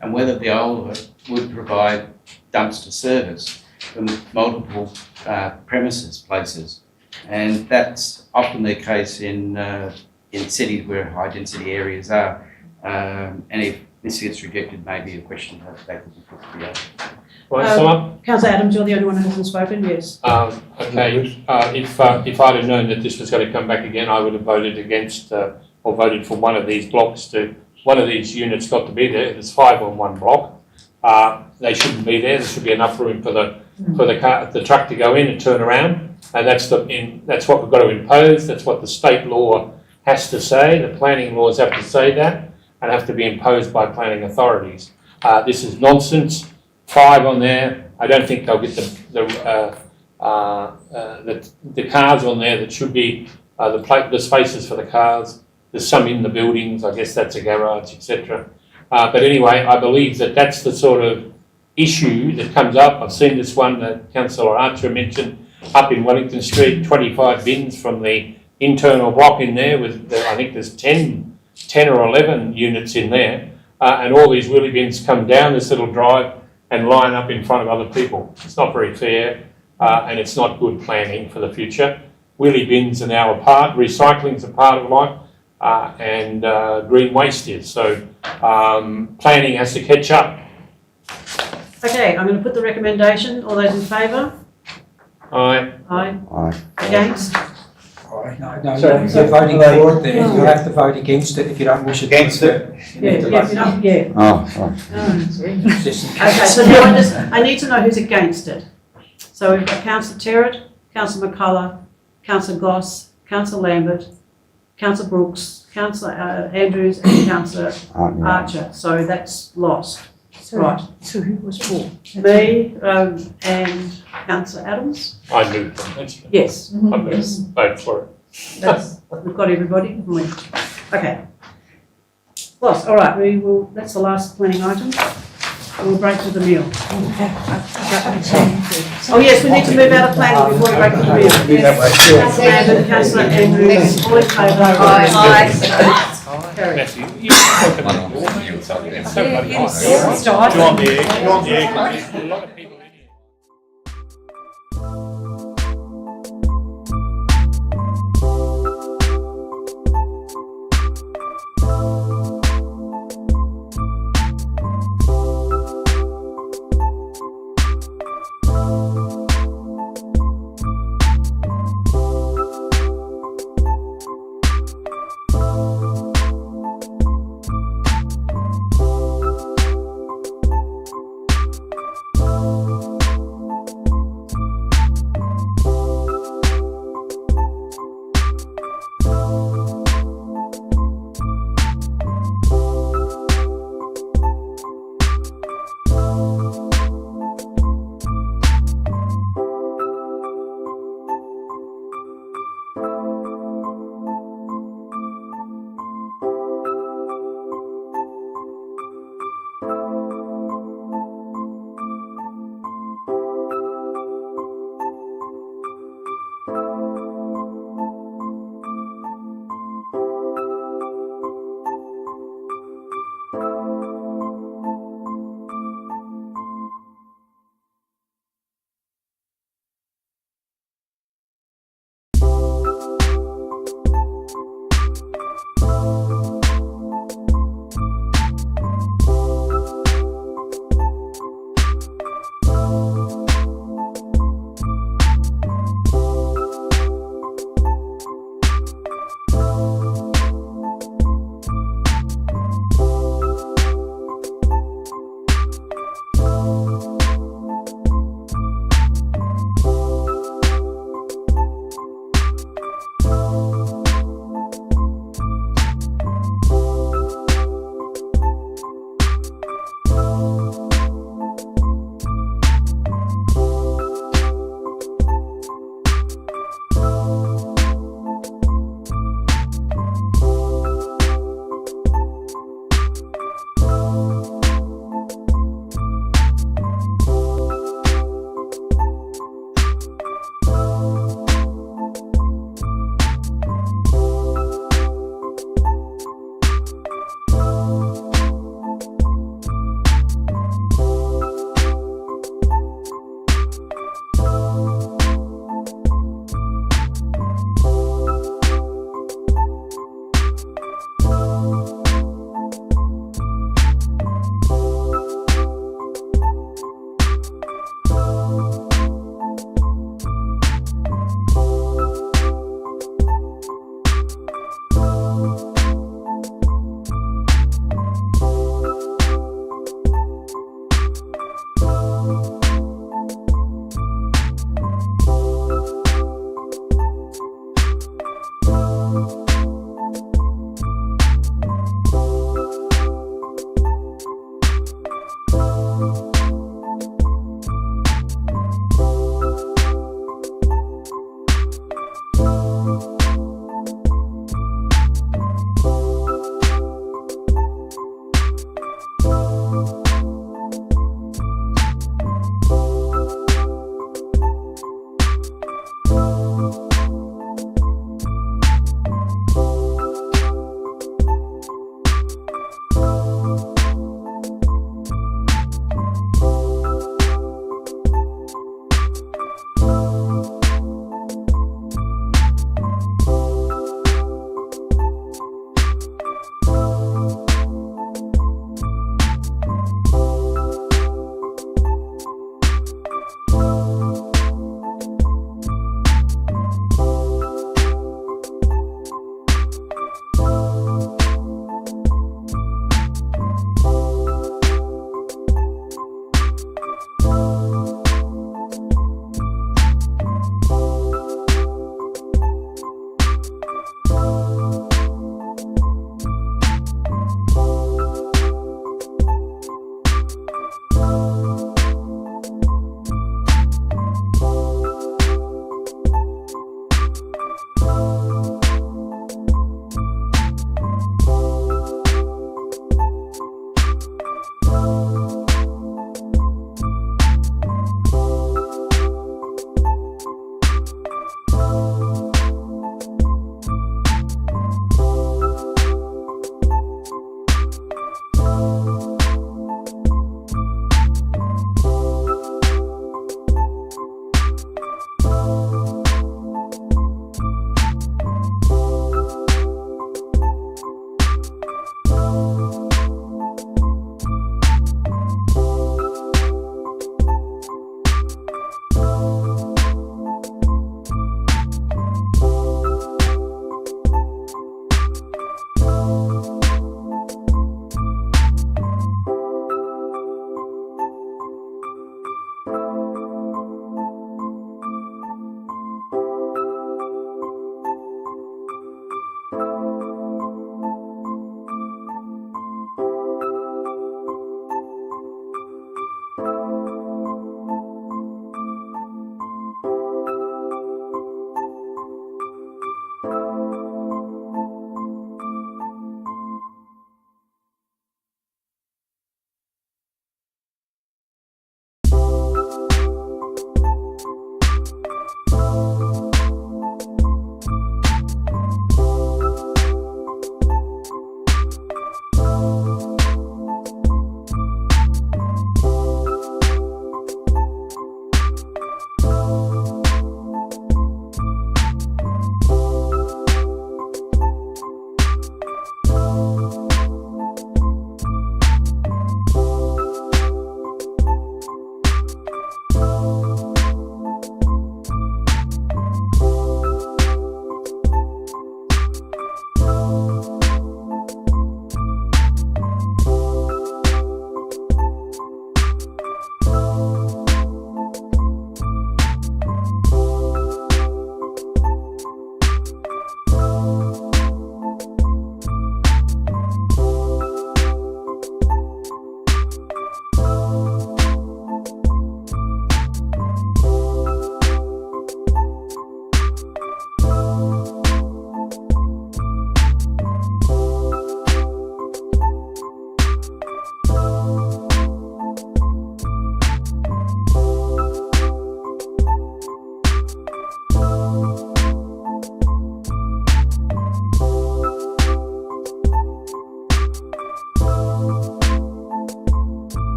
and whether the older would provide dumpster service for multiple premises places, and that's often the case in cities where high-density areas are. And if this gets rejected, maybe a question that could be put to the Councillor Adams, you're the only one who hasn't spoken, yes. Okay, if I'd have known that this was going to come back again, I would have voted against or voted for one of these blocks one of these units got to be there. There's 5 on one block. They shouldn't be there. There should be enough room for the truck to go in and turn around, and that's what we've got to impose. That's what the state law has to say. The planning laws have to say that and have to be imposed by planning authorities. This is nonsense. 5 on there. I don't think they'll get the cars on there that should be the spaces for the cars. There's some in the buildings. I guess that's a garage, etc. But anyway, I believe that that's the sort of issue that comes up. I've seen this one that Councillor Archer mentioned up in Wellington Street. 25 bins from the internal block in there. I think there's 10 or 11 units in there, and all these wheelie bins come down this little drive and line up in front of other people. It's not very fair, and it's not good planning for the future. Wheelie bins are now a part, recycling's a part of life, and green waste is. So planning has to catch up. Okay, I'm going to put the recommendation. All those in favour? Aye. Aye. Aye. Against? No, you're voting for it there. You'll have to vote against it if you don't wish it. Against it? Yeah. Oh, sorry. Okay, so I need to know who's against it. So we've got Councillor Terrett, Councillor McCullough, Councillor Goss, Councillor Lambert, Councillor Brooks, Councillor Andrews and Councillor Yeah. Archer, so that's lost. Right. So who was for? Me and Councillor Adams. I moved them, that's it. Yes. I'm going to vote for it. That's, we've got everybody, haven't we? Okay. Lost, all right, we will, that's the last planning item. We'll break to the meal. Oh yes, we need to move out of planning before we break to the meal. Councillor Lambert, Councillor Andrews, all in favour? Aye. Carried. Matthew, you spoke about it. So bloody hot. Do you want the air conditioning? A lot of people in here.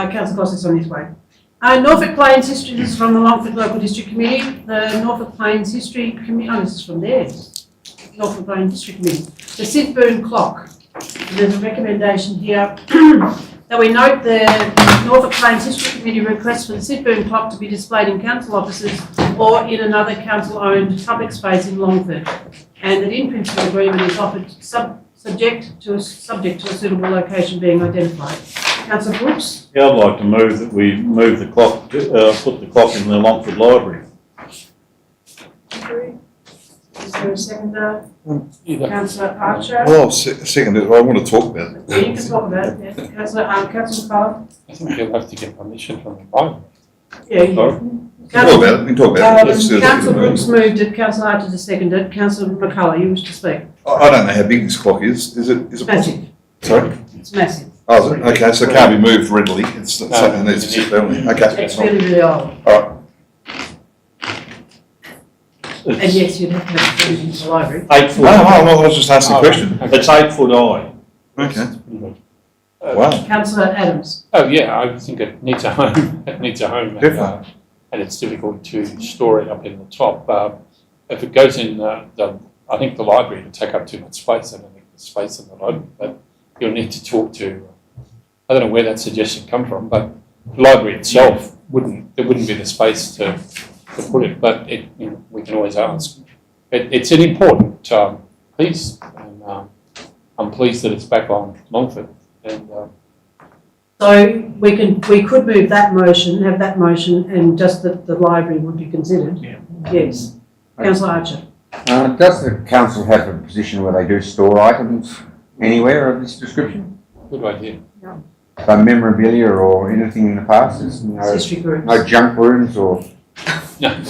Councillor Goss is on his way. Norfolk Plains History, this is from the Longford Local District Committee. The Norfolk Plains History Committee, oh, this is from theirs. Norfolk Plains District Committee. The Sidburn Clock. There's a recommendation here that we note the Norfolk Plains History Committee requests for the Sidburn Clock to be displayed in council offices or in another council-owned public space in Longford, and that in principle agreement is offered subject to a suitable location being identified. Councillor Brooks? Yeah, I'd like to move that we move the clock, put the clock in the Longford Library. Is there a seconder? Councillor Archer? Well, second, I want to talk about it. Yeah, you can talk about it, yeah. Councillor McCullough? I think you'll have to get permission from the Bible. Yeah, you Sorry? We can talk about it, we can talk about it. Let's do it. Councillor Brooks moved it, Councillor Archer seconded, Councillor McCullough, you wish to speak? I don't know how big this clock is. Is it Massive. possible? Sorry? It's massive. Oh, is it? Okay, so it can't be moved readily. It's something that needs to sit permanently. Okay. It's really, really old. All right. And yes, you'd have to have it in the library. 8 foot. No, I was just asking a question. It's 8 foot high. Okay. Wow. Councillor Adams? Oh, yeah, I think it needs a home. It needs a home. And it's difficult to store it up in the top. If it goes in I think the library would take up too much space. I don't think there's space in the library, but you'll need to talk to, I don't know where that suggestion come from, but the library itself there wouldn't be the space to put it, but we can always ask. It's an important piece, and I'm pleased that it's back on Longford. And So we could move that motion, have that motion, and just that the library would be considered? Yeah. Yes. Councillor Archer? Does the council have a position where they do store items anywhere of this description? Good idea. No. So memorabilia or anything in the past? There's History groups. no junk rooms or... No.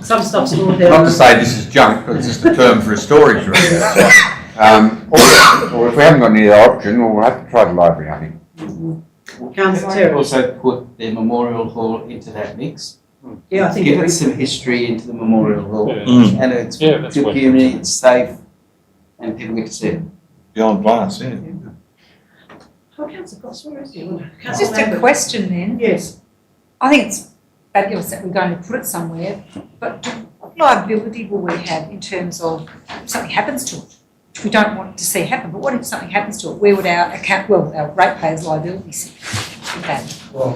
Some stuff stored there. Not to say this is junk, but it's just a term for a storage room. Or if we haven't got any other option, we'll have to try the library, I think. Councillor Could Terry? also put the memorial hall into that mix. Yeah, I think give it it would. some history into the memorial hall, Mm. and it's Yeah, good that's what- community, it's safe, and people get to see it. Beyond glass, yeah. Oh, Councillor Goss, where is he? Just a question then. Yes. I think it's fabulous that we're going to put it somewhere, but what liability will we have in terms of if something happens to it, which we don't want to see happen, but what if something happens to it? Where would our our ratepayers' liability sit with that? Well,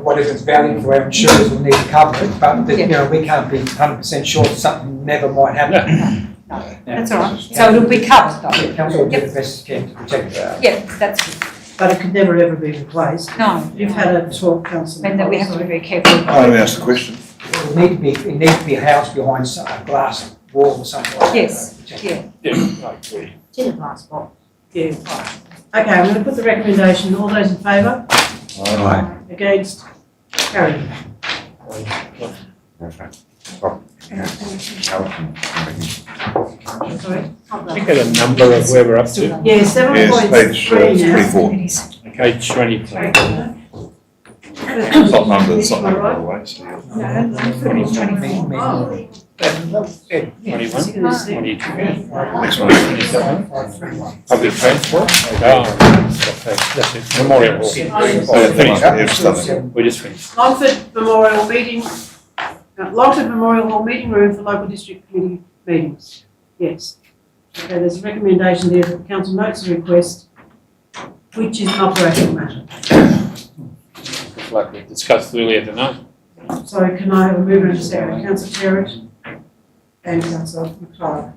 whatever it's valued for, our insurers will need to cover it, but you know, we can't be 100% sure that something never might happen. No, that's all right. So it'll be covered though? Yeah, council will do the best it can to protect it. Yeah, that's good. But it could never ever be replaced. No. You've had a talk, Councillor. And that we have to be very careful. I only asked the question. It needs to be housed behind a glass wall or something like that. Yes, yeah. Yeah, I agree. It's in a glass box. Yeah. Okay, I'm going to put the recommendation. All those in favour? Aye. Against? Carried. Sorry? I think there's a number of where we're up to. Yeah, Yes, 7.3 now. 24. Page 23. Top number, it's not number, by the way. So yeah. 21, 22. Next one. 27. Public transport. That's it. Memorial Hall. Yeah, Finished. yeah, just done that. We just finished. Longford Memorial Meeting, Longford Memorial Hall Meeting Room for local district committee meetings. Yes. Okay, there's a recommendation there that the council notes the request, which is an operational matter. Like we discussed earlier tonight. So can I have a mover and a second? Councillor Terry and Councillor McLeod.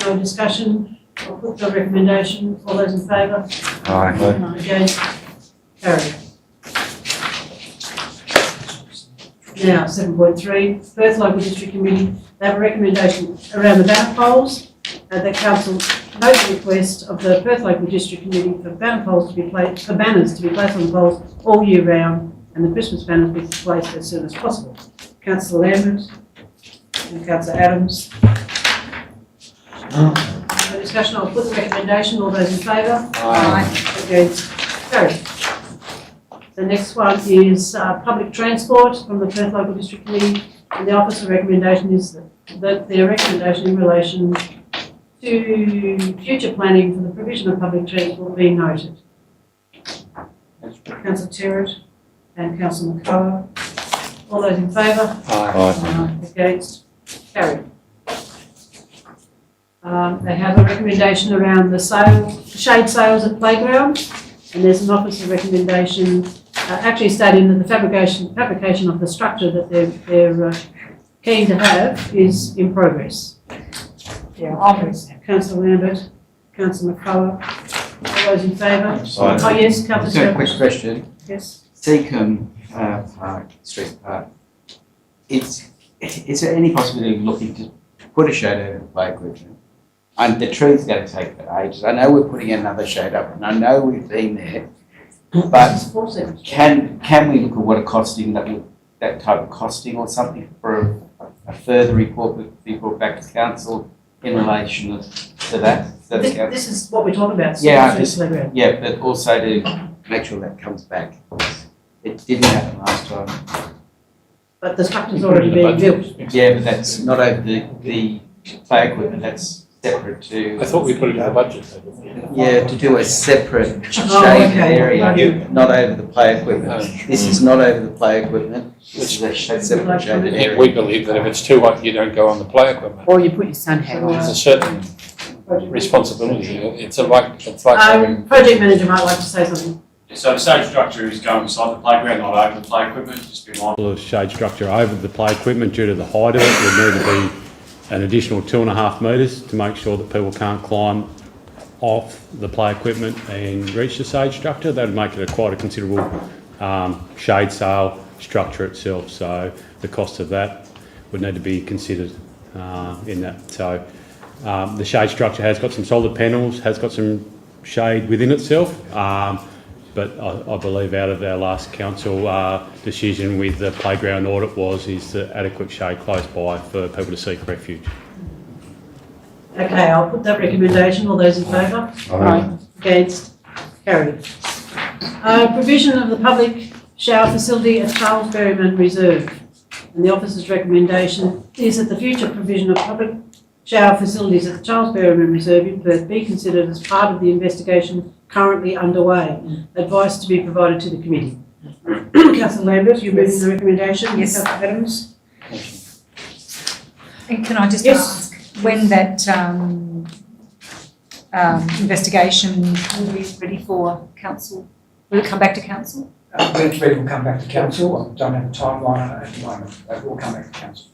No discussion. I'll put the recommendation. All those in favour? Aye. Against? Carried. Now, 7.3, Perth Local District Committee, they have a recommendation around the banner poles. The council notes the request of the Perth Local District Committee for banner poles to be placed, for banners to be placed on the poles all year round, and the Christmas banners be placed as soon as possible. Councillor Lambert and Councillor Adams. No discussion. I'll put the recommendation. All those in favour? Aye. Against? Carried. The next one is public transport from the Perth Local District Committee, and the officer recommendation is that their recommendation in relation to future planning for the provision of public transport being noted. Councillor Terrett and Councillor McCullough. All those in favour? Against? Carried. They have a recommendation around the shade sales at playground, and there's an officer recommendation actually stating that the fabrication of the structure that they're keen to have is in progress. Yeah, Councillor Lambert, Councillor McCullough, all those in favour? Aye. Oh yes, Just Councillor a quick question. Yes. Seacombe Park, Street Park, is there any possibility of looking to put a shade over the play equipment? And the tree's going to take ages. I know we're putting another shade up, and I know we've been there, but can we look at what a costing that type of costing or something for a further report would be brought back to council in relation to that? This is what we're talking about. Yeah, but also to make sure that comes back. It didn't happen last time. But the structure's already being built. Yeah, but that's not over the play equipment, that's separate to... I thought we put it in the budget. Yeah, to do a separate shaded area, not over the play equipment. This is not over the play equipment, this is a separate shaded area. We believe that if it's too hot, you don't go on the play equipment. Or you put your sun hat on. There's a certain responsibility. It's like having... Project manager might like to say something. So the shade structure is going beside the playground, not over the play equipment, just be mindful of shade structure over the play equipment due to the height of it. Would need to be an additional 2.5 metres to make sure that people can't climb off the play equipment and reach the shade structure. That would make it quite a considerable shade sail structure itself. So the cost of that would need to be considered in that. So the shade structure has got some solid panels, has got some shade within itself. But I believe out of our last council decision with the playground audit is the adequate shade close by for people to seek refuge. Okay, I'll put that recommendation. All those in favour? Aye. Against? Carried. Provision of the public shower facility at Charles Berryman Reserve. And the officer's recommendation is that the future provision of public shower facilities at the Charles Berryman Reserve in Perth be considered as part of the investigation currently underway. Advice to be provided to the committee. Councillor Lambert, you're moving the recommendation. Yes. Councillor Adams. And can I just ask when that investigation will be ready for council? Will it come back to council? When it's ready, will come back to council. I don't have a timeline on it at the moment, but it will come back to council.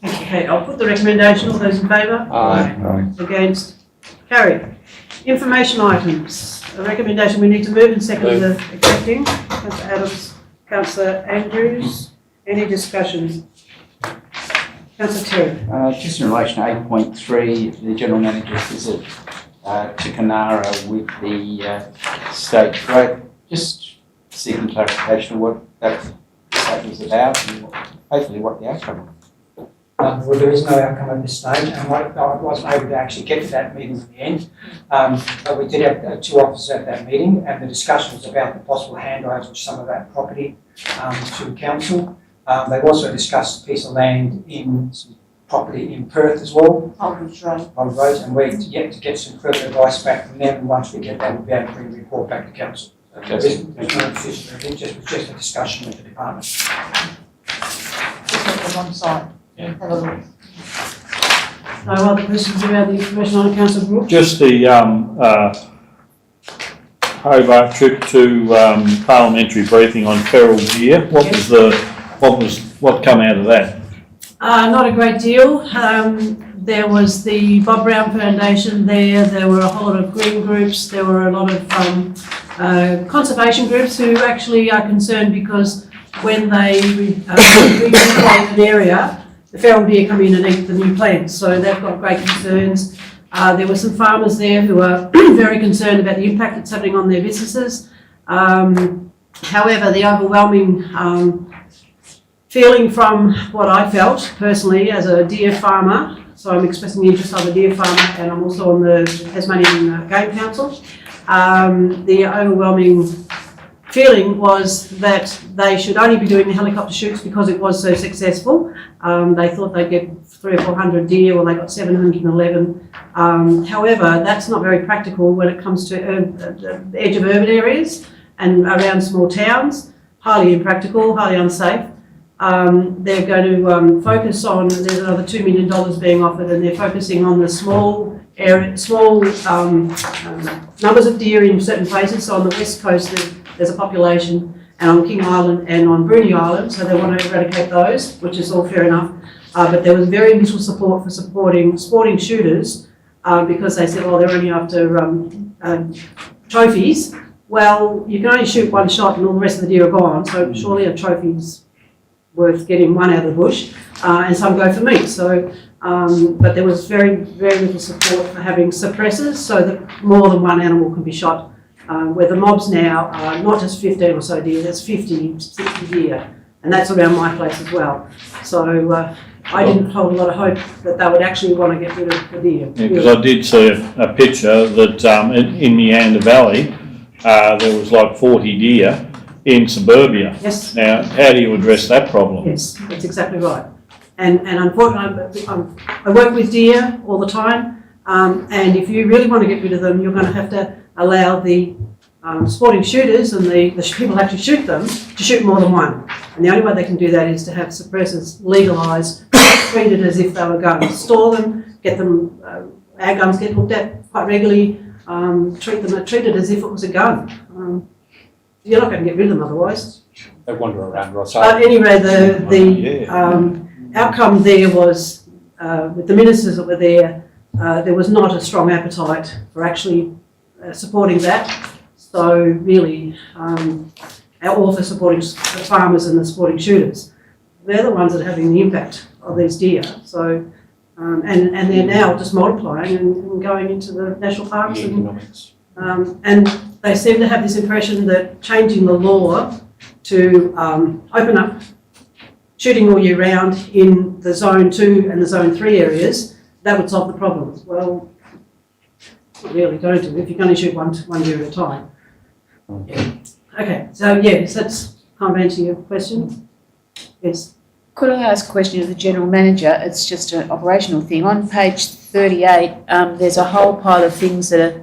Okay, I'll put the recommendation. All those in favour? Aye. Against? Carried. Information items. A recommendation we need to move and second the accepting. Councillor Adams, Councillor Andrews. Any discussion? Councillor Terry. Just in relation to 8.3, the General Manager's visit to Kanara with the state road, just seeking clarification of what that was about and hopefully what the outcome was. Well, there is no outcome at this stage, and I wasn't able to actually get to that meeting in the end. But we did have two officers at that meeting, and the discussion was about the possible handover of some of that property to council. They also discussed a piece of land in some property in Perth as well. Aldridge Road. Aldridge Road, and we're yet to get some further advice back from them, and once we get that, we'll be able to bring the report back to council. There's no decision, it was just a discussion with the department. Just have them on site. Yeah. Have a look. No other questions about the information on Councillor Brooks? Just the Hobart trip to parliamentary briefing on feral deer. What come out of that? Not a great deal. There was the Bob Brown Foundation there. There were a whole lot of green groups. There were a lot of conservation groups who actually are concerned because when they replant an area, the feral deer come in and eat the new plants. So they've got great concerns. There were some farmers there who are very concerned about the impact it's having on their businesses. However, the overwhelming feeling from what I felt personally as a deer farmer, so I'm expressing the interest of a deer farmer and I'm also on the Tasmanian Game Council, the overwhelming feeling was that they should only be doing the helicopter shoots because it was so successful. They thought they'd get 300 or 400 deer, well they got 711. However, that's not very practical when it comes to the edge of urban areas. and around small towns, highly impractical, highly unsafe. They're going to focus on, there's another $2 million being offered, and they're focusing on the small numbers of deer in certain places. So on the west coast there's a population, and on King Island and on Bruny Island, so they want to eradicate those, which is all fair enough. But there was very little support for supporting sporting shooters because they said, oh, they're only after trophies. Well, you can only shoot one shot and all the rest of the deer are gone, so surely a trophy's worth getting one out of the bush, and some go for meat. So, but there was very, very little support for having suppressors so that more than one animal can be shot. Where the mobs now are not just 15 or so deer, there's 50, 60 deer, and that's around my place as well. So I didn't hold a lot of hope that they would actually want to get rid of the deer. Yeah, because I did see a picture that in Meander Valley there was like 40 deer in suburbia. Yes. Now, how do you address that problem? Yes, that's exactly right. And unfortunately, I work with deer all the time, and if you really want to get rid of them, you're going to have to allow the sporting shooters and the people who actually shoot them to shoot more than one. And the only way they can do that is to have suppressors legalised, treated as if they were guns, store them, get them, our guns get looked at quite regularly, treated as if it was a gun. You're not going to get rid of them otherwise. They wander around, Ross. But anyway, the outcome there was, with the ministers that were there was not a strong appetite for actually supporting that. So really, or for supporting the farmers and the sporting shooters. They're the ones that are having the impact of these deer. So, and they're now just multiplying and going into the national parks. The economics. And they seem to have this impression that changing the law to open up shooting all year round in the Zone 2 and the Zone 3 areas, that would solve the problem. Well, not really going to, if you're going to shoot one deer at a time. Yeah. Okay, so yes, that's kind of answer your question. Yes. Could I ask a question of the General Manager? It's just an operational thing. On page 38, there's a whole pile of things that are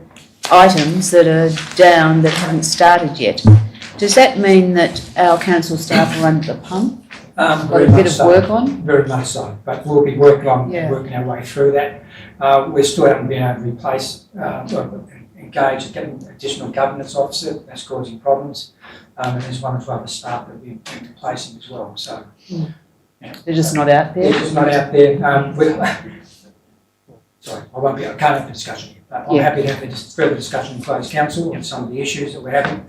items that are down that haven't started yet. Does that mean that our council staff are under the pump? Got a bit of work on? Very much so, but we'll be working our way through that. We still haven't been able to replace, engage, getting additional governance officer. That's causing problems. And there's one or two other staff that we're replacing as well. So, yeah. They're just not out there? They're just not out there. Sorry, I can't have a discussion here, but I'm happy to have a further discussion in closed council on some of the issues that we're having.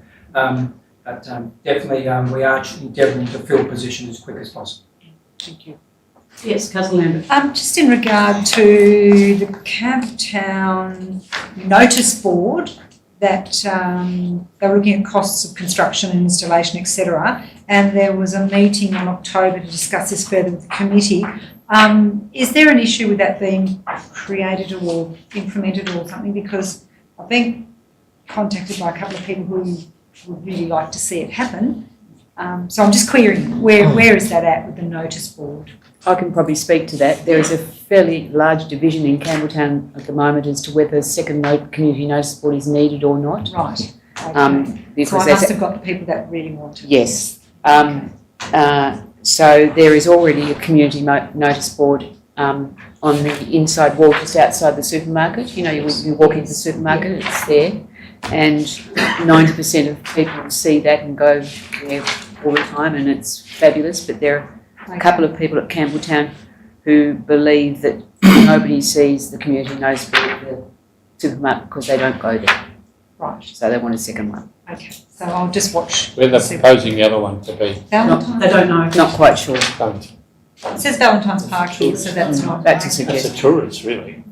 But definitely we are endeavouring to fill positions as quick as possible. Thank you. Yes, Councillor Lambert. Just in regard to the Campbelltown notice board, that they were looking at costs of construction and installation, etc. And there was a meeting in October to discuss this further with the committee. Is there an issue with that being created or implemented or something? Because I've been contacted by a couple of people who would really like to see it happen. So I'm just querying, where is that at with the notice board? I can probably speak to that. There is a fairly large division in Campbelltown at the moment as to whether a second community notice board is needed or not. Right. Okay. Because so I must have got the people that really want it. Yes. So there is already a community notice board on the inside wall just outside the supermarket. You know, you walk into the supermarket, it's there. And 90% of people see that and go there all the time, and it's fabulous. But there are a couple of people at Campbelltown who believe that nobody sees the community notice board at the supermarket because they don't go there. Right. So they want a second one. Okay. So I'll just watch. Where they're proposing the other one to be. Valentine's? They don't know. Not quite sure. Don't. It says Valentine's Park here, so that's not. That's a That's suggestion. a tourist, really.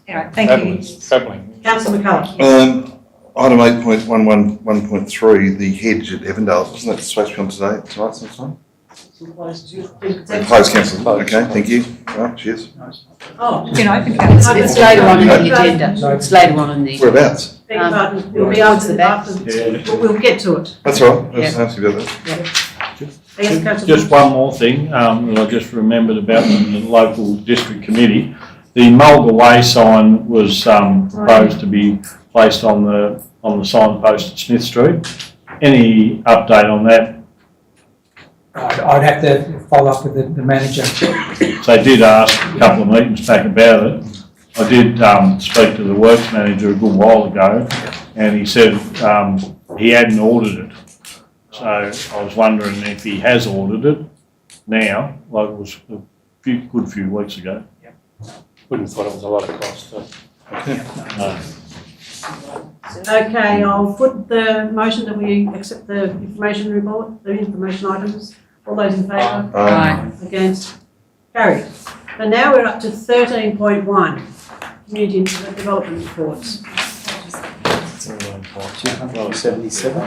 Anyway, thank you. Travelling. Councillor McCullough. Item 8.111.3, the hedge at Evandale, wasn't that supposed to be on tonight sometime? Closed council, okay, thank you. Right, cheers. Oh. It's been open council. It's later on in the agenda. It's later on in the. Whereabouts? Beg your pardon, we'll be able to after, we'll get to it. That's all right, I was asking about that. Yes, Councillor. Just one more thing that I just remembered about the local district committee. The Mulga Way sign was proposed to be placed on the signpost at Smith Street. any update on that? I'd have to follow up with the manager. They did ask a couple of meetings back about it. I did speak to the works manager a good while ago, and he said he hadn't ordered it. So I was wondering if he has ordered it now, like it was a good few weeks ago. Wouldn't have thought it was a lot of cost. No. Okay, I'll put the motion that we accept the information report, the information items. All those in favour? Aye. Against? Carried. And now we're up to 13.1, community development reports. 277.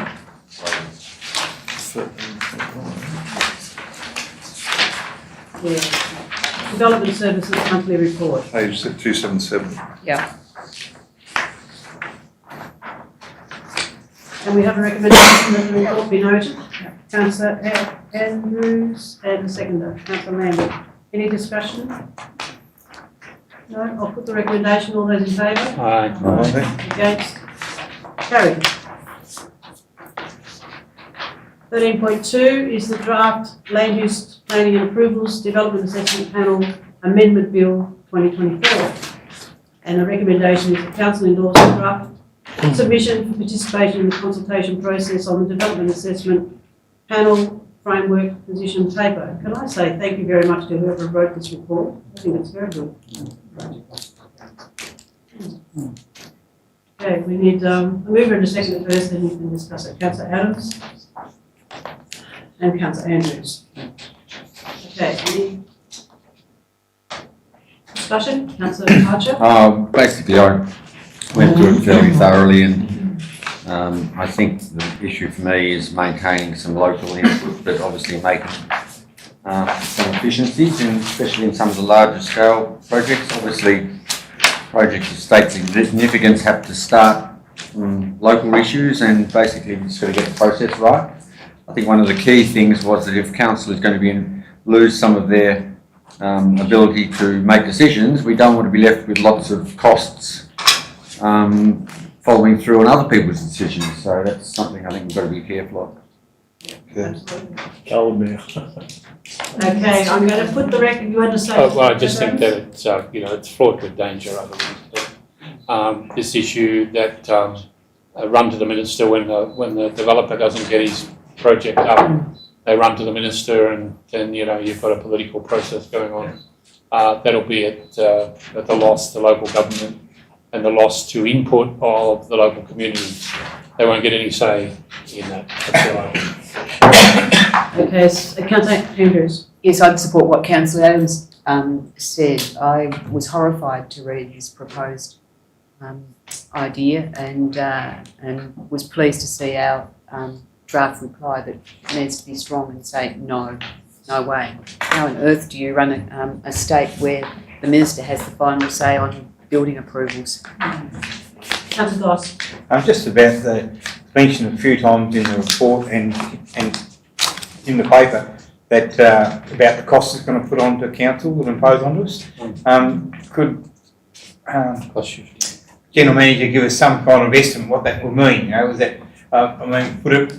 Yeah. Development Services Monthly Report. Page 277. Yeah. And we have a recommendation that the report be noted. Councillor Andrews and the seconder, Councillor Lambert. Any discussion? No? I'll put the recommendation. All those in favour? Aye. Against? Carried. 13.2 is the draft Land Use Planning and Approvals Development Assessment Panel Amendment Bill 2024. And the recommendation is the council endorse the draft submission for participation in the consultation process on the Development Assessment Panel Framework Position Paper. Can I say thank you very much to whoever wrote this report? I think it's very good. Okay, we need a mover and a second first, then you can discuss it. Councillor Adams and Councillor Andrews. Okay, any discussion? Councillor Archer? Basically, I went through it fairly thoroughly, and I think the issue for me is maintaining some local input, but obviously making some efficiencies, and especially in some of the larger scale projects. Obviously, projects of state significance have to start from local issues, and basically we just got to get the process right. I think one of the key things was that if council is going to lose some of their ability to make decisions, we don't want to be left with lots of costs following through on other people's decisions. So that's something I think we've got to be careful of. Okay, I'm going to put the record. You want to say? Well, I just think that it's it's fraught with danger. Otherwise, this issue that run to the minister when the developer doesn't get his project up, they run to the minister, and then you've got a political process going on. That'll be at the loss to local government and the loss to input of the local communities. They won't get any say in that. Okay, Councillor Andrews. Yes, I'd support what Councillor Adams said. I was horrified to read his proposed idea, and was pleased to see our draft reply that needs to be strong and say no way. How on earth do you run a state where the minister has the final say on building approvals? Councillor Goss. Just about the mentioned a few times in the report and in the paper that about the costs it's going to put onto council and impose onto us. Could General Manager give us some kind of estimate what that will mean? Is that put it?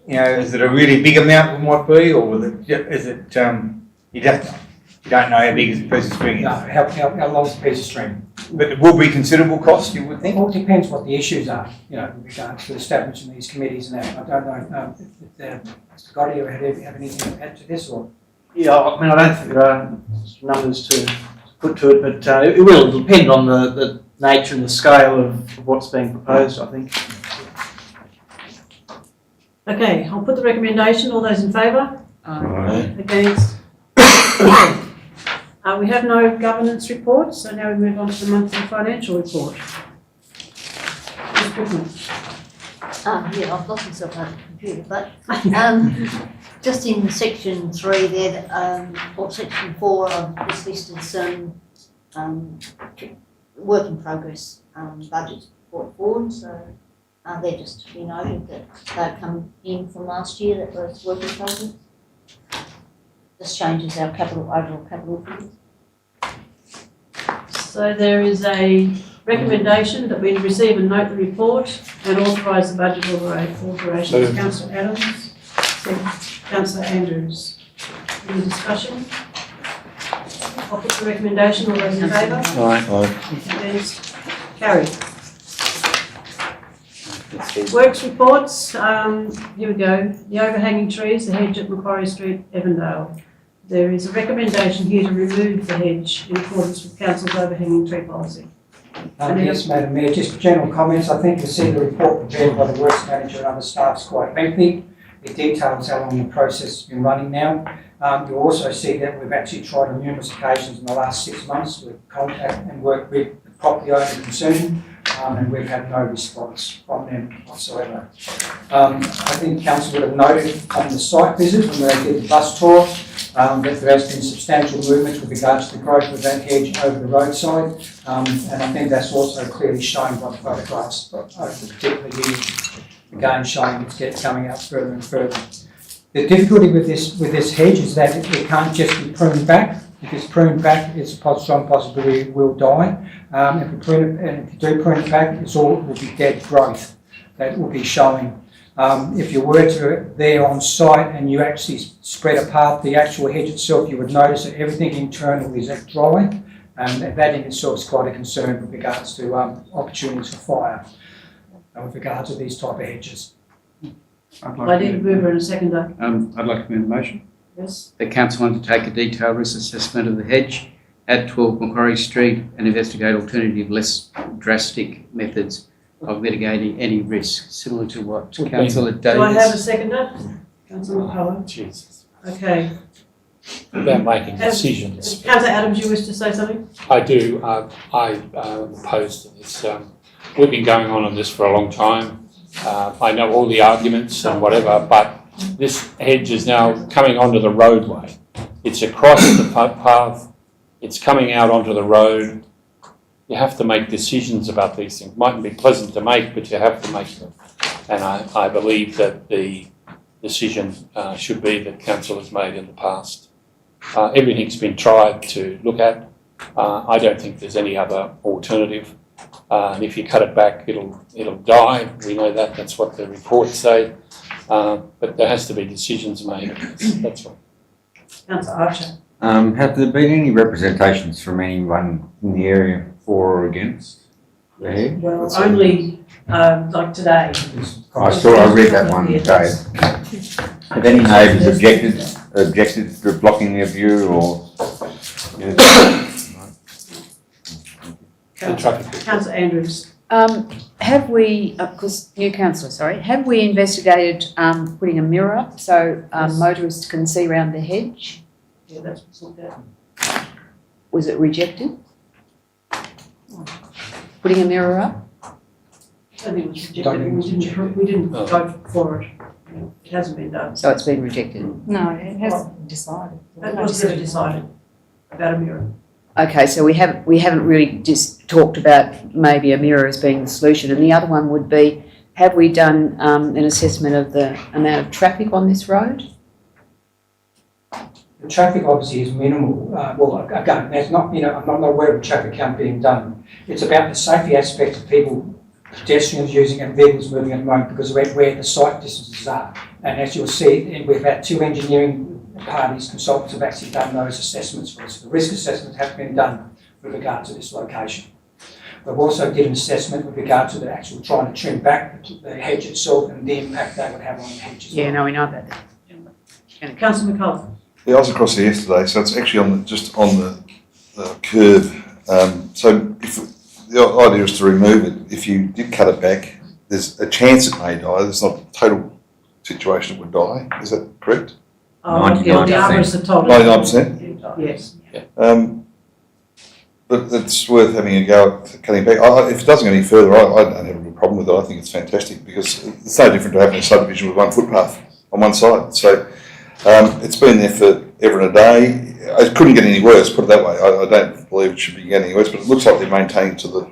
Is it a really big amount it might be, or is it you don't know how big is a piece of string is? No, how long is a piece of string? But it will be considerable cost, you would think? Well, it depends what the issues are, with regards to establishing these committees and that. I don't know if Mr. Gotti have anything to add to this, or? Yeah, I mean, I don't think there are numbers to put to it, but it will depend on the nature and the scale of what's being proposed, I think. Okay, I'll put the recommendation. All those in favour? Aye. Against? We have no governance report, so now we move on to the monthly financial report. Ms. Brookman. Yeah, I've lost myself on the computer, but just in section 3 there, or section 4, I've just listed some work in progress budgets brought forward, so they're just to be noted that they've come in from last year, that was work in progress. Just changes our overall capital figures. So there is a Recommendation that we receive and note the report and authorise the budget alterations. Moved. Councillor Adams, second. Councillor Andrews. Any discussion? I'll put the recommendation. All those in favour? Against? Carried. Works reports, here we go. The overhanging trees, the hedge at Macquarie Street, Evandale. There is a recommendation here to remove the hedge in accordance with Council's overhanging tree policy. Yes, Madam Mayor, just general comments. I think you'll see the report prepared by the Works Manager and other staff is quite lengthy. It details how long the process has been running now. You'll also see that we've actually tried on numerous occasions in the last 6 months to contact and work with the property owner concerned, and we've had no response from them whatsoever. I think Council would have noted on the site visit when they did the bus tour that there has been substantial movement with regards to the growth of that hedge over the roadside, and I think that's also clearly shown by the photographs over the particular year, again showing it's coming out further and further. The difficulty with this hedge is that it can't just be pruned back. If it's pruned back, it's a strong possibility it will die. If you do prune it back, it will be dead growth that will be showing. If you were to there on site and you actually spread apart the actual hedge itself, you would notice that everything internal is dry, and that in itself is quite a concern with regards to opportunities for fire with regards to these type of hedges. I need a mover and a seconder. I'd like to move the motion. Yes. The council undertake a detailed risk assessment of the hedge at 12 Macquarie Street and investigate alternative, less drastic methods of mitigating any risk, similar to what Councillor Davis... Do I have a seconder? Councillor McCullough. Jesus. Okay. About making decisions. Councillor Adams, you wish to say something? I do. I opposed to this. We've been going on this for a long time. I know all the arguments and whatever, but this hedge is now coming onto the roadway. It's across the path. It's coming out onto the road. You have to make decisions about these things. Mightn't be pleasant to make, but you have to make them. And I believe that the decision should be that council has made in the past. Everything's been tried to look at. I don't think there's any other alternative. And if you cut it back, it'll die. We know that. That's what the reports say. But there has to be decisions made. That's all. Councillor Archer. Have there been any representations from anyone in the area for or against the hedge? Well, only like today. I read that one today. Have any neighbours objected to blocking their view or? Councillor Andrews. Have we, because new councillor, sorry, have we investigated putting a mirror up so motorists can see around the hedge? Yeah, that's what's looked at. Was it rejected? Putting a mirror up? I don't think it was rejected. We didn't vote for it. It hasn't been done. So it's been rejected? No, it hasn't been decided. It was never decided about a mirror. Okay, so we haven't really just talked about maybe a mirror as being the solution. And the other one would be, have we done an assessment of the amount of traffic on this road? The traffic obviously is minimal. Well, again, there's not, I'm not aware of a traffic count being done. It's about the safety aspect of people, pedestrians using and vehicles moving at the moment because of where the site distances are. And as you'll see, we've had 2 engineering parties, consultants have actually done those assessments for us. The risk assessments have been done with regard to this location. We've also did an assessment with regard to the actual trying to trim back the hedge itself and the impact that would have on the hedge as well. Yeah, no, we know about that. Councillor McCullough. Yeah, I was across there yesterday, so it's actually just on the curb. So if the idea is to remove it, if you did cut it back, there's a chance it may die. There's not a total situation it would die. Is that correct? 99%. The arborists have told us. 99%? Yes. But it's worth having a go at cutting back. If it doesn't go any further, I don't have a real problem with it. I think it's fantastic because it's no different to having a subdivision with 1 footpath on one side. So it's been there for ever and a day. It couldn't get any worse, put it that way. I don't believe it should be getting any worse, but it looks like they're maintaining to the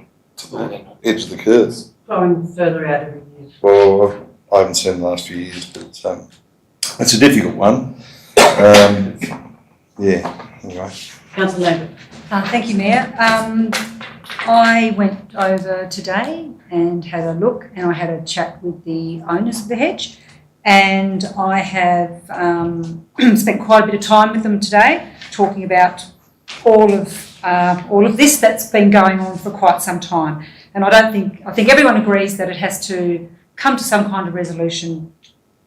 edge of the curve. Going further out every year. Well, I haven't seen the last few years, but it's a difficult one. Yeah, anyway. Councillor Lambert. Thank you, Mayor. I went over today and had a look, and I had a chat with the owners of the hedge, and I have spent quite a bit of time with them today talking about all of this that's been going on for quite some time. And I think everyone agrees that it has to come to some kind of resolution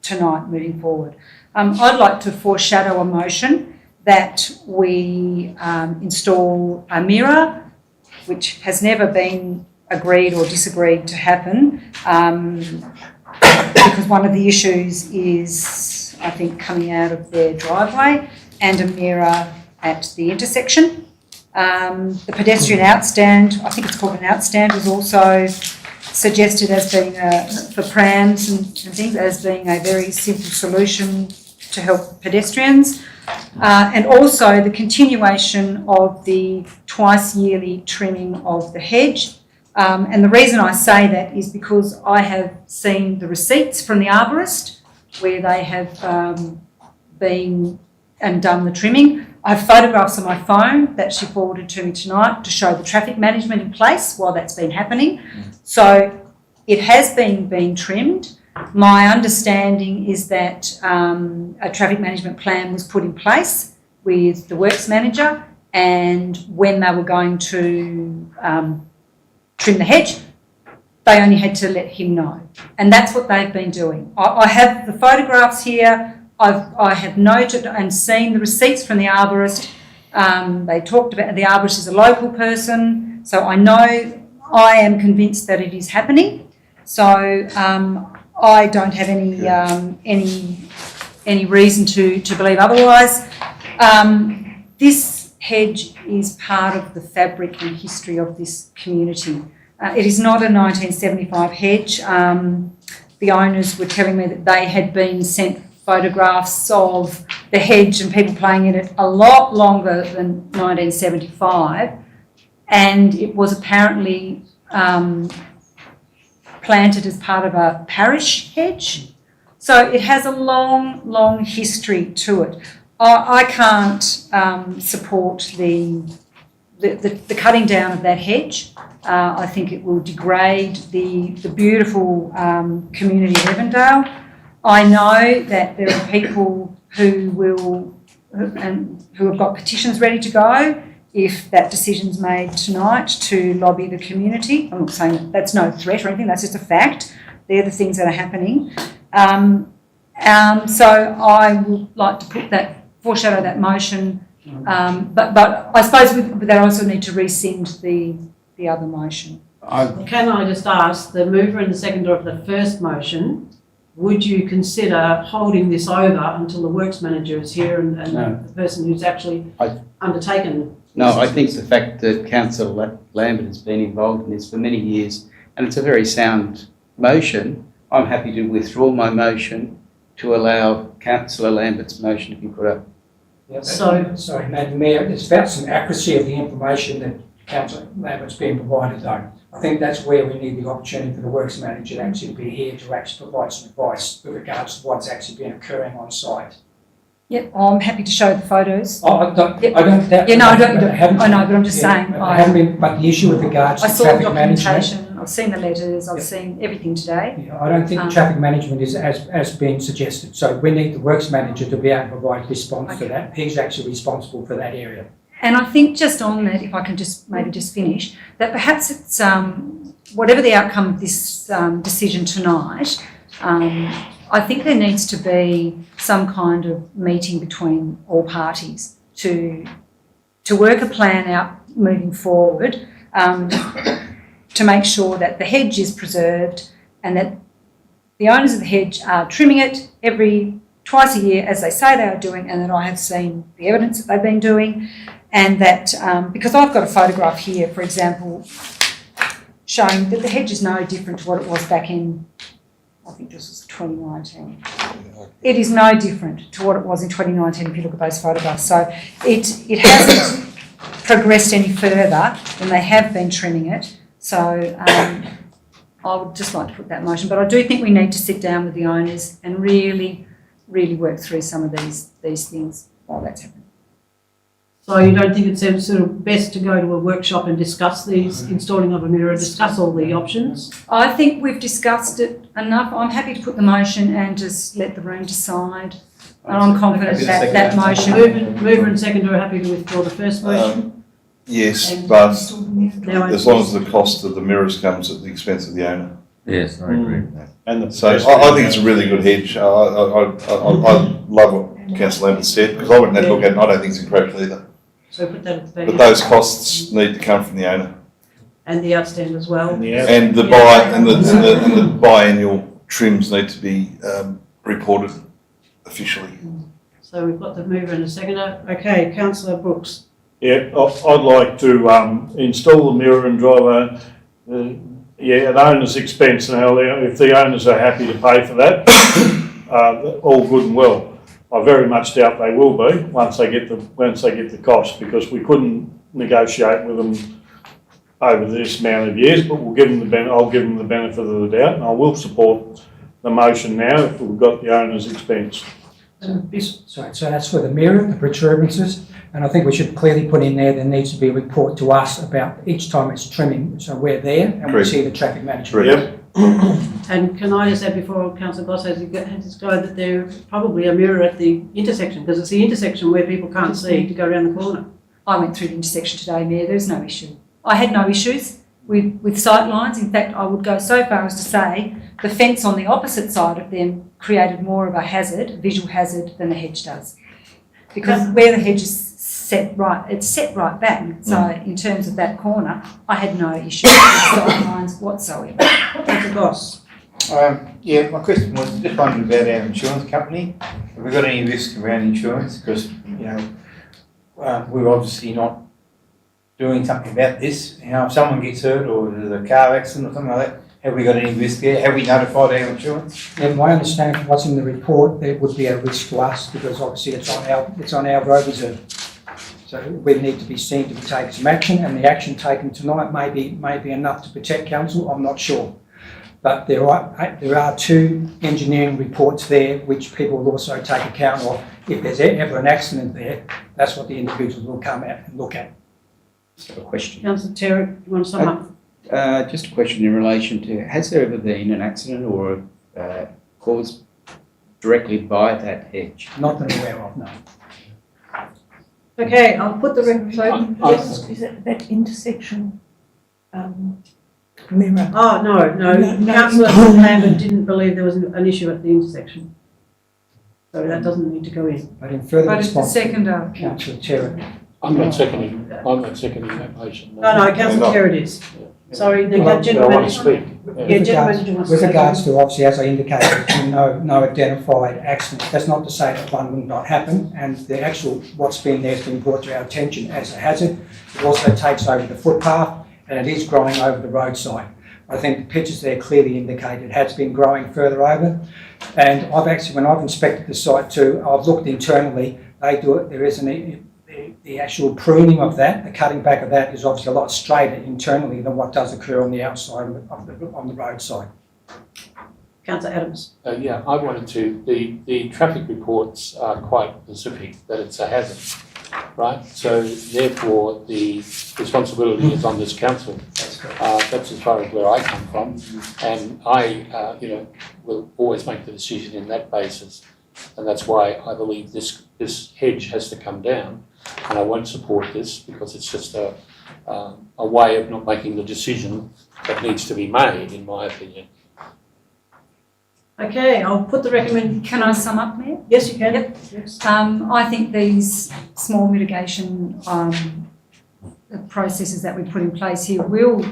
tonight moving forward. I'd like to foreshadow a motion that we install a mirror, which has never been agreed or disagreed to happen, because one of the issues is, I think, coming out of their driveway, and a mirror at the intersection. The pedestrian outstand, I think it's called an outstand, was also suggested as being, for prams and things, as being a very simple solution to help pedestrians. And also the continuation of the twice yearly trimming of the hedge. And the reason I say that is because I have seen the receipts from the arborist where they have been and done the trimming. I have photographs on my phone that she forwarded to me tonight to show the traffic management in place while that's been happening. So it has been being trimmed. My understanding is that a traffic management plan was put in place with the works manager, and when they were going to trim the hedge, they only had to let him know. And that's what they've been doing. I have the photographs here. I have noted and seen the receipts from the arborist. They talked about, the arborist is a local person, so I am convinced that it is happening. So I don't have any reason to believe otherwise. This hedge is part of the fabric and history of this community. It is not a 1975 hedge. The owners were telling me that they had been sent photographs of the hedge and people playing in it a lot longer than 1975, and it was apparently planted as part of a parish hedge. So it has a long history to it. I can't support the cutting down of that hedge. I think it will degrade the beautiful community of Evandale. I know that there are people who have got petitions ready to go if that decision's made tonight to lobby the community. I'm not saying that's no threat or anything, that's just a fact. They're the things that are happening. So I would like to foreshadow that motion, but I suppose with that I also need to rescind the other motion. Can I just ask the mover and the seconder of the first motion, would you consider holding this over until the works manager is here and No. the person who's actually undertaken? No, I think the fact that Councillor Lambert has been involved in this for many years, and it's a very sound motion, I'm happy to withdraw my motion to allow Councillor Lambert's motion to be put up. Sorry, Madam Mayor, it's about some accuracy of the information that Councillor Lambert's been provided though. I think that's where we need the opportunity for the works manager to actually be here to actually provide some advice with regards to what's actually been occurring on site. Yep, I'm happy to show the photos. I don't doubt. Yeah, no, I know, but I'm just saying. But the issue with regards to traffic management. I saw the documentation, I've seen the letters, I've seen everything today. I don't think traffic management is as being suggested. So we need the works manager to be able to provide response to that. He's actually responsible for that area. And I think just on that, if I can just finish, that perhaps it's whatever the outcome of this decision tonight, I think there needs to be some kind of meeting between all parties to work a plan out moving forward, to make sure that the hedge is preserved and that the owners of the hedge are trimming it twice a year, as they say they are doing, and that I have seen the evidence that they've been doing, and that because I've got a photograph here, for example, showing that the hedge is no different to what it was back in, I think this was 2019. It is no different to what it was in 2019 if you look at those photographs. So it hasn't progressed any further than they have been trimming it. So I would just like to put that motion. But I do think we need to sit down with the owners and really work through some of these things while that's happening. So you don't think it's sort of best to go to a workshop and discuss these, installing of a mirror, discuss all the options? I think we've discussed it enough. I'm happy to put the motion and just let the room decide. And I'm confident that that motion. Mover and seconder are happy to withdraw the first motion? Yes, but as long as the cost of the mirrors comes at the expense of the owner. Yes, I agree with that. And So I think it's a really good hedge. I love what Councillor Lambert said, because I went and had a look at it, and I don't think it's encroached either. So put that at the back. But those costs need to come from the owner. And the outstand as well. And the biannual trims need to be reported officially. So we've got the mover and the seconder. Okay, Councillor Brooks. Yeah, I'd like to install the mirror and drive at owner's expense. Now, if the owners are happy to pay for that, all good and well. I very much doubt they will be once they get the cost, because we couldn't negotiate with them over this amount of years. But I'll give them the benefit of the doubt, and I will support the motion now if we've got the owner's expense. So that's for the mirror, the protuberances, and I think we should clearly put in there needs to be a report to us about each time it's trimming, so we're there and we see the traffic management. Yep. And can I just add before Councillor Goss has his go that there's probably a mirror at the intersection, because it's the intersection where people can't see to go around the corner. I went through the intersection today, Mayor. There's no issue. I had no issues with sight lines. In fact, I would go so far as to say the fence on the opposite side of them created more of a hazard, visual hazard, than the hedge does. Because where the hedge is set right, it's set right back. So in terms of that corner, I had no issue with sight lines whatsoever. Councillor Goss. Yeah, my question was just wondering about our insurance company. Have we got any risk around insurance? Because, we're obviously not doing something about this. If someone gets hurt or there's a car accident or something like that, have we got any risk there? Have we notified our insurance? Yeah, my understanding from what's in the report, there would be a risk to us because obviously it's on our road reserve. So we need to be seen to take some action, and the action taken tonight may be enough to protect council. I'm not sure. But there are two engineering reports there which people will also take account of. If there's ever an accident there, that's what the individuals will come out and look at. So a question. Councillor Terry, you want to sum up? Just a question in relation to, has there ever been an accident or caused directly by that hedge? Not that I'm aware of, no. Okay, I'll put the Is it that intersection mirror? Oh, no. Councillor Lambert didn't believe there was an issue at the intersection. So that doesn't need to go in. But in further But it's the response, seconder. Councillor Terry. I'm not seconding that motion. No, Councillor Terry it is. Sorry, the gentleman. I want to speak. With regards to, obviously, as I indicated, there's been no identified accidents. That's not to say that one will not happen, and the actual, what's been there has been brought to our attention as a hazard. It also takes over the footpath, and it is growing over the roadside. I think the pictures there clearly indicate it has been growing further over. And I've actually, when I've inspected the site too, I've looked internally, they do it, there is the actual pruning of that, the cutting back of that is obviously a lot straighter internally than what does occur on the outside on the roadside. Councillor Adams. I wanted to, the traffic reports are quite specific that it's a hazard, right? So therefore the responsibility is on this council. That's as far as where I come from, and I, will always make the decision in that basis, and that's why I believe this hedge has to come down, and I won't support this because it's just a way of not making the decision that needs to be made, in my opinion. Okay, I'll put the recommend. Can I sum up, Mayor? Yes, you can. Yep. Yes. I think these small mitigation processes that we put in place here will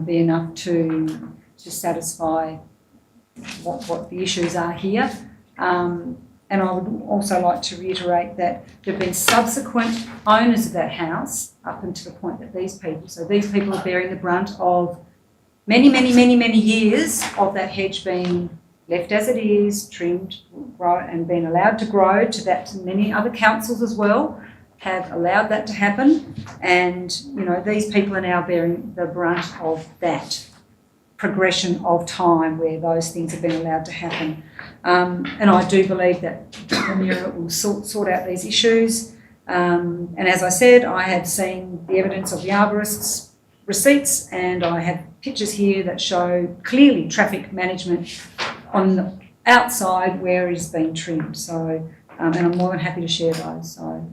be enough to satisfy what the issues are here. And I would also like to reiterate that there have been subsequent owners of that house up until the point that these people are bearing the brunt of many years of that hedge being left as it is, trimmed, and being allowed to grow, to many other councils as well have allowed that to happen. And, these people are now bearing the brunt of that progression of time where those things have been allowed to happen. And I do believe that the mirror will sort out these issues. And as I said, I had seen the evidence of the arborists' receipts, and I have pictures here that show clearly traffic management on the outside where it is being trimmed. So, and I'm more than happy to share those. So,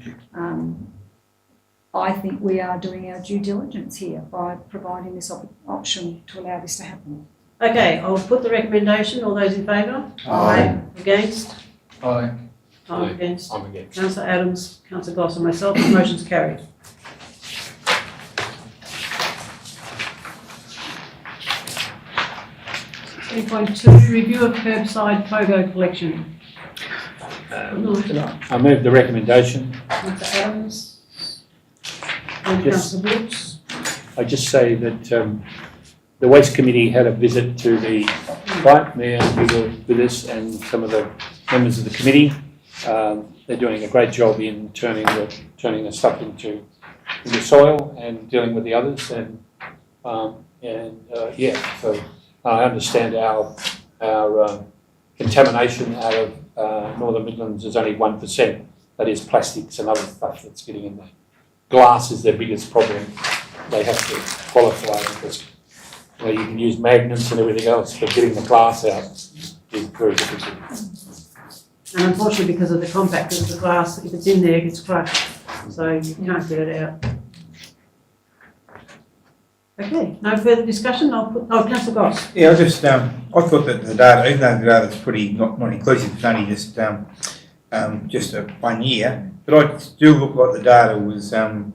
I think we are doing our due diligence here by providing this option to allow this to happen. Okay, I'll put the recommendation. All those in favour? Aye. Against? Aye. I'm against. I'm against. Councillor Adams, Councillor Goss and myself, the motion's carried. .2, review of curbside pogo collection. I move the recommendation. Councillor Adams and Yes. Councillor Brooks. I just say that the Waste Committee had a visit to the site. Mayor, you were with us, and some of the members of the committee. They're doing a great job in turning the stuff into soil and dealing with the others. And so I understand our contamination out of Northern Midlands is only 1%. That is plastics and other stuff that's getting in there. Glass is their biggest problem. They have to qualify because you can use magnets and everything else, but getting the glass out is very difficult. And unfortunately, because of the compactors, the glass, if it's in there, it gets crushed. So you can't get it out. Okay, no further discussion. I'll put, Councillor Goss. Yeah, I thought that the data, even though the data's pretty not inclusive, it's only just a 1 year, but I still look like the data was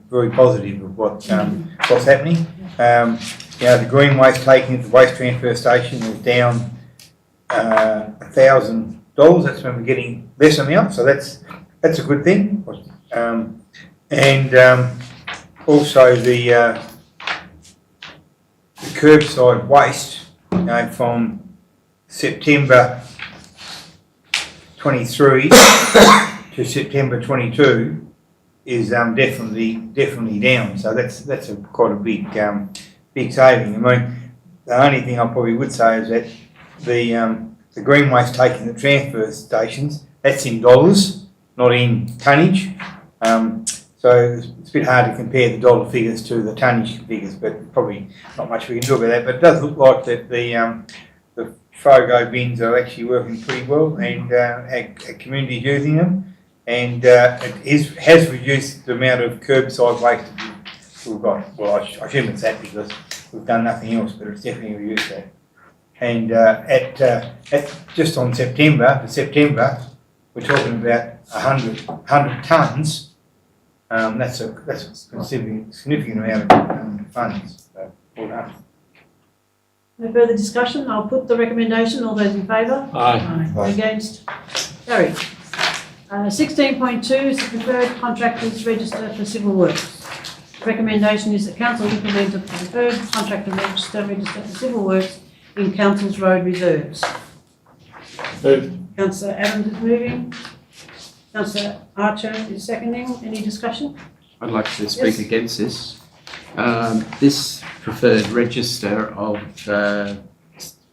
very positive of what's happening. The green waste taken at the waste transfer station was down $1,000. That's when we're getting less amount, so that's a good thing. Also the curbside waste, from September 23 to September 22 is definitely down. So that's quite a big saving. I mean, the only thing I probably would say is that the green waste taken at transfer stations, that's in dollars, not in tonnage. So it's a bit hard to compare the dollar figures to the tonnage figures, but probably not much we can do about that. But it does look like that the FOGO bins are actually working pretty well, and our community is using them, and it has reduced the amount of curbside waste we've got. Well, I assume it's that because we've done nothing else, but it's definitely reduced that. And at just on September, we're talking about 100 tonnes. That's a significant amount of funds. So, well done. No further discussion. I'll put the recommendation. All those in favour? Aye. Against? Carried. 16.2 is the preferred contractors register for civil works. The recommendation is that council implement a preferred contractor register for civil works in council's road reserves. Move. Councillor Adams is moving. Councillor Archer is seconding. Any discussion? I'd like to speak against this. This preferred register of the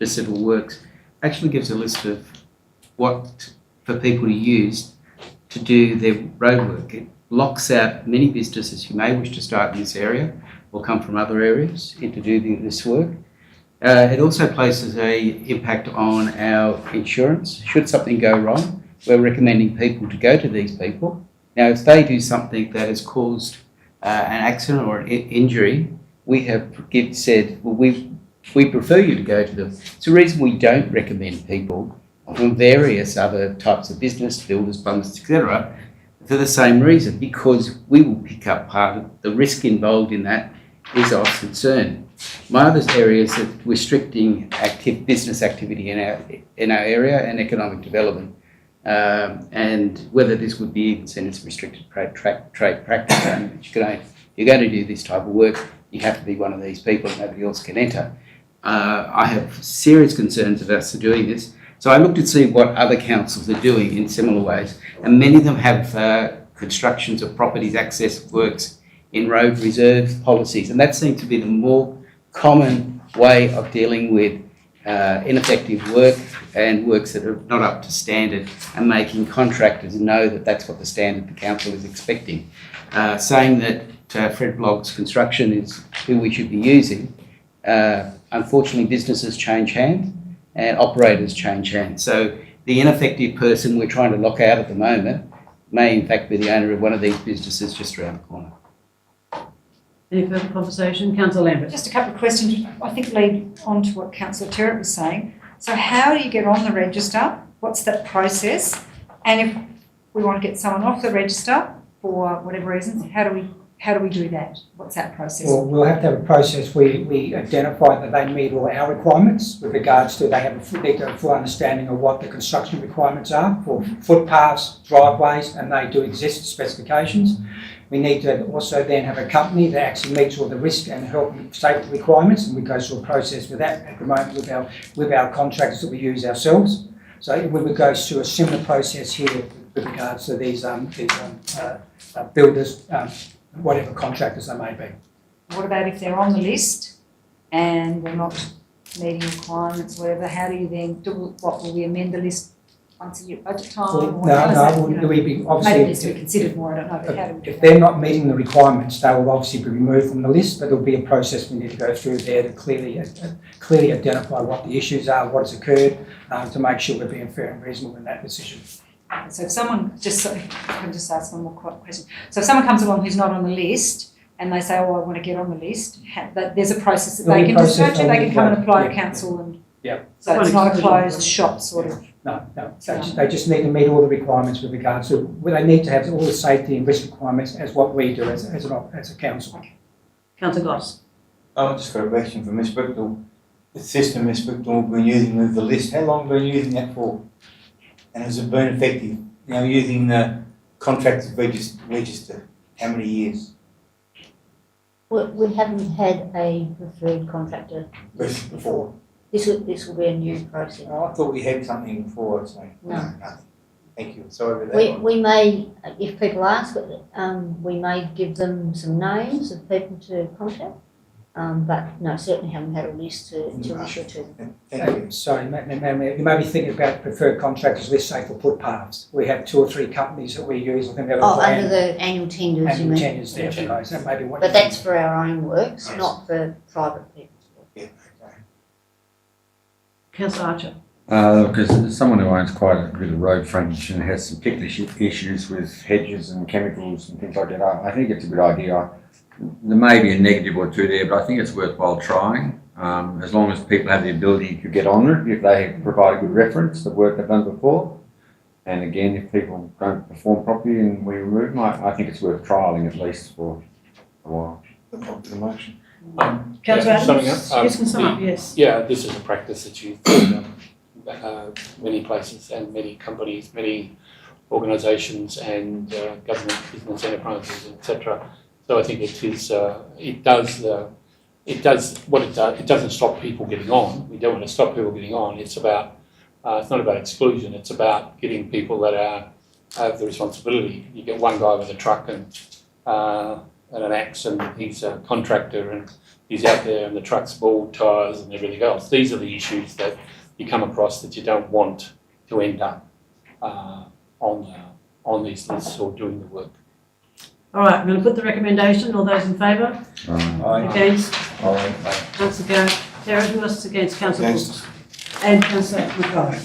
civil works actually gives a list of what for people to use to do their road work. It locks out many businesses who may wish to start in this area or come from other areas into doing this work. It also places an impact on our insurance. Should something go wrong, we're recommending people to go to these people. Now, if they do something that has caused an accident or an injury, we have said, well, we prefer you to go to them. It's the reason we don't recommend people from various other types of business, builders, plumbers, etc., for the same reason, because we will pick up part of the risk involved in that is of concern. My other areas are restricting business activity in our area and economic development, and whether this would be even seen as restricted trade practice. You're going to do this type of work, you have to be one of these people, nobody else can enter. I have serious concerns about us doing this, so I looked to see what other councils are doing in similar ways, and many of them have constructions of properties, access works in road reserve policies, and that seems to be the more common way of dealing with ineffective work and works that are not up to standard, and making contractors know that that's what the standard the council is expecting. Saying that Fred Blogg's Construction is who we should be using, unfortunately businesses change hands and operators change hands. So the ineffective person we're trying to lock out at the moment may in fact be the owner of one of these businesses just around the corner. Any further conversation? Councillor Lambert. Just a couple of questions, I think lead on to what Councillor Terrett was saying. So how do you get on the register? What's that process? And if we want to get someone off the register for whatever reasons, how do we do that? What's that process? Well, we'll have to have a process where we identify that they meet all our requirements with regards to they need to have a full understanding of what the construction requirements are for footpaths, driveways, and they do exist specifications. We need to also then have a company that actually meets all the risk and health and safety requirements, and we go through a process with that at the moment with our contractors that we use ourselves. So we would go through a similar process here with regards to these builders, whatever contractors they may be. What about if they're on the list and they're not meeting requirements, whatever? How do you then do? What will we amend the list once a year budget time? We'd be obviously. Maybe it needs to be considered more. I don't know. But how do we do if they're not meeting the requirements, they will obviously be removed from the list. But there'll be a process we need to go through there to clearly identify what the issues are, what has occurred, to make sure we're being fair and reasonable in that decision. So if someone I can just ask one more question. So if someone comes along who's not on the list and they say, "Oh, I want to get on the list," there's a process that they can just go to. They can come and apply to council, and so it's not a closed shop sort of. No. They just need to meet all the requirements with regards to. Well, they need to have all the safety and risk requirements as what we do as a council. Okay. Councillor Goss. I've just got a question for Ms. Brickdale. The system Ms. Brickdale has been using with the list, how long have you been using that for? And has it been effective? Using the contractors register, how many years? We haven't had a preferred contractor Before? This will be a new process. Oh, I thought we had something before, so No. nothing. Thank you. Sorry about that. We may, if people ask, we may give them some names of people to contact. But no, certainly haven't had a list to issue to. Sorry, you may be thinking about preferred contractors list, say for footpaths. We have 2 or 3 companies that we use. I think under the annual tenders. Annual tenders there for those. That may be what. But that's for our own works, not for private people. Councillor Archer. Because someone who owns quite a bit of road frontage and has some particular issues with hedges and chemicals and things like that, I think it's a good idea. There may be a negative or two there, but I think it's worthwhile trying, as long as people have the ability to get on it, if they provide a good reference of work they've done before. And again, if people don't perform properly and we remove them, I think it's worth trialling at least for a while. The motion. Councillor Adams, yes, can sum up, yes. Yeah, this is a practice that you've in many places and many companies, many organisations and government business enterprises, etc. So I think it doesn't stop people getting on. We don't want to stop people getting on. It's about it's not about exclusion. It's about getting people that have the responsibility. You get one guy with a truck and an axe, and he's a contractor, and he's out there, and the truck's bald tyres and everything else. These are the issues that you come across that you don't want to end up on these lists or doing the work. All right, I'm going to put the recommendation. All those in favour? Aye. Against? Aye. Councillor Terrett, who else is against? Councillor Brooks. And Councillor McCullough.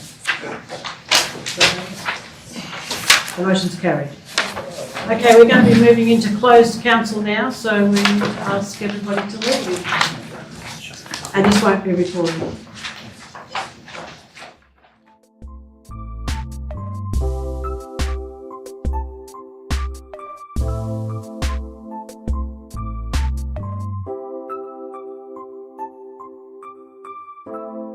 The motion's carried. Okay, we're going to be moving into closed council now, so we ask everybody to leave. And this won't be recorded.